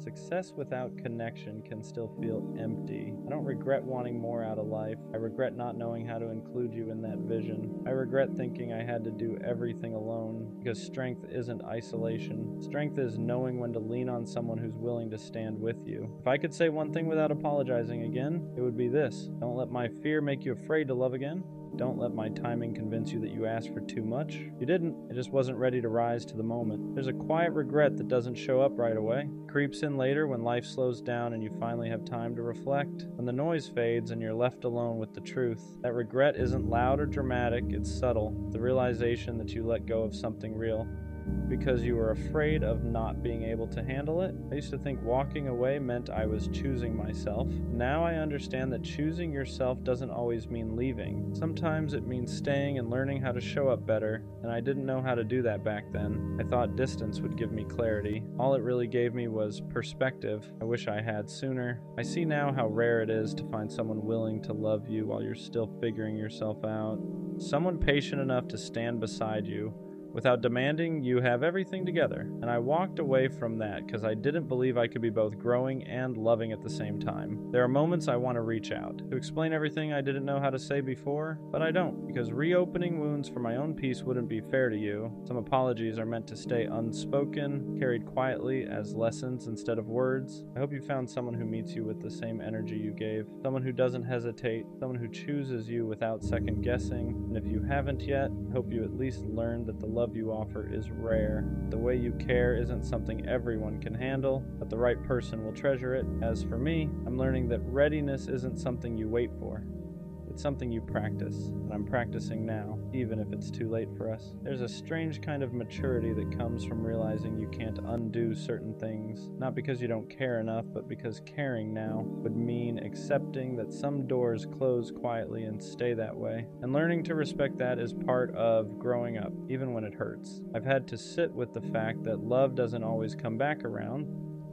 S1: success without connection can still feel empty. I don't regret wanting more out of life. I regret not knowing how to include you in that vision. I regret thinking I had to do everything alone, because strength isn't isolation. Strength is knowing when to lean on someone who's willing to stand with you. If I could say one thing without apologizing again, it would be this: don't let my fear make you afraid to love again. Don't let my timing convince you that you asked for too much. You didn't. I just wasn't ready to rise to the moment. There's a quiet regret that doesn't show up right away. It creeps in later when life slows down and you finally have time to reflect. When the noise fades and you're left alone with the truth. That regret isn't loud or dramatic, it's subtle. The realization that you let go of something real because you were afraid of not being able to handle it. I used to think walking away meant I was choosing myself. Now I understand that choosing yourself doesn't always mean leaving. Sometimes it means staying and learning how to show up better, and I didn't know how to do that back then. I thought distance would give me clarity. All it really gave me was perspective. I wish I had sooner. I see now how rare it is to find someone willing to love you while you're still figuring yourself out. Someone patient enough to stand beside you without demanding you have everything together. And I walked away from that because I didn't believe I could be both growing and loving at the same time. There are moments I want to reach out, to explain everything I didn't know how to say before, but I don't, because reopening wounds for my own peace wouldn't be fair to you. Some apologies are meant to stay unspoken, carried quietly as lessons instead of words. I hope you found someone who meets you with the same energy you gave, someone who doesn't hesitate, someone who chooses you without second guessing. And if you haven't yet, I hope you at least learned that the love you offer is rare. The way you care isn't something everyone can handle, but the right person will treasure it. As for me, I'm learning that readiness isn't something you wait for. It's something you practice, and I'm practicing now, even if it's too late for us. There's a strange kind of maturity that comes from realizing you can't undo certain things, not because you don't care enough, but because caring now would mean accepting that some doors close quietly and stay that way. And learning to respect that is part of growing up, even when it hurts. I've had to sit with the fact that love doesn't always come back around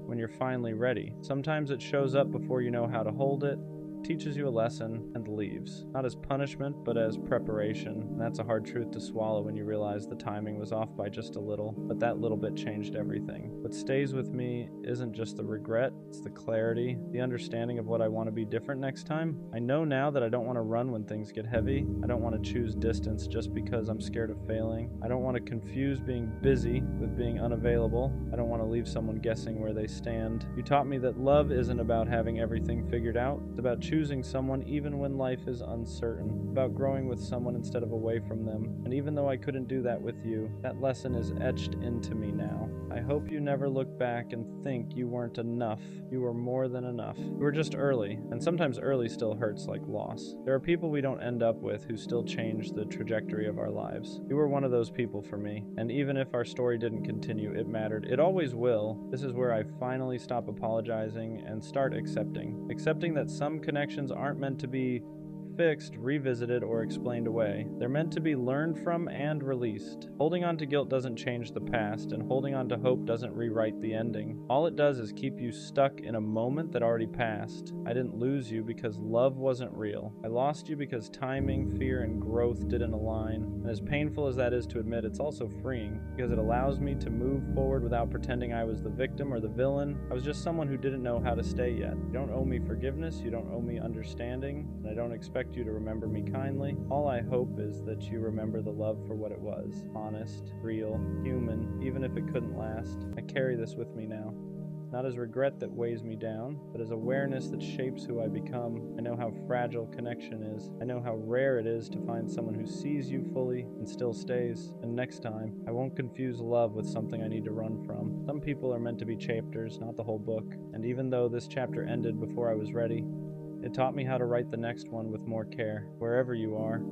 S1: when you're finally ready. Sometimes it shows up before you know how to hold it, teaches you a lesson, and leaves. Not as punishment, but as preparation. And that's a hard truth to swallow when you realize the timing was off by just a little, but that little bit changed everything. What stays with me isn't just the regret, it's the clarity, the understanding of what I want to be different next time. I know now that I don't want to run when things get heavy. I don't want to choose distance just because I'm scared of failing. I don't want to confuse being busy with being unavailable. I don't want to leave someone guessing where they stand. You taught me that love isn't about having everything figured out. It's about choosing someone even when life is uncertain, about growing with someone instead of away from them. And even though I couldn't do that with you, that lesson is etched into me now. I hope you never look back and think you weren't enough. You were more than enough. You were just early, and sometimes early still hurts like loss. There are people we don't end up with who still change the trajectory of our lives. You were one of those people for me, and even if our story didn't continue, it mattered. It always will. This is where I finally stop apologizing and start accepting. Accepting that some connections aren't meant to be fixed, revisited, or explained away. They're meant to be learned from and released. Holding on to guilt doesn't change the past, and holding on to hope doesn't rewrite the ending. All it does is keep you stuck in a moment that already passed. I didn't lose you because love wasn't real. I lost you because timing, fear, and growth didn't align. And as painful as that is to admit, it's also freeing, because it allows me to move forward without pretending I was the victim or the villain. I was just someone who didn't know how to stay yet. You don't owe me forgiveness, you don't owe me understanding, and I don't expect you to remember me kindly. All I hope is that you remember the love for what it was. Honest, real, human, even if it couldn't last. I carry this with me now. Not as regret that weighs me down, but as awareness that shapes who I become. I know how fragile connection is. I know how rare it is to find someone who sees you fully and still stays. And next time, I won't confuse love with something I need to run from. Some people are meant to be chapters, not the whole book. And even though this chapter ended before I was ready, it taught me how to write the next one with more care. Wherever you are,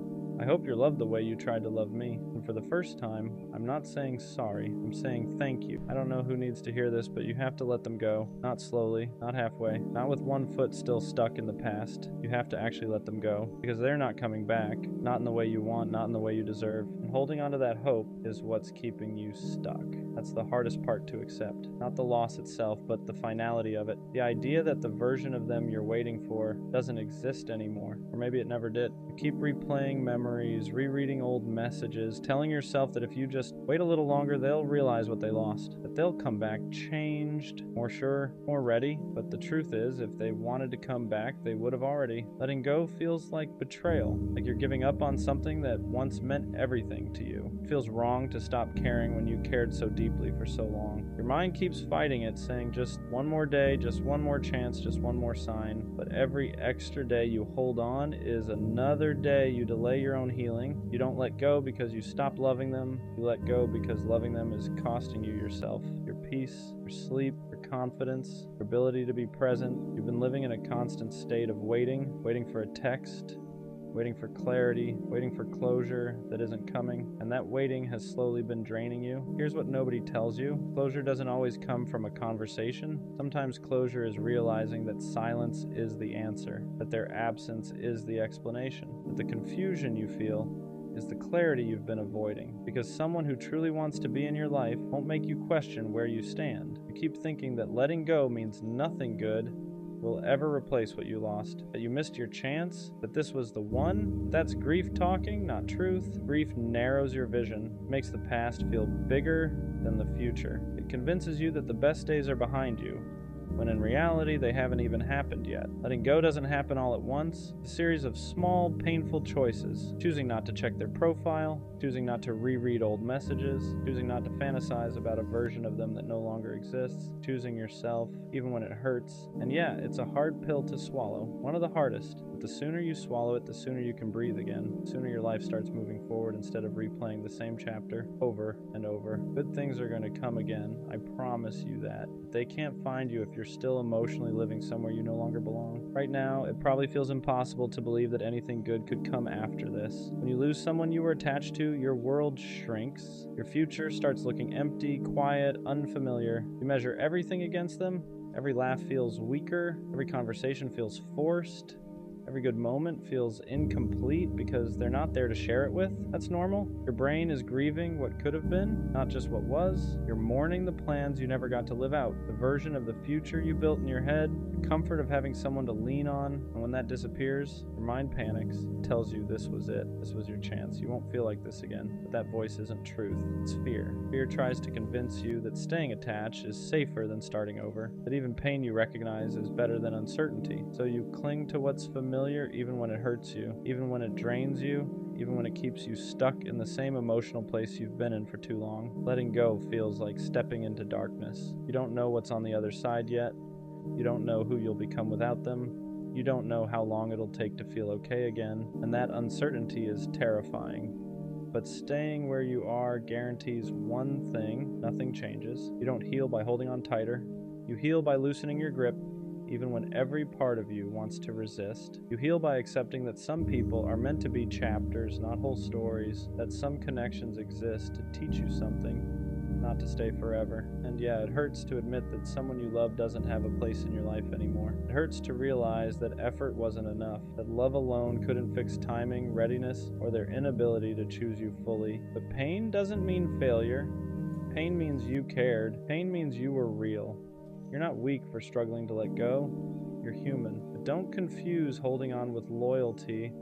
S1: I hope you're loved the way you tried to love me. And for the first time, I'm not saying sorry. I'm saying thank you. I don't know who needs to hear this, but you have to let them go. Not slowly, not halfway, not with one foot still stuck in the past. You have to actually let them go, because they're not coming back. Not in the way you want, not in the way you deserve. And holding on to that hope is what's keeping you stuck. That's the hardest part to accept. Not the loss itself, but the finality of it. The idea that the version of them you're waiting for doesn't exist anymore. Or maybe it never did. You keep replaying memories, rereading old messages, telling yourself that if you just wait a little longer, they'll realize what they lost. That they'll come back changed, more sure, more ready. But the truth is, if they wanted to come back, they would have already. Letting go feels like betrayal. Like you're giving up on something that once meant everything to you. It feels wrong to stop caring when you cared so deeply for so long. Your mind keeps fighting it, saying just one more day, just one more chance, just one more sign. But every extra day you hold on is another day you delay your own healing. You don't let go because you stopped loving them. You let go because loving them is costing you yourself, your peace, your sleep, your confidence, your ability to be present. You've been living in a constant state of waiting for a text, waiting for clarity, waiting for closure that isn't coming, and that waiting has slowly been draining you. Here's what nobody tells you. Closure doesn't always come from a conversation. Sometimes closure is realizing that silence is the answer, that their absence is the explanation, that the confusion you feel is the clarity you've been avoiding, because someone who truly wants to be in your life won't make you question where you stand. You keep thinking that letting go means nothing good will ever replace what you lost, that you missed your chance, that this was the one. That's grief talking, not truth. Grief narrows your vision, makes the past feel bigger than the future. It convinces you that the best days are behind you, when in reality they haven't even happened yet. Letting go doesn't happen all at once. It's a series of small, painful choices. Choosing not to check their profile, choosing not to reread old messages, choosing not to fantasize about a version of them that no longer exists, choosing yourself, even when it hurts. And yeah, it's a hard pill to swallow, one of the hardest. But the sooner you swallow it, the sooner you can breathe again. The sooner your life starts moving forward instead of replaying the same chapter over and over. Good things are going to come again. I promise you that. They can't find you if you're still emotionally living somewhere you no longer belong. Right now, it probably feels impossible to believe that anything good could come after this. When you lose someone you were attached to, your world shrinks. Your future starts looking empty, quiet, unfamiliar. You measure everything against them. Every laugh feels weaker. Every conversation feels forced. Every good moment feels incomplete because they're not there to share it with. That's normal. Your brain is grieving what could have been, not just what was. You're mourning the plans you never got to live out, the version of the future you built in your head, the comfort of having someone to lean on. And when that disappears, your mind panics, tells you this was it. This was your chance. You won't feel like this again. But that voice isn't truth. It's fear. Fear tries to convince you that staying attached is safer than starting over, that even pain you recognize is better than uncertainty. So you cling to what's familiar even when it hurts you, even when it drains you, even when it keeps you stuck in the same emotional place you've been in for too long. Letting go feels like stepping into darkness. You don't know what's on the other side yet. You don't know who you'll become without them. You don't know how long it'll take to feel okay again, and that uncertainty is terrifying. But staying where you are guarantees one thing: nothing changes. You don't heal by holding on tighter. You heal by loosening your grip, even when every part of you wants to resist. You heal by accepting that some people are meant to be chapters, not whole stories, that some connections exist to teach you something, not to stay forever. And yeah, it hurts to admit that someone you love doesn't have a place in your life anymore. It hurts to realize that effort wasn't enough, that love alone couldn't fix timing, readiness, or their inability to choose you fully. But pain doesn't mean failure. Pain means you cared. Pain means you were real. You're not weak for struggling to let go. You're human. But don't confuse holding on with loyalty.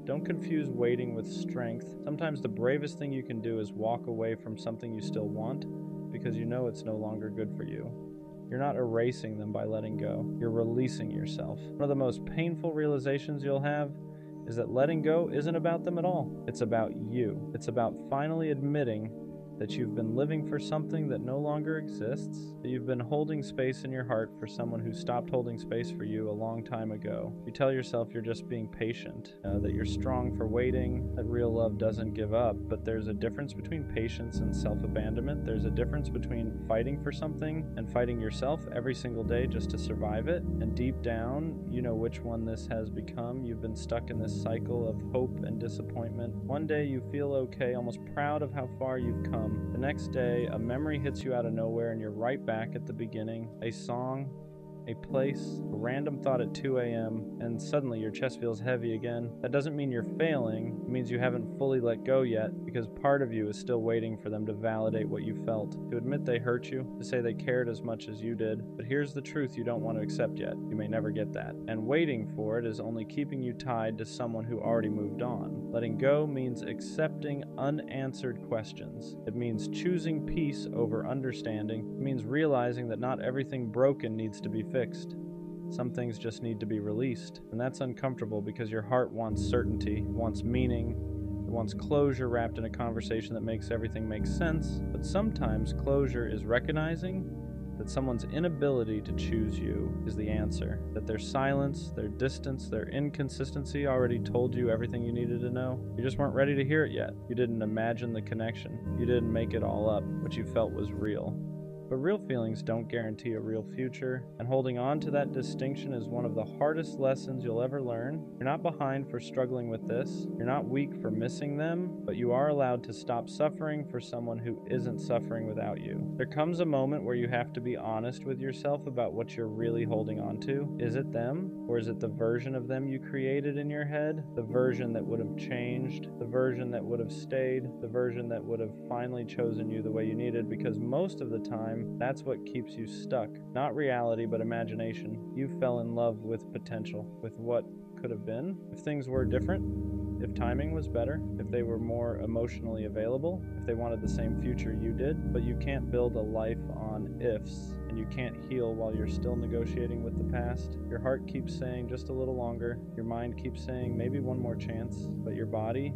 S1: Don't confuse waiting with strength. Sometimes the bravest thing you can do is walk away from something you still want because you know it's no longer good for you. You're not erasing them by letting go. You're releasing yourself. One of the most painful realizations you'll have is that letting go isn't about them at all. It's about you. It's about finally admitting that you've been living for something that no longer exists, that you've been holding space in your heart for someone who stopped holding space for you a long time ago. You tell yourself you're just being patient, that you're strong for waiting, that real love doesn't give up, but there's a difference between patience and self-abandonment. There's a difference between fighting for something and fighting yourself every single day just to survive it, and deep down, you know which one this has become. You've been stuck in this cycle of hope and disappointment. One day you feel okay, almost proud of how far you've come. The next day, a memory hits you out of nowhere and you're right back at the beginning. A song, a place, a random thought at 2 a.m., and suddenly your chest feels heavy again. That doesn't mean you're failing. It means you haven't fully let go yet, because part of you is still waiting for them to validate what you felt, to admit they hurt you, to say they cared as much as you did. But here's the truth you don't want to accept yet. You may never get that. And waiting for it is only keeping you tied to someone who already moved on. Letting go means accepting unanswered questions. It means choosing peace over understanding. It means realizing that not everything broken needs to be fixed. Some things just need to be released, and that's uncomfortable because your heart wants certainty, wants meaning, it wants closure wrapped in a conversation that makes everything make sense. But sometimes closure is recognizing that someone's inability to choose you is the answer, that their silence, their distance, their inconsistency already told you everything you needed to know. You just weren't ready to hear it yet. You didn't imagine the connection. You didn't make it all up. What you felt was real. But real feelings don't guarantee a real future, and holding on to that distinction is one of the hardest lessons you'll ever learn. You're not behind for struggling with this. You're not weak for missing them, but you are allowed to stop suffering for someone who isn't suffering without you. There comes a moment where you have to be honest with yourself about what you're really holding on to. Is it them, or is it the version of them you created in your head? The version that would have changed, the version that would have stayed, the version that would have finally chosen you the way you needed, because most of the time, that's what keeps you stuck. Not reality, but imagination. You fell in love with potential, with what could have been. If things were different, if timing was better, if they were more emotionally available, if they wanted the same future you did. But you can't build a life on ifs, and you can't heal while you're still negotiating with the past. Your heart keeps saying just a little longer. Your mind keeps saying maybe one more chance. But your body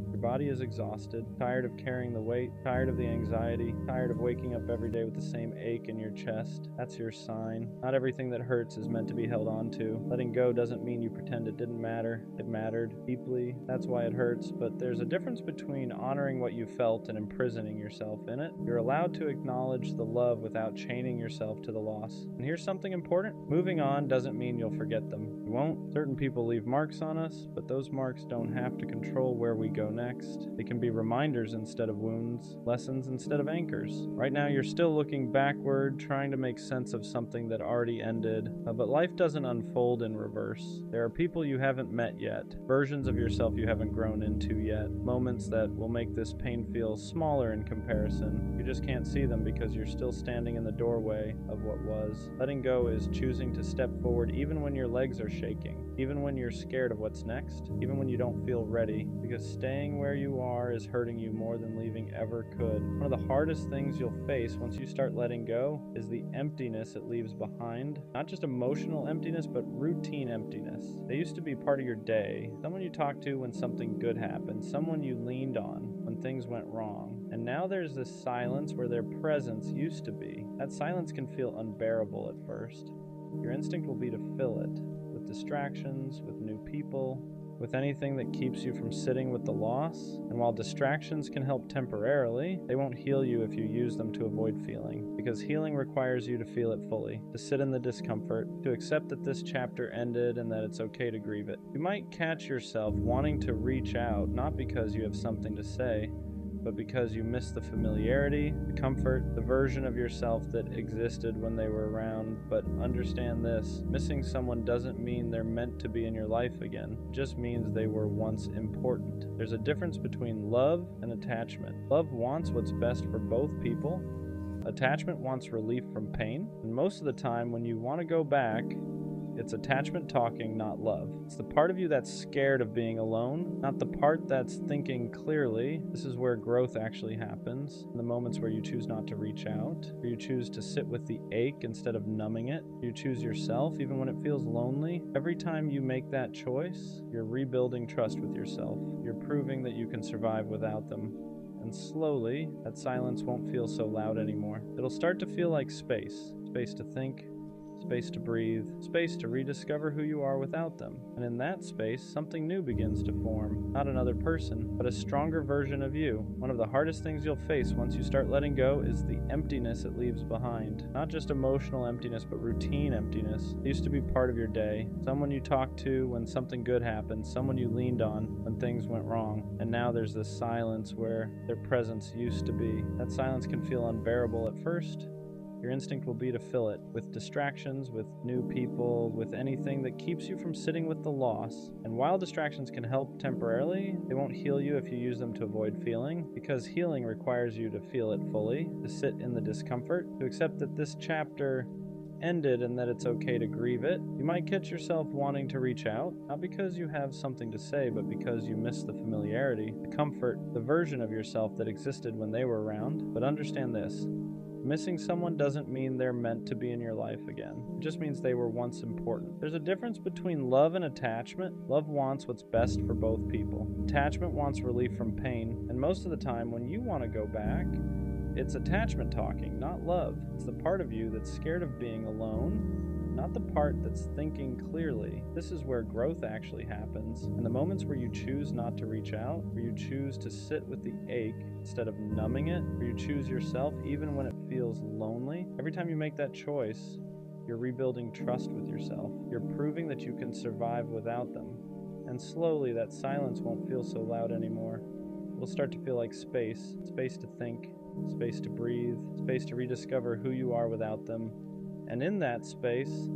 S1: is exhausted, tired of carrying the weight, tired of the anxiety, tired of waking up every day with the same ache in your chest. That's your sign. Not everything that hurts is meant to be held on to. Letting go doesn't mean you pretend it didn't matter. It mattered deeply. That's why it hurts. But there's a difference between honoring what you felt and imprisoning yourself in it. You're allowed to acknowledge the love without chaining yourself to the loss. And here's something important. Moving on doesn't mean you'll forget them. You won't. Certain people leave marks on us, but those marks don't have to control where we go next. They can be reminders instead of wounds, lessons instead of anchors. Right now you're still looking backward, trying to make sense of something that already ended, but life doesn't unfold in reverse. There are people you haven't met yet, versions of yourself you haven't grown into yet, moments that will make this pain feel smaller in comparison. You just can't see them because you're still standing in the doorway of what was. Letting go is choosing to step forward even when your legs are shaking, even when you're scared of what's next, even when you don't feel ready, because staying where you are is hurting you more than leaving ever could. One of the hardest things you'll face once you start letting go is the emptiness it leaves behind. Not just emotional emptiness, but routine emptiness. They used to be part of your day, someone you talked to when something good happened, someone you leaned on when things went wrong. And now there's this silence where their presence used to be. That silence can feel unbearable at first. Your instinct will be to fill it with distractions, with new people, with anything that keeps you from sitting with the loss. And while distractions can help temporarily, they won't heal you if you use them to avoid feeling. Because healing requires you to feel it fully, to sit in the discomfort, to accept that this chapter ended and that it's okay to grieve it. You might catch yourself wanting to reach out, not because you have something to say, but because you miss the familiarity, the comfort, the version of yourself that existed when they were around. But understand this, missing someone doesn't mean they're meant to be in your life again. It just means they were once important. There's a difference between love and attachment. Love wants what's best for both people. Attachment wants relief from pain. And most of the time when you want to go back, it's attachment talking, not love. It's the part of you that's scared of being alone, not the part that's thinking clearly. This is where growth actually happens. In the moments where you choose not to reach out, where you choose to sit with the ache instead of numbing it. You choose yourself even when it feels lonely. Every time you make that choice, you're rebuilding trust with yourself. You're proving that you can survive without them. And And slowly, that silence won't feel so loud anymore. It'll start to feel like space. Space to think, space to breathe, space to rediscover who you are without them. And in that space, something new begins to form. Not another person, but a stronger version of you. One of the hardest things you'll face once you start letting go is the emptiness it leaves behind. Not just emotional emptiness, but routine emptiness. It used to be part of your day. Someone you talked to when something good happened, someone you leaned on when things went wrong. And now there's this silence where their presence used to be. That silence can feel unbearable at first. Your instinct will be to fill it with distractions, with new people, with anything that keeps you from sitting with the loss. And while distractions can help temporarily, they won't heal you if you use them to avoid feeling, because healing requires you to feel it fully, to sit in the discomfort, to accept that this chapter ended and that it's okay to grieve it. You might catch yourself wanting to reach out, not because you have something to say, but because you miss the familiarity, the comfort, the version of yourself that existed when they were around. But understand this. Missing someone doesn't mean they're meant to be in your life again. It just means they were once important. There's a difference between love and attachment. Love wants what's best for both people. Attachment wants relief from pain, and most of the time when you want to go back, it's attachment talking, not love. It's the part of you that's scared of being alone, not the part that's thinking clearly. This is where growth actually happens. In the moments where you choose not to reach out, where you choose to sit with the ache instead of numbing it, where you choose yourself even when it feels lonely, every time you make that choice, you're rebuilding trust with yourself. You're proving that you can survive without them. And slowly, that silence won't feel so loud anymore. It will start to feel like space. Space to think, space to breathe, space to rediscover who you are without them. And in that space,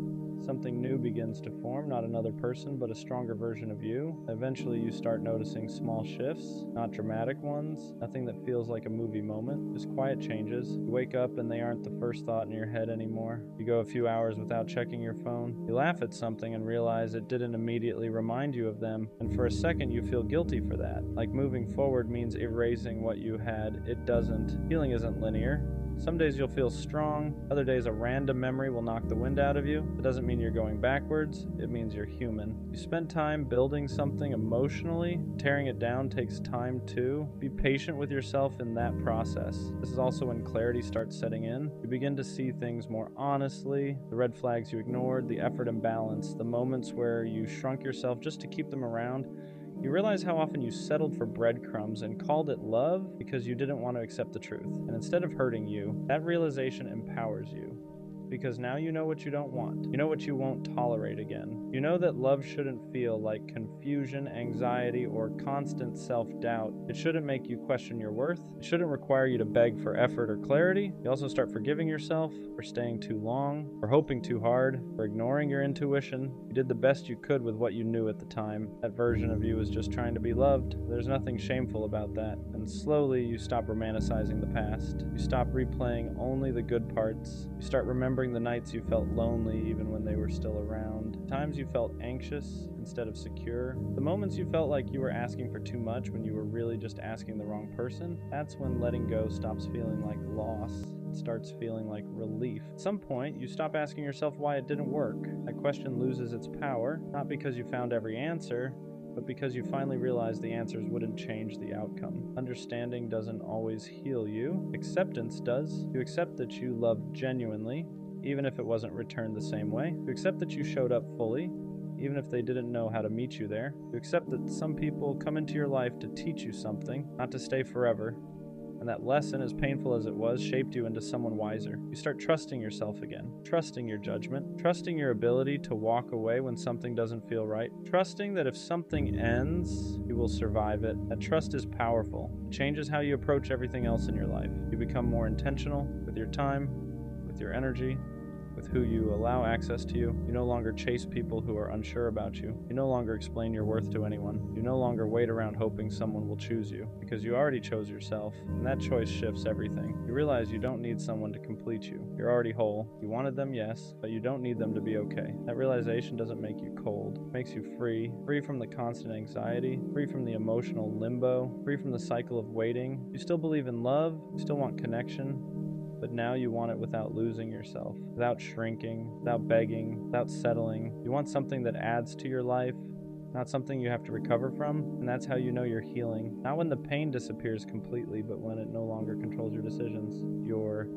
S1: something new begins to form, not another person, but a stronger version of you. Eventually, you start noticing small shifts, not dramatic ones, nothing that feels like a movie moment, just quiet changes. You wake up and they aren't the first thought in your head anymore. You go a few hours without checking your phone. You laugh at something and realize it didn't immediately remind you of them, and for a second you feel guilty for that. Like moving forward means erasing what you had. It doesn't. Healing isn't linear. Some days you'll feel strong, other days a random memory will knock the wind out of you. It doesn't mean you're going backwards, it means you're human. You spend time building something emotionally, tearing it down takes time too. Be patient with yourself in that process. This is also when clarity starts setting in. You begin to see things more honestly, the red flags you ignored, the effort imbalance, the moments where you shrunk yourself just to keep them around. You realize how often you settled for breadcrumbs and called it love because you didn't want to accept the truth. And instead of hurting you, that realization empowers you. Because now you know what you don't want. You know what you won't tolerate again. You know that love shouldn't feel like confusion, anxiety, or constant self-doubt. It shouldn't make you question your worth. It shouldn't require you to beg for effort or clarity. You also start forgiving yourself for staying too long, for hoping too hard, for ignoring your intuition. You did the best you could with what you knew at the time. That version of you was just trying to be loved. There's nothing shameful about that. And slowly you stop romanticizing the past. You stop replaying only the good parts. You start remembering the nights you felt lonely even when they were still around, the times you felt anxious instead of secure, the moments you felt like you were asking for too much when you were really just asking the wrong person. That's when letting go stops feeling like loss. It starts feeling like relief. At some point, you stop asking yourself why it didn't work. That question loses its power, not because you found every answer, but because you finally realize the answers wouldn't change the outcome. Understanding doesn't always heal you. Acceptance does. You accept that you loved genuinely, even if it wasn't returned the same way. You accept that you showed up fully, even if they didn't know how to meet you there. You accept that some people come into your life to teach you something, not to stay forever. And that lesson, as painful as it was, shaped you into someone wiser. You start trusting yourself again, trusting your judgment, trusting your ability to walk away when something doesn't feel right, trusting that if something ends, you will survive it. That trust is powerful. It changes how you approach everything else in your life. You become more intentional with your time, with your energy, with who you allow access to you. You no longer chase people who are unsure about you. You no longer explain your worth to anyone. You no longer wait around hoping someone will choose you, because you already chose yourself, and that choice shifts everything. You realize you don't need someone to complete you. You're already whole. You wanted them, yes, but you don't need them to be okay. That realization doesn't make you cold. It makes you free. Free from the constant anxiety, free from the emotional limbo, free from the cycle of waiting. You still believe in love, you still want connection, but now you want it without losing yourself, without shrinking, without begging, without settling. You want something that adds to your life, not something you have to recover from, and that's how you know you're healing. Not when the pain disappears completely, but when it no longer controls your decisions.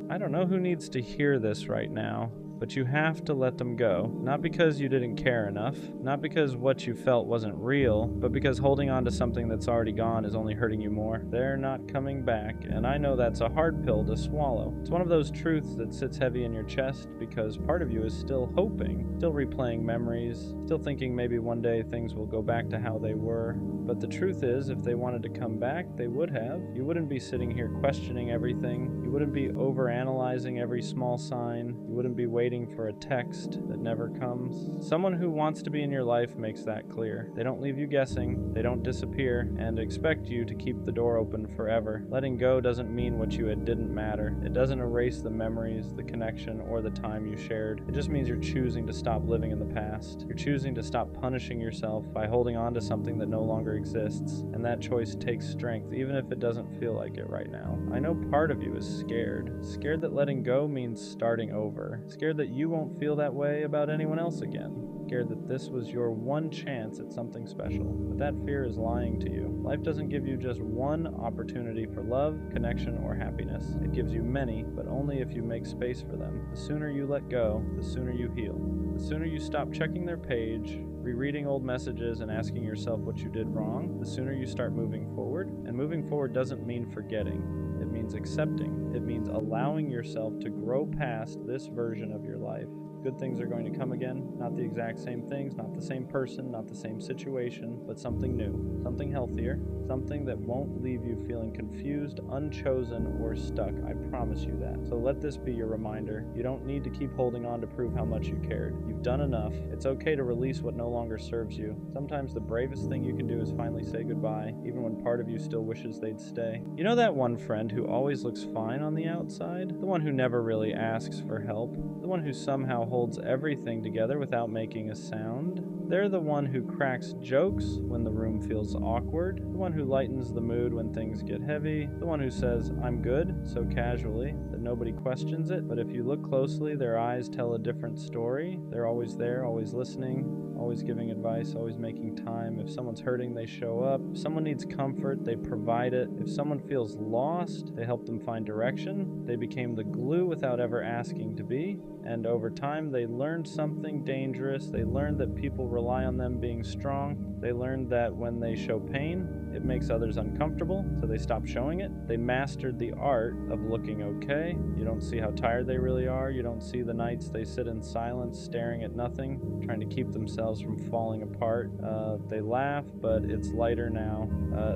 S1: I don't know who needs to hear this right now, but you have to let them go. Not because you didn't care enough, not because what you felt wasn't real, but because holding on to something that's already gone is only hurting you more. They're not coming back, and I know that's a hard pill to swallow. It's one of those truths that sits heavy in your chest because part of you is still hoping, still replaying memories, still thinking maybe one day things will go back to how they were. But the truth is, if they wanted to come back, they would have. You wouldn't be sitting here questioning everything. You wouldn't be overanalyzing every small sign. You wouldn't be waiting for a text that never comes. Someone who wants to be in your life makes that clear. They don't leave you guessing, they don't disappear, and expect you to keep the door open forever. Letting go doesn't mean what you had didn't matter. It doesn't erase the memories, the connection, or the time you shared. It just means you're choosing to stop living in the past. You're choosing to stop punishing yourself by holding on to something that no longer exists, and that choice takes strength, even if it doesn't feel like it right now. I know part of you is scared. Scared that letting go means starting over. Scared that you won't feel that way about anyone else again. Scared that this was your one chance at something special. But that fear is lying to you. Life doesn't give you just one opportunity for love, connection, or happiness. It gives you many, but only if you make space for them. The sooner you let go, the sooner you heal. The sooner you stop checking their page, rereading old messages, and asking yourself what you did wrong, the sooner you start moving forward. And moving forward doesn't mean forgetting. It means accepting. It means allowing yourself to grow past this version of your life. Good things are going to come again, not the exact same things, not the same person, not the same situation, but something new, something healthier, something that won't leave you feeling confused, unchosen, or stuck. I promise you that. So let this be your reminder. You don't need to keep holding on to prove how much you cared. You've done enough. It's okay to release what no longer serves you. Sometimes the bravest thing you can do is finally say goodbye, even when part of you still wishes they'd stay. You know that one friend who always looks fine on the outside? The one who never really asks for help? The one who somehow holds everything together without making a sound? They're the one who cracks jokes when the room feels awkward, the one who lightens the mood when things get heavy, the one who says, "I'm good," so casually that nobody questions it, but if you look closely, their eyes tell a different story. They're always there, always listening, always giving advice, always making time. If someone's hurting, they show up. If someone needs comfort, they provide it. If someone feels lost, they help them find direction. They became the glue without ever asking to be. And over time, they learned something dangerous. They learned that people rely on them being strong. They learned that when they show pain, it makes others uncomfortable, so they stop showing it. They mastered the art of looking okay. You don't see how tired they really are. You don't see the nights they sit in silence, staring at nothing, trying to keep themselves from falling apart. They laugh, but it's lighter now.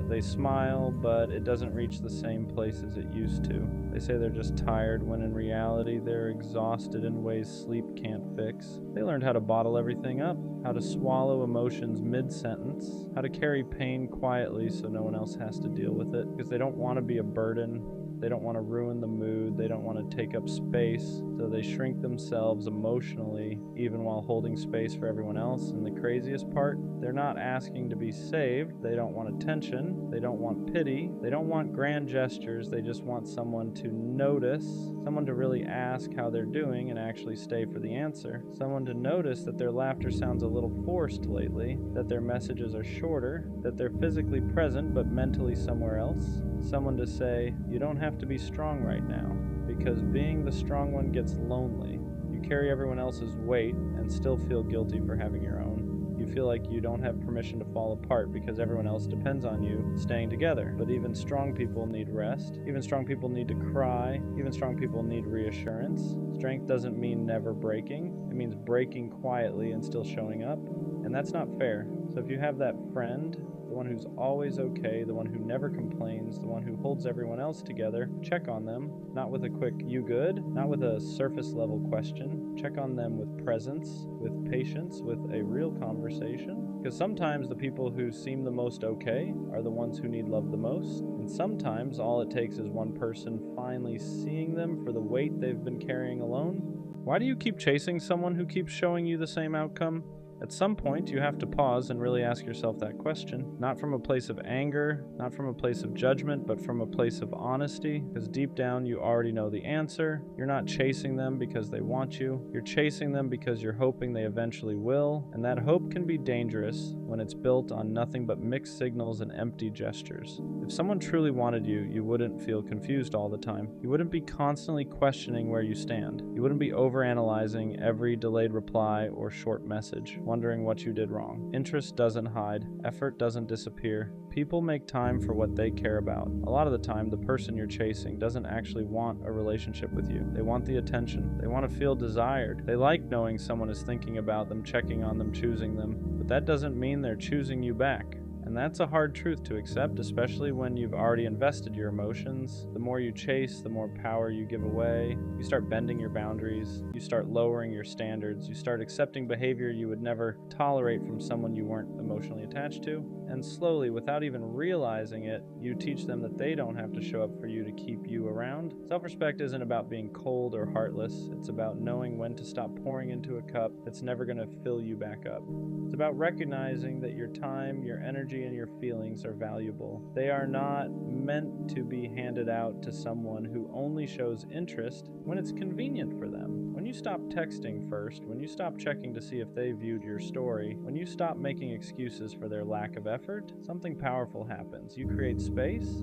S1: They smile, but it doesn't reach the same place as it used to. They say they're just tired, when in reality they're exhausted in ways sleep can't fix. They learned how to bottle everything up, how to swallow emotions mid-sentence, how to carry pain quietly so no one else has to deal with it, because they don't want to be a burden. They don't want to ruin the mood. They don't want to take up space, so they shrink themselves emotionally, even while holding space for everyone else. And the craziest part, they're not asking to be saved. They don't want attention. They don't want pity. They don't want grand gestures. They just want someone to notice, someone to really ask how they're doing and actually stay for the answer. Someone to notice that their laughter sounds a little forced lately, that their messages are shorter, that they're physically present but mentally somewhere else. Someone to say, "You don't have to be strong right now," because being the strong one gets lonely. You carry everyone else's weight and still feel guilty for having your own. You feel like you don't have permission to fall apart because everyone else depends on you staying together. But even strong people need rest. Even strong people need to cry. Even strong people need reassurance. Strength doesn't mean never breaking. It means breaking quietly and still showing up. And that's not fair. So if you have that friend, the one who's always okay, the one who never complains, the one who holds everyone else together, check on them, not with a quick "you good?" Not with a surface level question. Check on them with presence, with patience, with a real conversation. Because sometimes the people who seem the most okay are the ones who need love the most. And sometimes all it takes is one person finally seeing them for the weight they've been carrying alone. Why do you keep chasing someone who keeps showing you the same outcome? At some point, you have to pause and really ask yourself that question, not from a place of anger, not from a place of judgment, but from a place of honesty, because deep down you already know the answer. You're not chasing them because they want you. You're chasing them because you're hoping they eventually will, and that hope can be dangerous when it's built on nothing but mixed signals and empty gestures. If someone truly wanted you, you wouldn't feel confused all the time. You wouldn't be constantly questioning where you stand. You wouldn't be overanalyzing every delayed reply or short message, wondering what you did wrong. Interest doesn't hide. Effort doesn't disappear. People make time for what they care about. A lot of the time, the person you're chasing doesn't actually want a relationship with you. They want the attention. They want to feel desired. They like knowing someone is thinking about them, checking on them, choosing them. But that doesn't mean they're choosing you back. And that's a hard truth to accept, especially when you've already invested your emotions. The more you chase, the more power you give away. You start bending your boundaries. You start lowering your standards. You start accepting behavior you would never tolerate from someone you weren't emotionally attached to. And slowly, without even realizing it, you teach them that they don't have to show up for you to keep you around. Self-respect isn't about being cold or heartless. It's about knowing when to stop pouring into a cup that's never going to fill you back up. It's about recognizing that your time, your energy, and your feelings are valuable. They are not meant to be handed out to someone who only shows interest when it's convenient for them. When you stop texting first, when you stop checking to see if they viewed your story, when you stop making excuses for their lack of effort, something powerful happens. You create space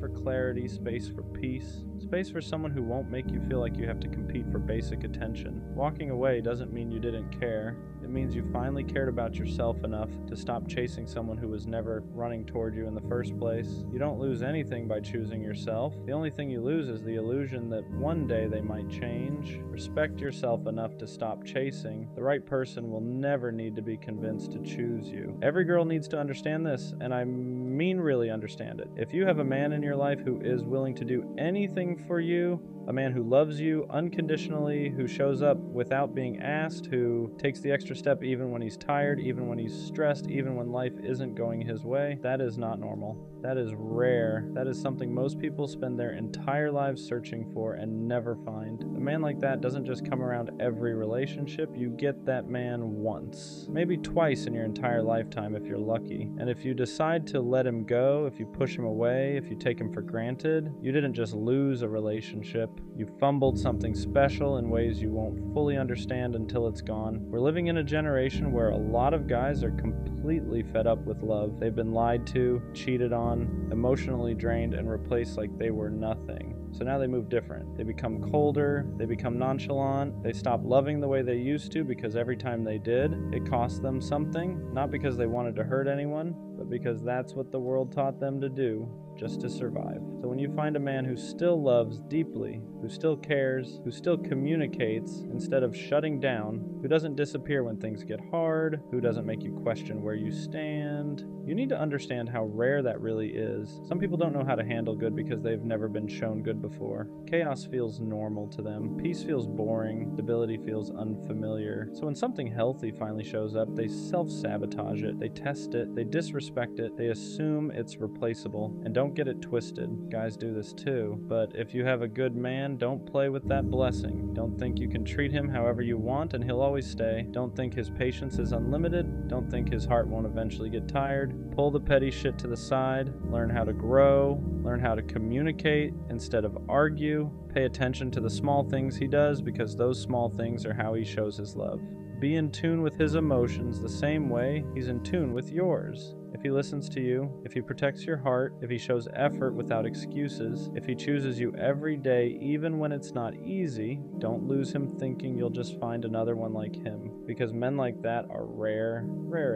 S1: for clarity, space for peace, space for someone who won't make you feel like you have to compete for basic attention. Walking away doesn't mean you didn't care. It means you finally cared about yourself enough to stop chasing someone who was never running toward you in the first place. You don't lose anything by choosing yourself. The only thing you lose is the illusion that one day they might change. Respect yourself enough to stop chasing. The right person will never need to be convinced to choose you. Every girl needs to understand this, and I mean really understand it. If you have a man in your life who is willing to do anything for you, a man who loves you unconditionally, who shows up without being asked, who takes the extra step even when he's tired, even when he's stressed, even when life isn't going his way, that is not normal. That is rare. That is something most people spend their entire lives searching for and never find. A man like that doesn't just come around every relationship. You get that man once, maybe twice in your entire lifetime if you're lucky. And if you decide to let him go, if you push him away, if you take him for granted, you didn't just lose a relationship. You fumbled something special in ways you won't fully understand until it's gone. We're living in a generation where a lot of guys are completely fed up with love. They've been lied to, cheated on, emotionally drained, and replaced like they were nothing. So now they move different. They become colder, they become nonchalant, they stop loving the way they used to because every time they did, it cost them something, not because they wanted to hurt anyone, but because that's what the world taught them to do, just to survive. So when you find a man who still loves deeply, who still cares, who still communicates instead of shutting down, who doesn't disappear when things get hard, who doesn't make you question where you stand, you need to understand how rare that really is. Some people don't know how to handle good because they've never been shown good before. Chaos feels normal to them. Peace feels boring. Stability feels unfamiliar. So when something healthy finally shows up, they self-sabotage it, they test it, they disrespect it, they assume it's replaceable. And don't get it twisted. Guys do this too. But if you have a good man, don't play with that blessing. Don't think you can treat him however you want and he'll always stay. Don't think his patience is unlimited. Don't think his heart won't eventually get tired. Pull the petty shit to the side. Learn how to grow. Learn how to communicate instead of argue. Pay attention to the small things he does because those small things are how he shows his love. Be in tune with his emotions the same way he's in tune with yours. If he listens to you, if he protects your heart, if he shows effort without excuses, if he chooses you every day even when it's not easy, don't lose him thinking you'll just find another one like him. Because men like that are rare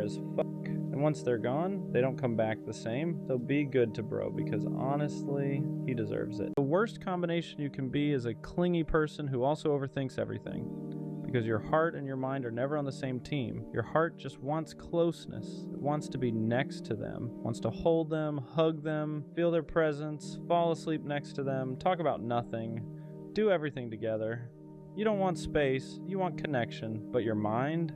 S1: as fuck. And once they're gone, they don't come back the same. So be good to bro because honestly, he deserves it. The worst combination you can be is a clingy person who also overthinks everything. Because your heart and your mind are never on the same team. Your heart just wants closeness. It wants to be next to them, wants to hold them, hug them, feel their presence, fall asleep next to them, talk about nothing, do everything together. You don't want space, you want connection, but your mind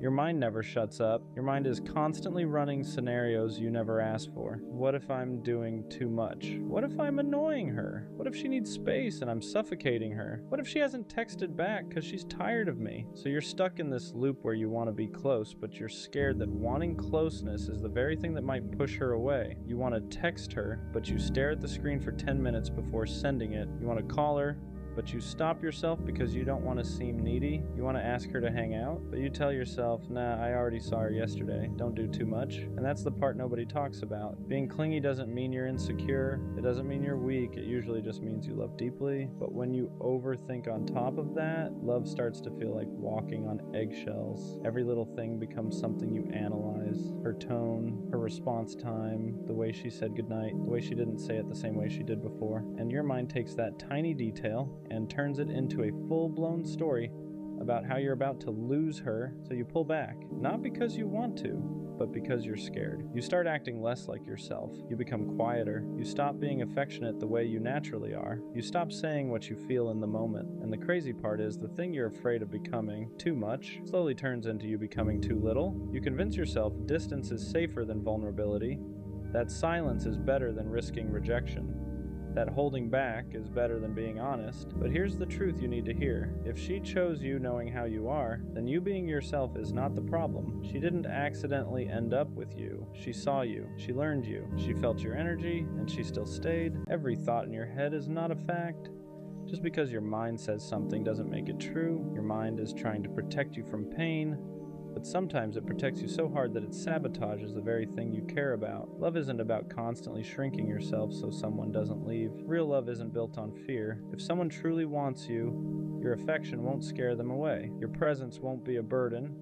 S1: Your mind never shuts up. Your mind is constantly running scenarios you never asked for. What if I'm doing too much? What if I'm annoying her? What if she needs space and I'm suffocating her? What if she hasn't texted back because she's tired of me? So you're stuck in this loop where you want to be close, but you're scared that wanting closeness is the very thing that might push her away. You want to text her, but you stare at the screen for 10 minutes before sending it. You want to call her, but you stop yourself because you don't want to seem needy. You want to ask her to hang out, but you tell yourself, nah, I already saw her yesterday. Don't do too much. And that's the part nobody talks about. Being clingy doesn't mean you're insecure. It doesn't mean you're weak. It usually just means you love deeply. But when you overthink on top of that, love starts to feel like walking on eggshells. Every little thing becomes something you analyze. Her tone, her response time, the way she said goodnight, the way she didn't say it the same way she did before. And your mind takes that tiny detail and turns it into a full-blown story about how you're about to lose her, so you pull back. Not because you want to, but because you're scared. You start acting less like yourself. You become quieter. You stop being affectionate the way you naturally are. You stop saying what you feel in the moment. And the crazy part is, the thing you're afraid of becoming too much slowly turns into you becoming too little. You convince yourself distance is safer than vulnerability, that silence is better than risking rejection, that holding back is better than being honest. But here's the truth you need to hear. If she chose you knowing how you are, then you being yourself is not the problem. She didn't accidentally end up with you. She saw you. She learned you. She felt your energy, and she still stayed. Every thought in your head is not a fact. Just because your mind says something doesn't make it true. Your mind is trying to protect you from pain, but sometimes it protects you so hard that it sabotages the very thing you care about. Love isn't about constantly shrinking yourself so someone doesn't leave. Real love isn't built on fear. If someone truly wants you, your affection won't scare them away. Your presence won't be a burden.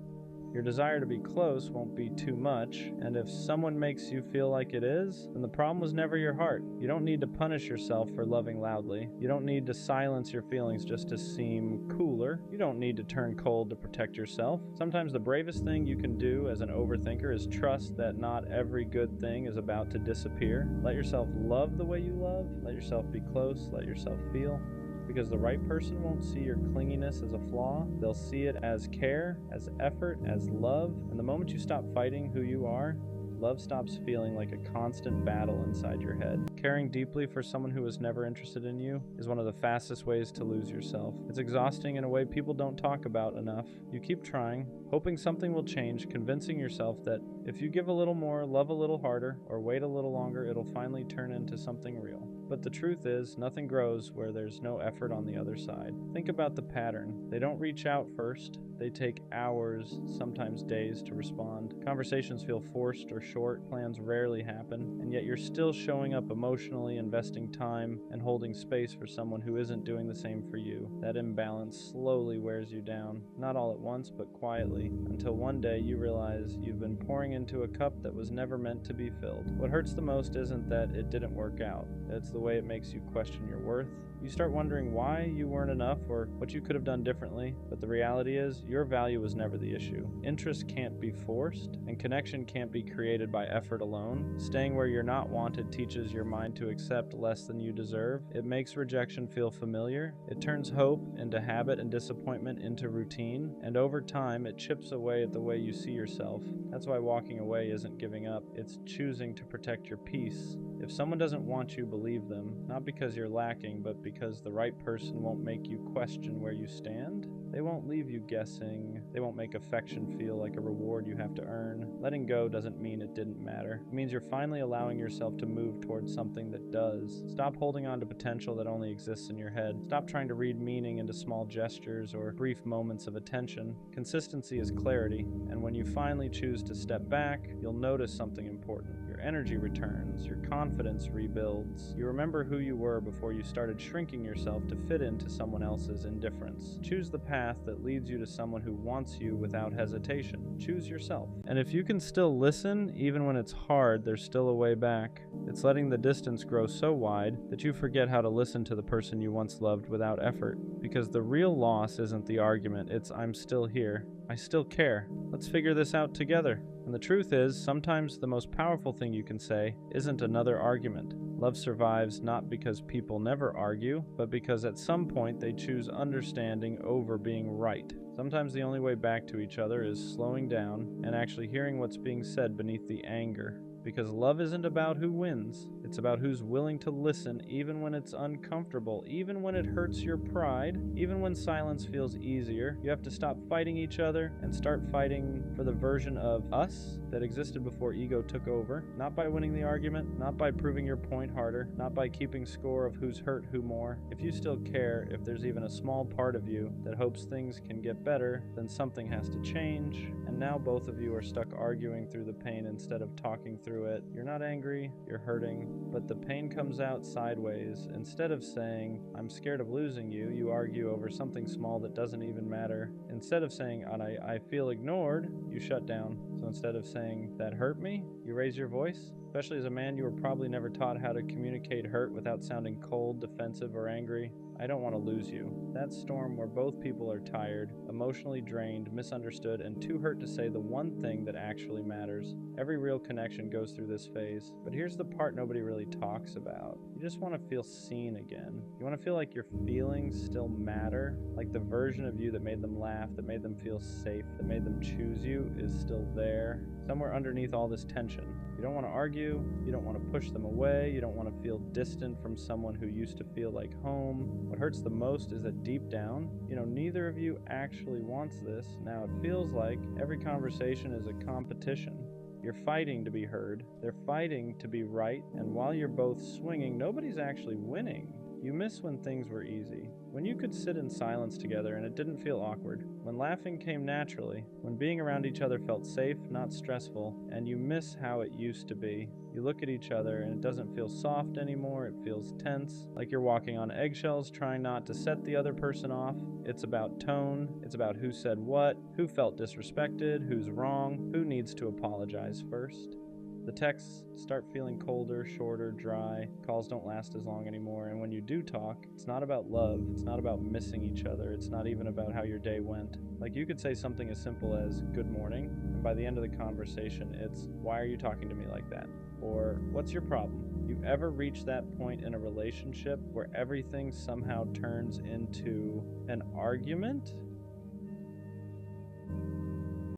S1: Your desire to be close won't be too much, and if someone makes you feel like it is, then the problem was never your heart. You don't need to punish yourself for loving loudly. You don't need to silence your feelings just to seem cooler. You don't need to turn cold to protect yourself. Sometimes the bravest thing you can do as an overthinker is trust that not every good thing is about to disappear. Let yourself love the way you love. Let yourself be close. Let yourself feel. Because the right person won't see your clinginess as a flaw. They'll see it as care, as effort, as love. And the moment you stop fighting who you are, love stops feeling like a constant battle inside your head. Caring deeply for someone who was never interested in you is one of the fastest ways to lose yourself. It's exhausting in a way people don't talk about enough. You keep trying, hoping something will change, convincing yourself that if you give a little more, love a little harder, or wait a little longer, it'll finally turn into something real. But the truth is, nothing grows where there's no effort on the other side. Think about the pattern. They don't reach out first. They take hours, sometimes days, to respond. Conversations feel forced or short. Plans rarely happen. And yet you're still showing up emotionally, investing time, and holding space for someone who isn't doing the same for you. That imbalance slowly wears you down. Not all at once, but quietly. Until one day you realize you've been pouring into a cup that was never meant to be filled. What hurts the most isn't that it didn't work out. It's the way it makes you question your worth. You start wondering why you weren't enough or what you could have done differently, but the reality is your value was never the issue. Interest can't be forced, and connection can't be created by effort alone. Staying where you're not wanted teaches your mind to accept less than you deserve. It makes rejection feel familiar. It turns hope into habit and disappointment into routine, and over time it chips away at the way you see yourself. That's why walking away isn't giving up, it's choosing to protect your peace. If someone doesn't want you, believe them, not because you're lacking, but because the right person won't make you question where you stand. They won't leave you guessing. They won't make affection feel like a reward you have to earn. Letting go doesn't mean it didn't matter. It means you're finally allowing yourself to move towards something that does. Stop holding on to potential that only exists in your head. Stop trying to read meaning into small gestures or brief moments of attention. Consistency is clarity, and when you finally choose to step back, you'll notice something important. Your energy returns, your confidence rebuilds. You remember who you were before you started shrinking yourself to fit into someone else's indifference. Choose the path that leads you to someone who wants you without hesitation. Choose yourself. And if you can still listen, even when it's hard, there's still a way back. It's letting the distance grow so wide that you forget how to listen to the person you once loved without effort. Because the real loss isn't the argument, it's I'm still here. I still care. Let's figure this out together. And the truth is, sometimes the most powerful thing you can say isn't another argument. Love survives not because people never argue, but because at some point they choose understanding over being right. Sometimes the only way back to each other is slowing down and actually hearing what's being said beneath the anger. Because love isn't about who wins, it's about who's willing to listen even when it's uncomfortable, even when it hurts your pride, even when silence feels easier. You have to stop fighting each other and start fighting for the version of us that existed before ego took over. Not by winning the argument, not by proving your point harder, not by keeping score of who's hurt who more. If you still care, if there's even a small part of you that hopes things can get better, then something has to change. And now both of you are stuck arguing through the pain instead of talking through it. You're not angry, you're hurting, but the pain comes out sideways. Instead of saying, I'm scared of losing you, you argue over something small that doesn't even matter. Instead of saying, I feel ignored, you shut down. So instead of saying, that hurt me, you raise your voice. Especially as a man, you were probably never taught how to communicate hurt without sounding cold, defensive, or angry. I don't want to lose you. That storm where both people are tired, emotionally drained, misunderstood, and too hurt to say the one thing that actually matters. Every real connection goes through this phase. But here's the part nobody really talks about. You just want to feel seen again. You want to feel like your feelings still matter, like the version of you that made them laugh, that made them feel safe, that made them choose you is still there, somewhere underneath all this tension. You don't want to argue, you don't want to push them away, you don't want to feel distant from someone who used to feel like home. What hurts the most is that deep down, neither of you actually wants this. Now it feels like every conversation is a competition. You're fighting to be heard, they're fighting to be right, and while you're both swinging, nobody's actually winning. You miss when things were easy, when you could sit in silence together and it didn't feel awkward, when laughing came naturally, when being around each other felt safe, not stressful, and you miss how it used to be. You look at each other and it doesn't feel soft anymore, it feels tense, like you're walking on eggshells trying not to set the other person off. It's about tone, it's about who said what, who felt disrespected, who's wrong, who needs to apologize first. The texts start feeling colder, shorter, dry. Calls don't last as long anymore. And when you do talk, it's not about love. It's not about missing each other. It's not even about how your day went. Like you could say something as simple as, good morning. And by the end of the conversation, it's, why are you talking to me like that? Or, what's your problem? You ever reach that point in a relationship where everything somehow turns into an argument?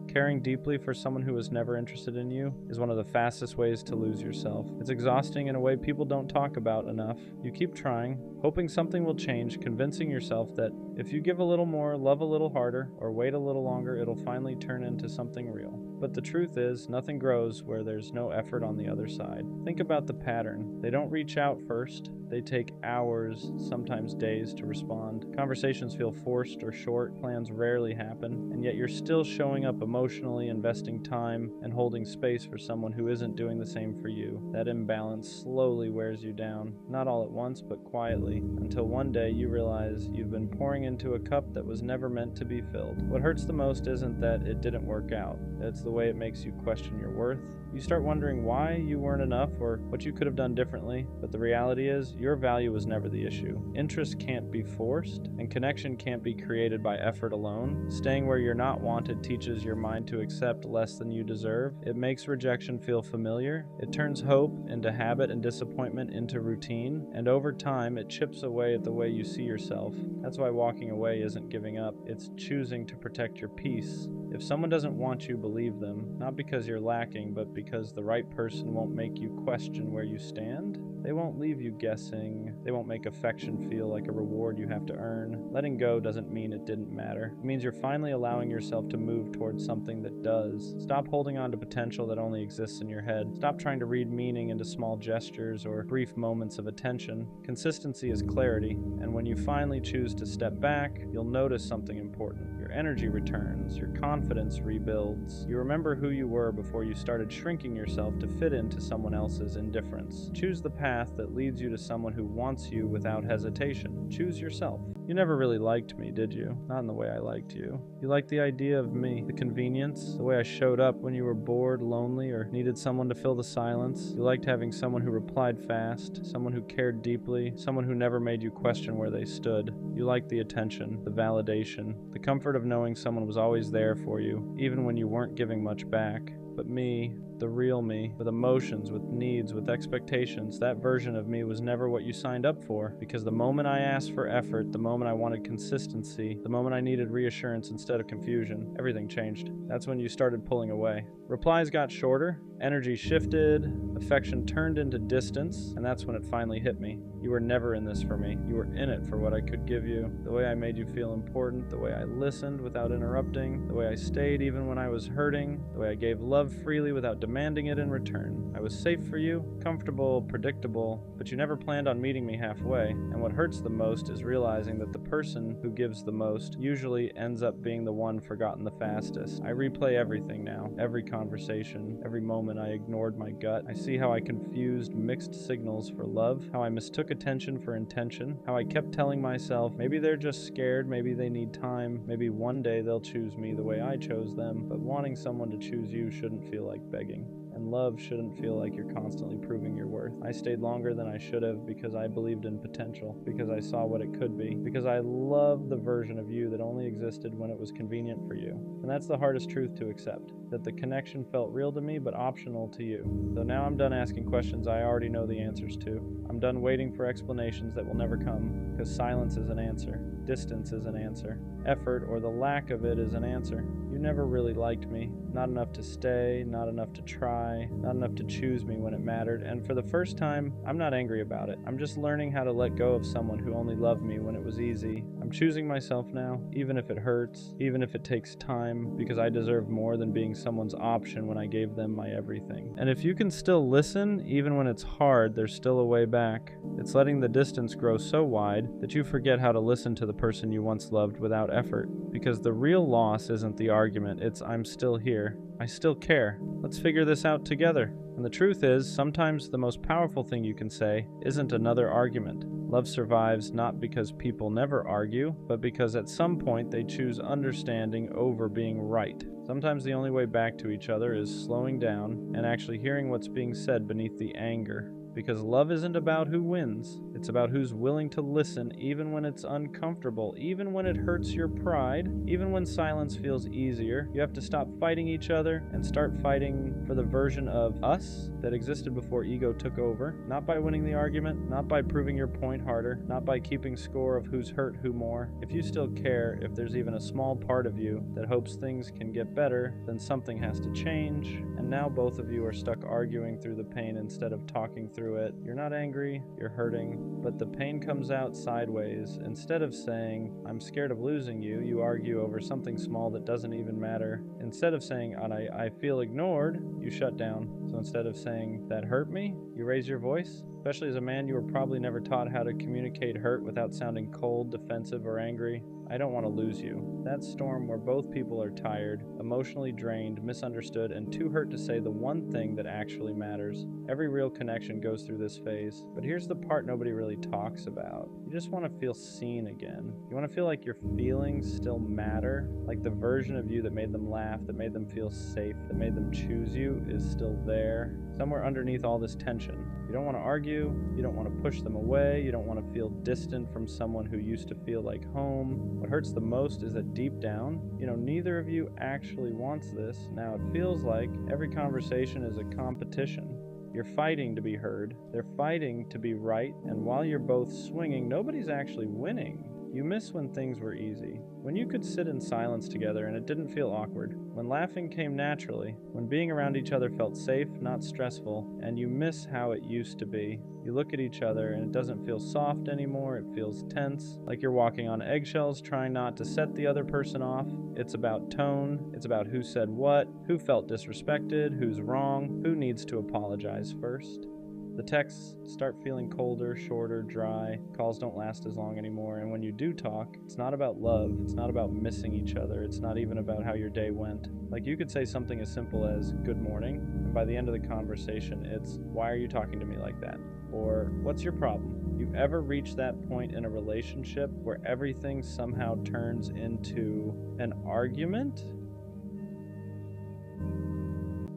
S1: Caring deeply for someone who was never interested in you is one of the fastest ways to lose yourself. It's exhausting in a way people don't talk about enough. You keep trying, hoping something will change, convincing yourself that if you give a little more, love a little harder, or wait a little longer, it'll finally turn into something real. But the truth is, nothing grows where there's no effort on the other side. Think about the pattern. They don't reach out first. They take hours, sometimes days, to respond. Conversations feel forced or short. Plans rarely happen. And yet you're still showing up emotionally, investing time, and holding space for someone who isn't doing the same for you. That imbalance slowly wears you down. Not all at once, but quietly. Until one day you realize you've been pouring into a cup that was never meant to be filled. What hurts the most isn't that it didn't work out. It's the way it makes you question your worth. You start wondering why you weren't enough or what you could have done differently, but the reality is your value was never the issue. Interest can't be forced, and connection can't be created by effort alone. Staying where you're not wanted teaches your mind to accept less than you deserve. It makes rejection feel familiar. It turns hope into habit and disappointment into routine, and over time it chips away at the way you see yourself. That's why walking away isn't giving up, it's choosing to protect your peace. If someone doesn't want you, believe them, not because you're lacking, but because the right person won't make you question where you stand. They won't leave you guessing. They won't make affection feel like a reward you have to earn. Letting go doesn't mean it didn't matter. It means you're finally allowing yourself to move towards something that does. Stop holding on to potential that only exists in your head. Stop trying to read meaning into small gestures or brief moments of attention. Consistency is clarity, and when you finally choose to step back, you'll notice something important. Your energy returns, your confidence rebuilds. You remember who you were before you started shrinking yourself to fit into someone else's indifference. Choose the path that leads you to someone who wants you without hesitation. Choose yourself. You never really liked me, did you? Not in the way I liked you. You liked the idea of me, the convenience, the way I showed up when you were bored, lonely, or needed someone to fill the silence. You liked having someone who replied fast, someone who cared deeply, someone who never made you question where they stood. You liked the attention, the validation, the comfort of knowing someone was always there for you, even when you weren't giving much back. But me, the real me, with emotions, with needs, with expectations. That version of me was never what you signed up for, because the moment I asked for effort, the moment I wanted consistency, the moment I needed reassurance instead of confusion, everything changed. That's when you started pulling away. Replies got shorter, energy shifted, affection turned into distance, and that's when it finally hit me. You were never in this for me. You were in it for what I could give you, the way I made you feel important, the way I listened without interrupting, the way I stayed even when I was hurting, the way I gave love freely without demanding it in return. I was safe for you, comfortable, predictable, but you never planned on meeting me halfway. And what hurts the most is realizing that the person who gives the most usually ends up being the one forgotten the fastest. I replay everything now, every conversation, every moment I ignored my gut. I see how I confused mixed signals for love, how I mistook attention for intention, how I kept telling myself, maybe they're just scared, maybe they need time, maybe one day they'll choose me the way I chose them, but wanting someone to choose you shouldn't feel like begging. And love shouldn't feel like you're constantly proving your worth. I stayed longer than I should have because I believed in potential, because I saw what it could be, because I loved the version of you that only existed when it was convenient for you. And that's the hardest truth to accept, that the connection felt real to me but optional to you. So now I'm done asking questions I already know the answers to. I'm done waiting for explanations that will never come, because silence is an answer, distance is an answer, effort or the lack of it is an answer. You never really liked me, not enough to stay, not enough to try, not enough to choose me when it mattered, and for the first time, I'm not angry about it. I'm just learning how to let go of someone who only loved me when it was easy. I'm choosing myself now, even if it hurts, even if it takes time, because I deserve more than being someone's option when I gave them my everything. And if you can still listen, even when it's hard, there's still a way back. It's letting the distance grow so wide that you forget how to listen to the person you once loved without effort. Because the real loss isn't the argument, it's I'm still here. I still care. Let's figure this out together. And the truth is, sometimes the most powerful thing you can say isn't another argument. Love survives not because people never argue, but because at some point they choose understanding over being right. Sometimes the only way back to each other is slowing down and actually hearing what's being said beneath the anger. Because love isn't about who wins, it's about who's willing to listen even when it's uncomfortable, even when it hurts your pride, even when silence feels easier. You have to stop fighting each other and start fighting for the version of us that existed before ego took over, not by winning the argument, not by proving your point harder, not by keeping score of who's hurt who more. If you still care, if there's even a small part of you that hopes things can get better, then something has to change, and now both of you are stuck arguing through the pain instead of talking through it. You're not angry, you're hurting, but the pain comes out sideways. Instead of saying, I'm scared of losing you, you argue over something small that doesn't even matter. Instead of saying, I feel ignored, you shut down. So instead of saying, that hurt me, you raise your voice. Especially as a man, you were probably never taught how to communicate hurt without sounding cold, defensive, or angry. I don't want to lose you. That storm where both people are tired, emotionally drained, misunderstood, and too hurt to say the one thing that actually matters. Every real connection goes through this phase, but here's the part nobody really talks about. You just want to feel seen again. You want to feel like your feelings still matter, like the version of you that made them laugh, that made them feel safe, that made them choose you is still there, somewhere underneath all this tension. You don't want to argue, you don't want to push them away, you don't want to feel distant from someone who used to feel like home. What hurts the most is that deep down, neither of you actually wants this. Now it feels like every conversation is a competition. You're fighting to be heard, they're fighting to be right, and while you're both swinging, nobody's actually winning. You miss when things were easy, when you could sit in silence together and it didn't feel awkward, when laughing came naturally, when being around each other felt safe, not stressful, and you miss how it used to be. You look at each other and it doesn't feel soft anymore, it feels tense, like you're walking on eggshells trying not to set the other person off. It's about tone, it's about who said what, who felt disrespected, who's wrong, who needs to apologize first. The texts start feeling colder, shorter, dry. Calls don't last as long anymore, and when you do talk, it's not about love, it's not about missing each other, it's not even about how your day went. Like you could say something as simple as, good morning, and by the end of the conversation, it's, why are you talking to me like that? Or, what's your problem? You ever reach that point in a relationship where everything somehow turns into an argument?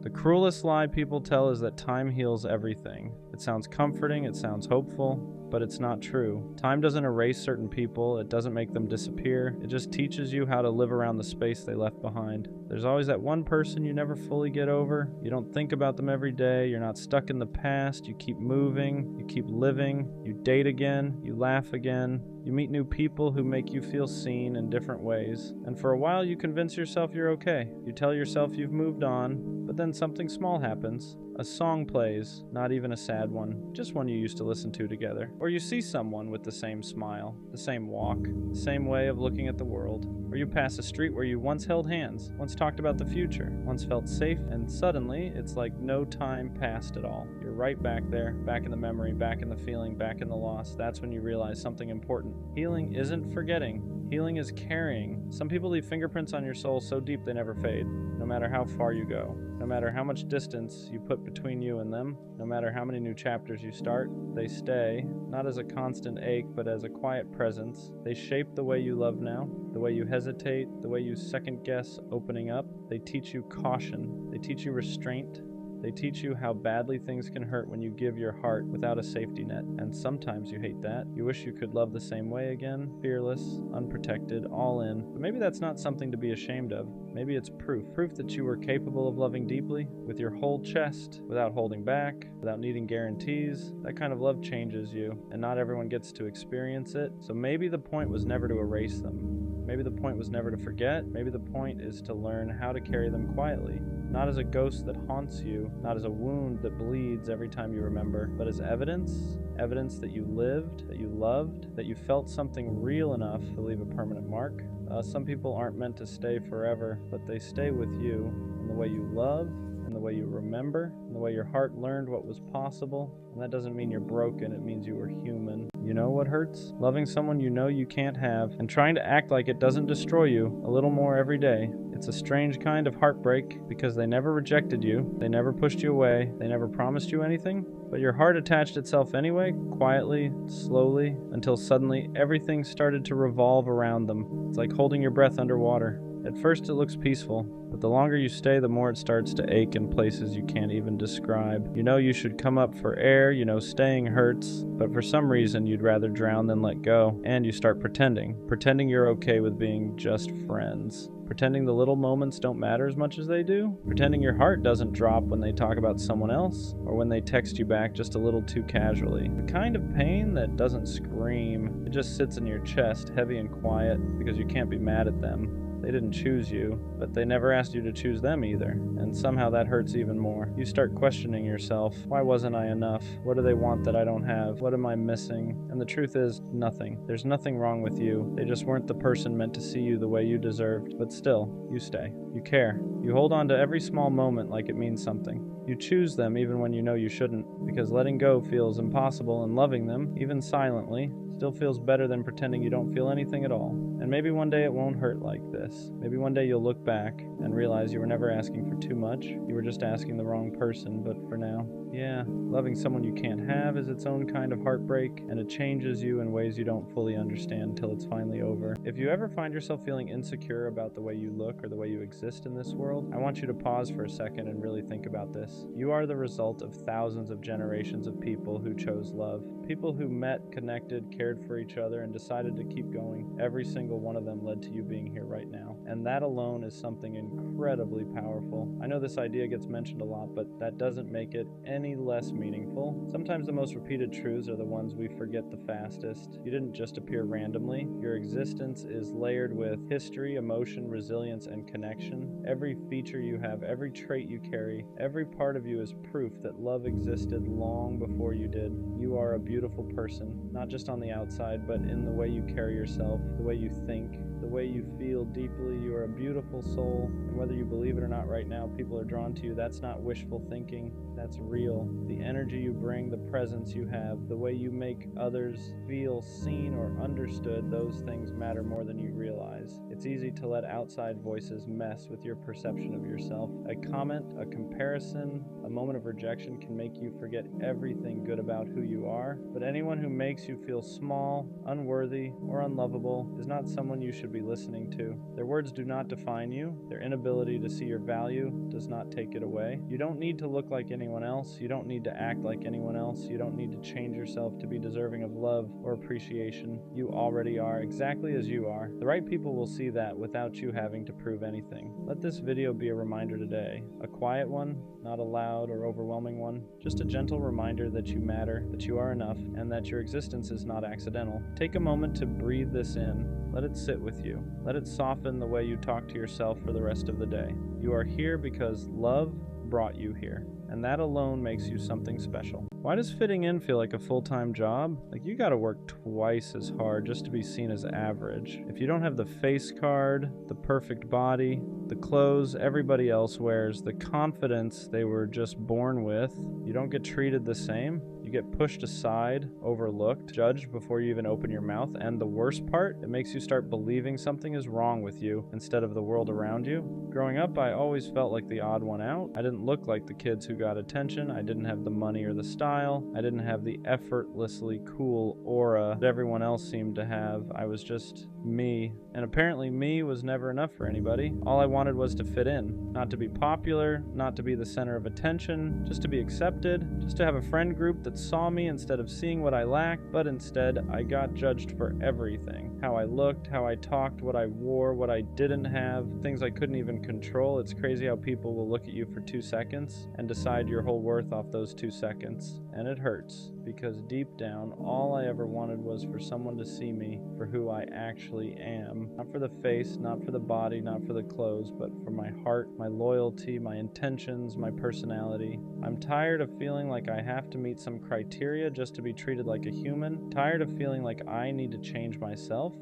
S1: The cruelest lie people tell is that time heals everything. It sounds comforting, it sounds hopeful, but it's not true. Time doesn't erase certain people, it doesn't make them disappear, it just teaches you how to live around the space they left behind. There's always that one person you never fully get over. You don't think about them every day, you're not stuck in the past, you keep moving, you keep living, you date again, you laugh again, you meet new people who make you feel seen in different ways, and for a while you convince yourself you're okay. You tell yourself you've moved on, but then something small happens. A song plays, not even a sad one, just one you used to listen to together. Or you see someone with the same smile, the same walk, the same way of looking at the world. Or you pass a street where you once held hands, once talked about the future, once felt safe, and suddenly it's like no time passed at all. You're right back there, back in the memory, back in the feeling, back in the loss. That's when you realize something important. Healing isn't forgetting. Healing is carrying. Some people leave fingerprints on your soul so deep they never fade, no matter how far you go. No matter how much distance you put between you and them, no matter how many new chapters you start, they stay, not as a constant ache, but as a quiet presence. They shape the way you love now, the way you hesitate, the way you second guess opening up. They teach you caution. They teach you restraint. They teach you how badly things can hurt when you give your heart without a safety net. And sometimes you hate that. You wish you could love the same way again, fearless, unprotected, all in. But maybe that's not something to be ashamed of. Maybe it's proof that you were capable of loving deeply, with your whole chest, without holding back, without needing guarantees. That kind of love changes you, and not everyone gets to experience it. So maybe the point was never to erase them. Maybe the point was never to forget. Maybe the point is to learn how to carry them quietly. Not as a ghost that haunts you, not as a wound that bleeds every time you remember, but as evidence that you lived, that you loved, that you felt something real enough to leave a permanent mark. Some people aren't meant to stay forever, but they stay with you in the way you love, in the way you remember, in the way your heart learned what was possible. And that doesn't mean you're broken, it means you were human. You know what hurts? Loving someone you know you can't have, and trying to act like it doesn't destroy you a little more every day. It's a strange kind of heartbreak, because they never rejected you, they never pushed you away, they never promised you anything, but your heart attached itself anyway, quietly, slowly, until suddenly everything started to revolve around them. It's like holding your breath underwater. At first it looks peaceful, but the longer you stay, the more it starts to ache in places you can't even describe. You know you should come up for air, you know staying hurts, but for some reason you'd rather drown than let go, and you start pretending you're okay with being just friends. Pretending the little moments don't matter as much as they do. Pretending your heart doesn't drop when they talk about someone else, or when they text you back just a little too casually. The kind of pain that doesn't scream, it just sits in your chest, heavy and quiet, because you can't be mad at them. They didn't choose you, but they never asked you to choose them either, and somehow that hurts even more. You start questioning yourself. Why wasn't I enough? What do they want that I don't have? What am I missing? And the truth is, nothing. There's nothing wrong with you. They just weren't the person meant to see you the way you deserved. But still, you stay. You care. You hold on to every small moment like it means something. You choose them even when you know you shouldn't, because letting go feels impossible, and loving them, even silently, still feels better than pretending you don't feel anything at all. And maybe one day it won't hurt like this. Maybe one day you'll look back and realize you were never asking for too much. You were just asking the wrong person, but for now, yeah, loving someone you can't have is its own kind of heartbreak, and it changes you in ways you don't fully understand until it's finally over. If you ever find yourself feeling insecure about the way you look or the way you exist in this world, I want you to pause for a second and really think about this. You are the result of thousands of generations of people who chose love. People who met, connected, cared for each other, and decided to keep going. Every single one of them led to you being here right now. And that alone is something incredibly powerful. I know this idea gets mentioned a lot, but that doesn't make it any less meaningful. Sometimes the most repeated truths are the ones we forget the fastest. You didn't just appear randomly. Your existence is layered with history, emotion, resilience, and connection. Every feature you have, every trait you carry, every part of you is proof that love existed long before you did. You are a beautiful person, not just on the outside, but in the way you carry yourself, the way you think, the way you feel deeply. You are a beautiful soul, and whether you believe it or not right now, people are drawn to you. That's not wishful thinking, that's real. The energy you bring, the presence you have, the way you make others feel seen or understood, those things matter more than you realize. It's easy to let outside voices mess with your perception of yourself. A comment, a comparison, a moment of rejection can make you forget everything good about who you are, but anyone who makes you feel small, unworthy, or unlovable is not someone you should be listening to. Their words do not define you. Their inability ability to see your value does not take it away. You don't need to look like anyone else. You don't need to act like anyone else. You don't need to change yourself to be deserving of love or appreciation. You already are exactly as you are. The right people will see that without you having to prove anything. Let this video be a reminder today. A quiet one, not a loud or overwhelming one. Just a gentle reminder that you matter, that you are enough, and that your existence is not accidental. Take a moment to breathe this in. Let it sit with you. Let it soften the way you talk to yourself for the rest of the day. You are here because love brought you here, and that alone makes you something special. Why does fitting in feel like a full-time job? Like you gotta work twice as hard just to be seen as average. If you don't have the face card, the perfect body, the clothes everybody else wears, the confidence they were just born with, you don't get treated the same. You get pushed aside, overlooked, judged before you even open your mouth, and the worst part, it makes you start believing something is wrong with you instead of the world around you. Growing up, I always felt like the odd one out. I didn't look like the kids who got attention. I didn't have the money or the style. I didn't have the effortlessly cool aura that everyone else seemed to have. I was just me. And apparently me was never enough for anybody. All I wanted was to fit in. Not to be popular, not to be the center of attention, just to be accepted, just to have a friend group that saw me instead of seeing what I lacked, but instead I got judged for everything. How I looked, how I talked, what I wore, what I didn't have, things I couldn't even control. It's crazy how people will look at you for 2 seconds and decide your whole worth off those 2 seconds. And it hurts, because deep down, all I ever wanted was for someone to see me for who I actually am. Not for the face, not for the body, not for the clothes, but for my heart, my loyalty, my intentions, my personality. I'm tired of feeling like I have to meet some criteria just to be treated like a human. Tired of feeling like I need to change myself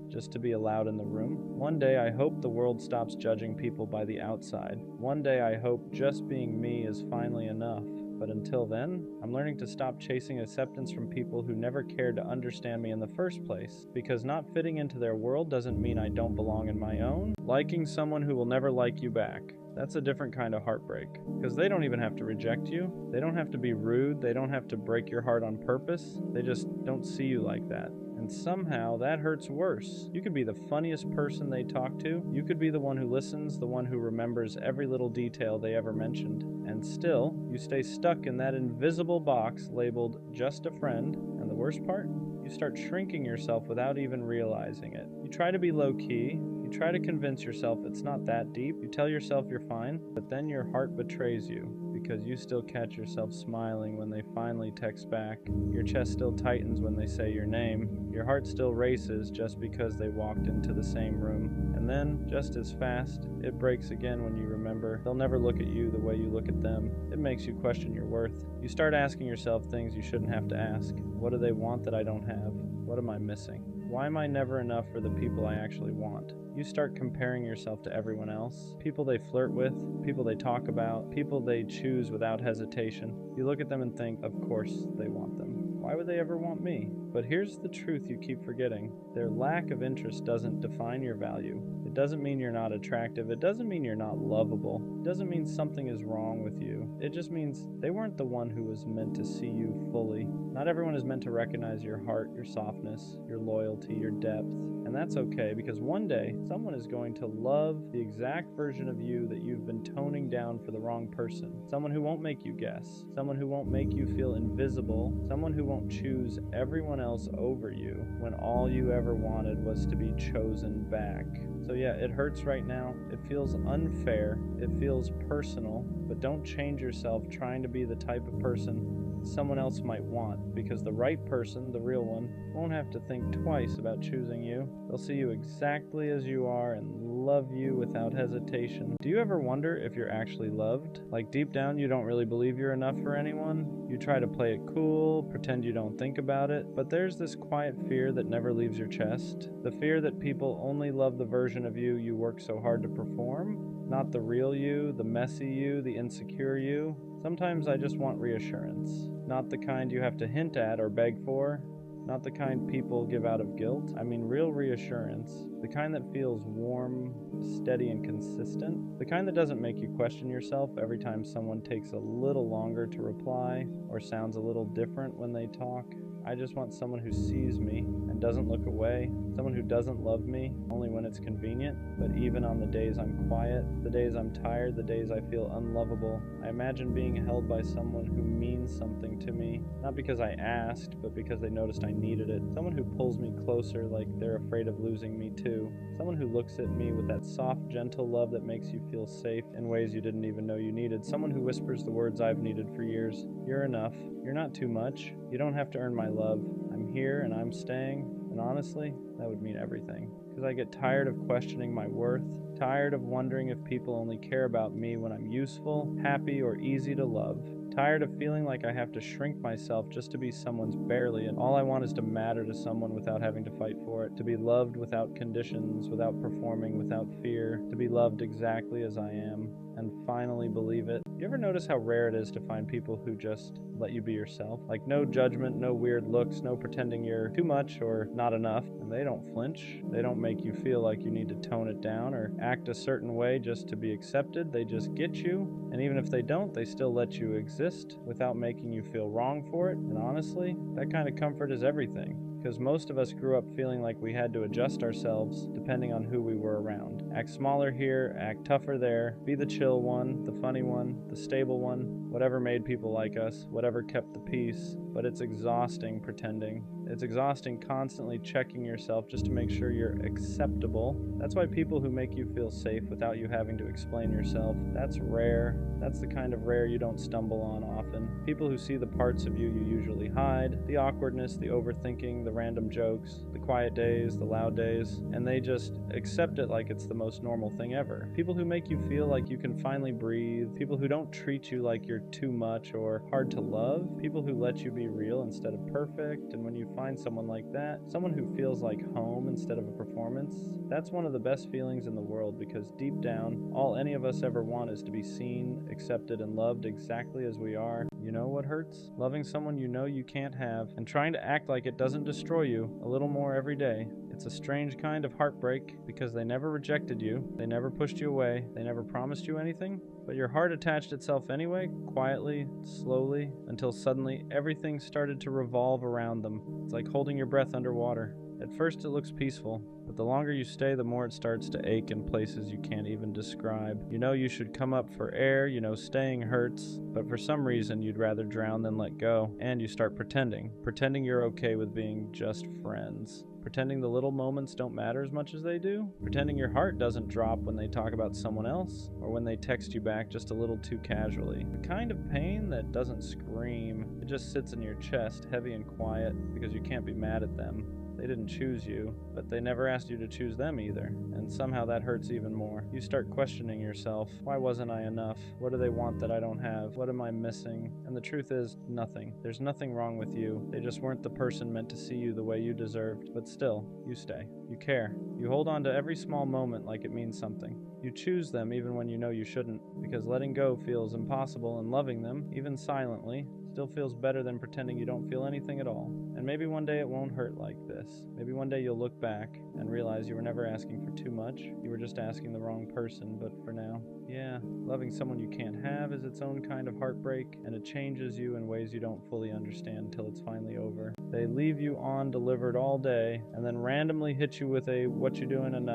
S1: just to be allowed in the room. One day I hope the world stops judging people by the outside. One day I hope just being me is finally enough. But until then, I'm learning to stop chasing acceptance from people who never cared to understand me in the first place. Because not fitting into their world doesn't mean I don't belong in my own. Liking someone who will never like you back, that's a different kind of heartbreak. Because they don't even have to reject you. They don't have to be rude. They don't have to break your heart on purpose. They just don't see you like that. And somehow that hurts worse. You could be the funniest person they talk to. You could be the one who listens, the one who remembers every little detail they ever mentioned. And still, you stay stuck in that invisible box labeled just a friend. And the worst part? You start shrinking yourself without even realizing it. You try to be low-key. You try to convince yourself it's not that deep. You tell yourself you're fine, but then your heart betrays you because you still catch yourself smiling when they finally text back. Your chest still tightens when they say your name. Your heart still races just because they walked into the same room. And then, just as fast, it breaks again when you remember they'll never look at you the way you look at them. It makes you question your worth. You start asking yourself things you shouldn't have to ask. What do they want that I don't have? What am I missing? Why am I never enough for the people I actually want? You start comparing yourself to everyone else. People they flirt with, people they talk about, people they choose without hesitation. You look at them and think, of course they want them. Why would they ever want me? But here's the truth you keep forgetting. Their lack of interest doesn't define your value. It doesn't mean you're not attractive. It doesn't mean you're not lovable. It doesn't mean something is wrong with you. It just means they weren't the one who was meant to see you fully. Not everyone is meant to recognize your heart, your softness, your loyalty, your depth. And that's okay, because one day, someone is going to love the exact version of you that you've been toning down for the wrong person. Someone who won't make you guess. Someone who won't make you feel invisible. Someone who won't choose everyone else over you when all you ever wanted was to be chosen back. So yeah, it hurts right now. It feels unfair. It feels personal. But don't change yourself trying to be the type of person someone else might want, because the right person, the real one, won't have to think twice about choosing you. They'll see you exactly as you are and love you without hesitation. Do you ever wonder if you're actually loved? Like deep down you don't really believe you're enough for anyone? You try to play it cool, pretend you don't think about it, but there's this quiet fear that never leaves your chest. The fear that people only love the version of you you work so hard to perform, not the real you, the messy you, the insecure you. Sometimes I just want reassurance. Not the kind you have to hint at or beg for. Not the kind people give out of guilt. I mean real reassurance. The kind that feels warm, steady, and consistent. The kind that doesn't make you question yourself every time someone takes a little longer to reply or sounds a little different when they talk. I just want someone who sees me and doesn't look away, someone who doesn't love me only when it's convenient, but even on the days I'm quiet, the days I'm tired, the days I feel unlovable. I imagine being held by someone who means something to me, not because I asked, but because they noticed I needed it. Someone who pulls me closer like they're afraid of losing me too. Someone who looks at me with that soft, gentle love that makes you feel safe in ways you didn't even know you needed. Someone who whispers the words I've needed for years. You're enough. You're not too much. You don't have to earn my love. I'm here and I'm staying. And honestly, that would mean everything. Because I get tired of questioning my worth, tired of wondering if people only care about me when I'm useful, happy, or easy to love. Tired of feeling like I have to shrink myself just to be someone's barely, and all I want is to matter to someone without having to fight for it, to be loved without conditions, without performing, without fear, to be loved exactly as I am, and finally believe it. You ever notice how rare it is to find people who just let you be yourself? Like no judgment, no weird looks, no pretending you're too much or not enough, and they don't flinch. They don't make you feel like you need to tone it down or act a certain way just to be accepted. They just get you, and even if they don't, they still let you exist without making you feel wrong for it. And honestly, that kind of comfort is everything. Because most of us grew up feeling like we had to adjust ourselves depending on who we were around. Act smaller here, act tougher there, be the chill one, the funny one, the stable one, whatever made people like us, whatever kept the peace. But it's exhausting pretending. It's exhausting constantly checking yourself just to make sure you're acceptable. That's why people who make you feel safe without you having to explain yourself, that's rare. That's the kind of rare you don't stumble on often. People who see the parts of you usually hide, the awkwardness, the overthinking, the random jokes, the quiet days, the loud days, and they just accept it like it's the most normal thing ever. People who make you feel like you can finally breathe, people who don't treat you like you're too much or hard to love, people who let you be real instead of perfect, and when you find someone like that, someone who feels like home instead of a performance, that's one of the best feelings in the world, because deep down, all any of us ever want is to be seen, accepted, and loved exactly as we are. You know what hurts? Loving someone you know you can't have, and trying to act like it doesn't destroy you a little more every day. It's a strange kind of heartbreak, because they never rejected you, they never pushed you away, they never promised you anything, but your heart attached itself anyway, quietly, slowly, until suddenly everything started to revolve around them. It's like holding your breath underwater. At first it looks peaceful, but the longer you stay, the more it starts to ache in places you can't even describe. You know you should come up for air, you know staying hurts, but for some reason you'd rather drown than let go, and you start pretending you're okay with being just friends. Pretending the little moments don't matter as much as they do. Pretending your heart doesn't drop when they talk about someone else, or when they text you back just a little too casually. The kind of pain that doesn't scream, it just sits in your chest, heavy and quiet, because you can't be mad at them. They didn't choose you, but they never asked you to choose them either, and somehow that hurts even more. You start questioning yourself. Why wasn't I enough? What do they want that I don't have? What am I missing? And the truth is, nothing. There's nothing wrong with you. They just weren't the person meant to see you the way you deserved. But still, you stay. You care. You hold on to every small moment like it means something. You choose them even when you know you shouldn't, because letting go feels impossible, and loving them, even silently, still feels better than pretending you don't feel anything at all. And maybe one day it won't hurt like this. Maybe one day you'll look back and realize you were never asking for too much. You were just asking the wrong person. But for now, yeah, loving someone you can't have is its own kind of heartbreak, and it changes you in ways you don't fully understand until it's finally over. They leave you on delivered all day, and then randomly hit you with a "what you doing" and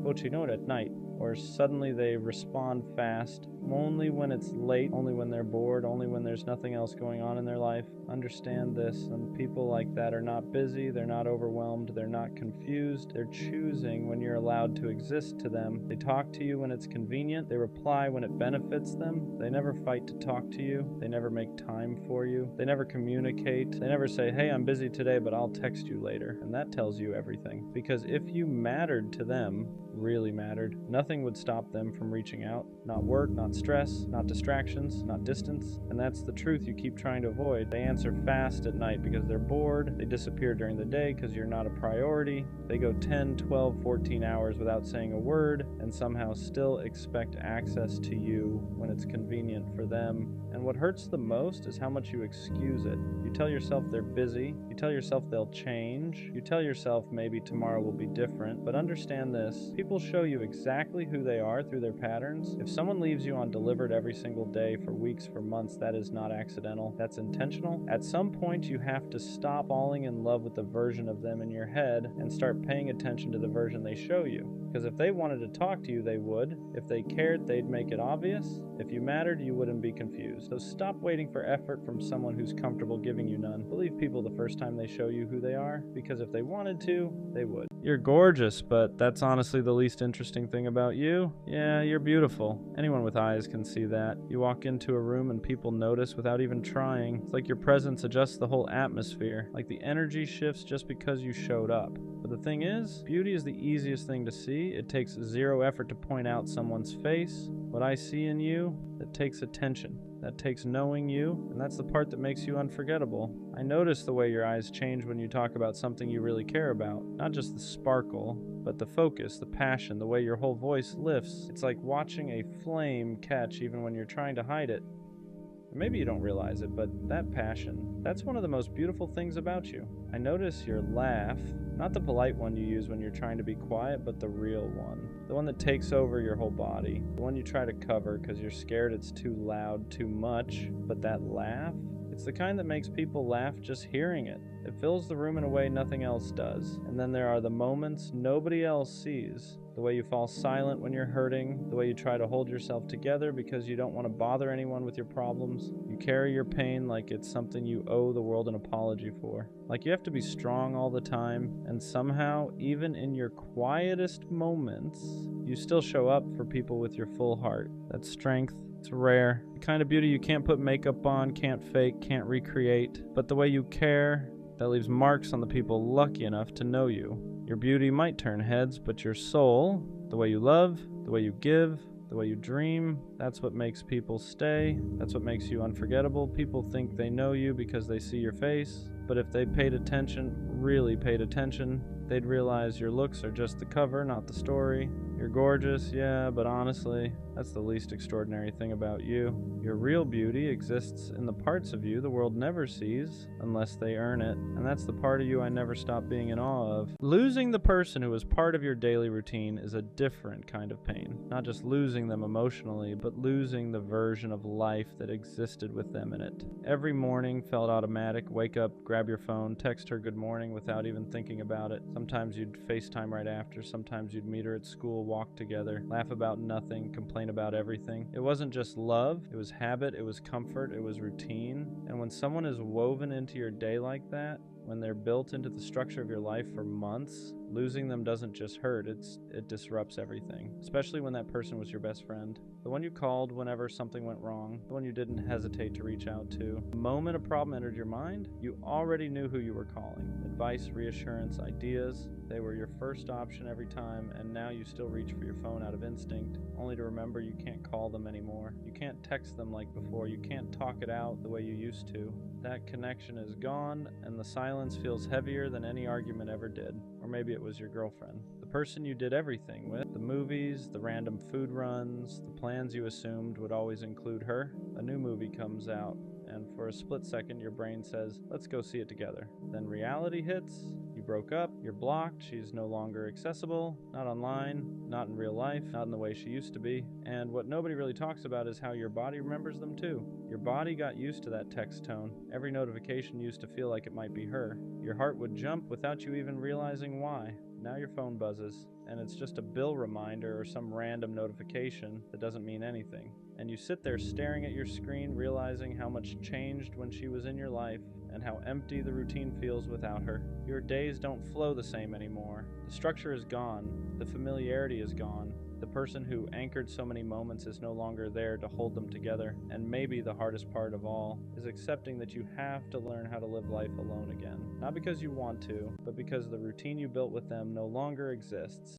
S1: "what you doing" at night. Or suddenly they respond fast, only when it's late, only when they're bored, only when there's nothing else going on in their life. Understand this, and people like that are not busy, they're not overwhelmed, they're not confused, they're choosing when you're allowed to exist to them. They talk to you when it's convenient, they reply when it benefits them, they never fight to talk to you, they never make time for you, they never communicate, they never say, "Hey, I'm busy today, but I'll text you later." And that tells you everything, because if you mattered to them, really mattered, nothing would stop them from reaching out. Not work, not not stress, not distractions, not distance. And that's the truth you keep trying to avoid. They answer fast at night because they're bored. They disappear during the day because you're not a priority. They go 10, 12, 14 hours without saying a word and somehow still expect access to you when it's convenient for them. And what hurts the most is how much you excuse it. You tell yourself they're busy. You tell yourself they'll change. You tell yourself maybe tomorrow will be different. But understand this, people show you exactly who they are through their patterns. If someone leaves you undelivered every single day for weeks, for months, that is not accidental. That's intentional. At some point, you have to stop falling in love with the version of them in your head and start paying attention to the version they show you. Because if they wanted to talk to you, they would. If they cared, they'd make it obvious. If you mattered, you wouldn't be confused. So stop waiting for effort from someone who's comfortable giving you none. Believe people the first time they show you who they are, because if they wanted to, they would. You're gorgeous, but that's honestly the least interesting thing about you. Yeah, you're beautiful. Anyone with eyes can see that. You walk into a room and people notice without even trying. It's like your presence adjusts the whole atmosphere, like the energy shifts just because you showed up. But the thing is, beauty is the easiest thing to see. It takes zero effort to point out someone's face. What I see in you, that takes attention. That takes knowing you, and that's the part that makes you unforgettable. I notice the way your eyes change when you talk about something you really care about. Not just the sparkle, but the focus, the passion, the way your whole voice lifts. It's like watching a flame catch even when you're trying to hide it. Maybe you don't realize it, but that passion, that's one of the most beautiful things about you. I notice your laugh, not the polite one you use when you're trying to be quiet, but the real one. The one that takes over your whole body. The one you try to cover because you're scared it's too loud, too much. But that laugh, it's the kind that makes people laugh just hearing it. It fills the room in a way nothing else does. And then there are the moments nobody else sees. The way you fall silent when you're hurting, the way you try to hold yourself together because you don't want to bother anyone with your problems. You carry your pain like it's something you owe the world an apology for. Like you have to be strong all the time, and somehow, even in your quietest moments, you still show up for people with your full heart. That strength, it's rare. The kind of beauty you can't put makeup on, can't fake, can't recreate. But the way you care, that leaves marks on the people lucky enough to know you. Your beauty might turn heads, but your soul, the way you love, the way you give, the way you dream, that's what makes people stay. That's what makes you unforgettable. People think they know you because they see your face, but if they paid attention, really paid attention, they'd realize your looks are just the cover, not the story. You're gorgeous, yeah, but honestly, that's the least extraordinary thing about you. Your real beauty exists in the parts of you the world never sees unless they earn it, and that's the part of you I never stop being in awe of. Losing the person who is part of your daily routine is a different kind of pain. Not just losing them emotionally, but losing the version of life that existed with them in it. Every morning felt automatic. Wake up, grab your phone, text her good morning without even thinking about it. Sometimes you'd FaceTime right after, sometimes you'd meet her at school, walk together, laugh about nothing, complain about everything. It wasn't just love, it was habit, it was comfort, it was routine. And when someone is woven into your day like that, when they're built into the structure of your life for months, losing them doesn't just hurt, it disrupts everything. Especially when that person was your best friend. The one you called whenever something went wrong. The one you didn't hesitate to reach out to. The moment a problem entered your mind, you already knew who you were calling. Advice, reassurance, ideas, they were your first option every time, and now you still reach for your phone out of instinct, only to remember you can't call them anymore. You can't text them like before. You can't talk it out the way you used to. That connection is gone, and the silence feels heavier than any argument ever did. Or maybe it was your girlfriend. The person you did everything with. The movies, the random food runs, the plans you assumed would always include her. A new movie comes out, and for a split second your brain says, let's go see it together. Then reality hits. You broke up, you're blocked, she's no longer accessible, not online, not in real life, not in the way she used to be. And what nobody really talks about is how your body remembers them too. Your body got used to that text tone. Every notification used to feel like it might be her. Your heart would jump without you even realizing why. Now your phone buzzes, and it's just a bill reminder or some random notification that doesn't mean anything. And you sit there staring at your screen, realizing how much changed when she was in your life, and how empty the routine feels without her. Your days don't flow the same anymore. The structure is gone. The familiarity is gone. The person who anchored so many moments is no longer there to hold them together. And maybe the hardest part of all is accepting that you have to learn how to live life alone again. Not because you want to, but because the routine you built with them no longer exists.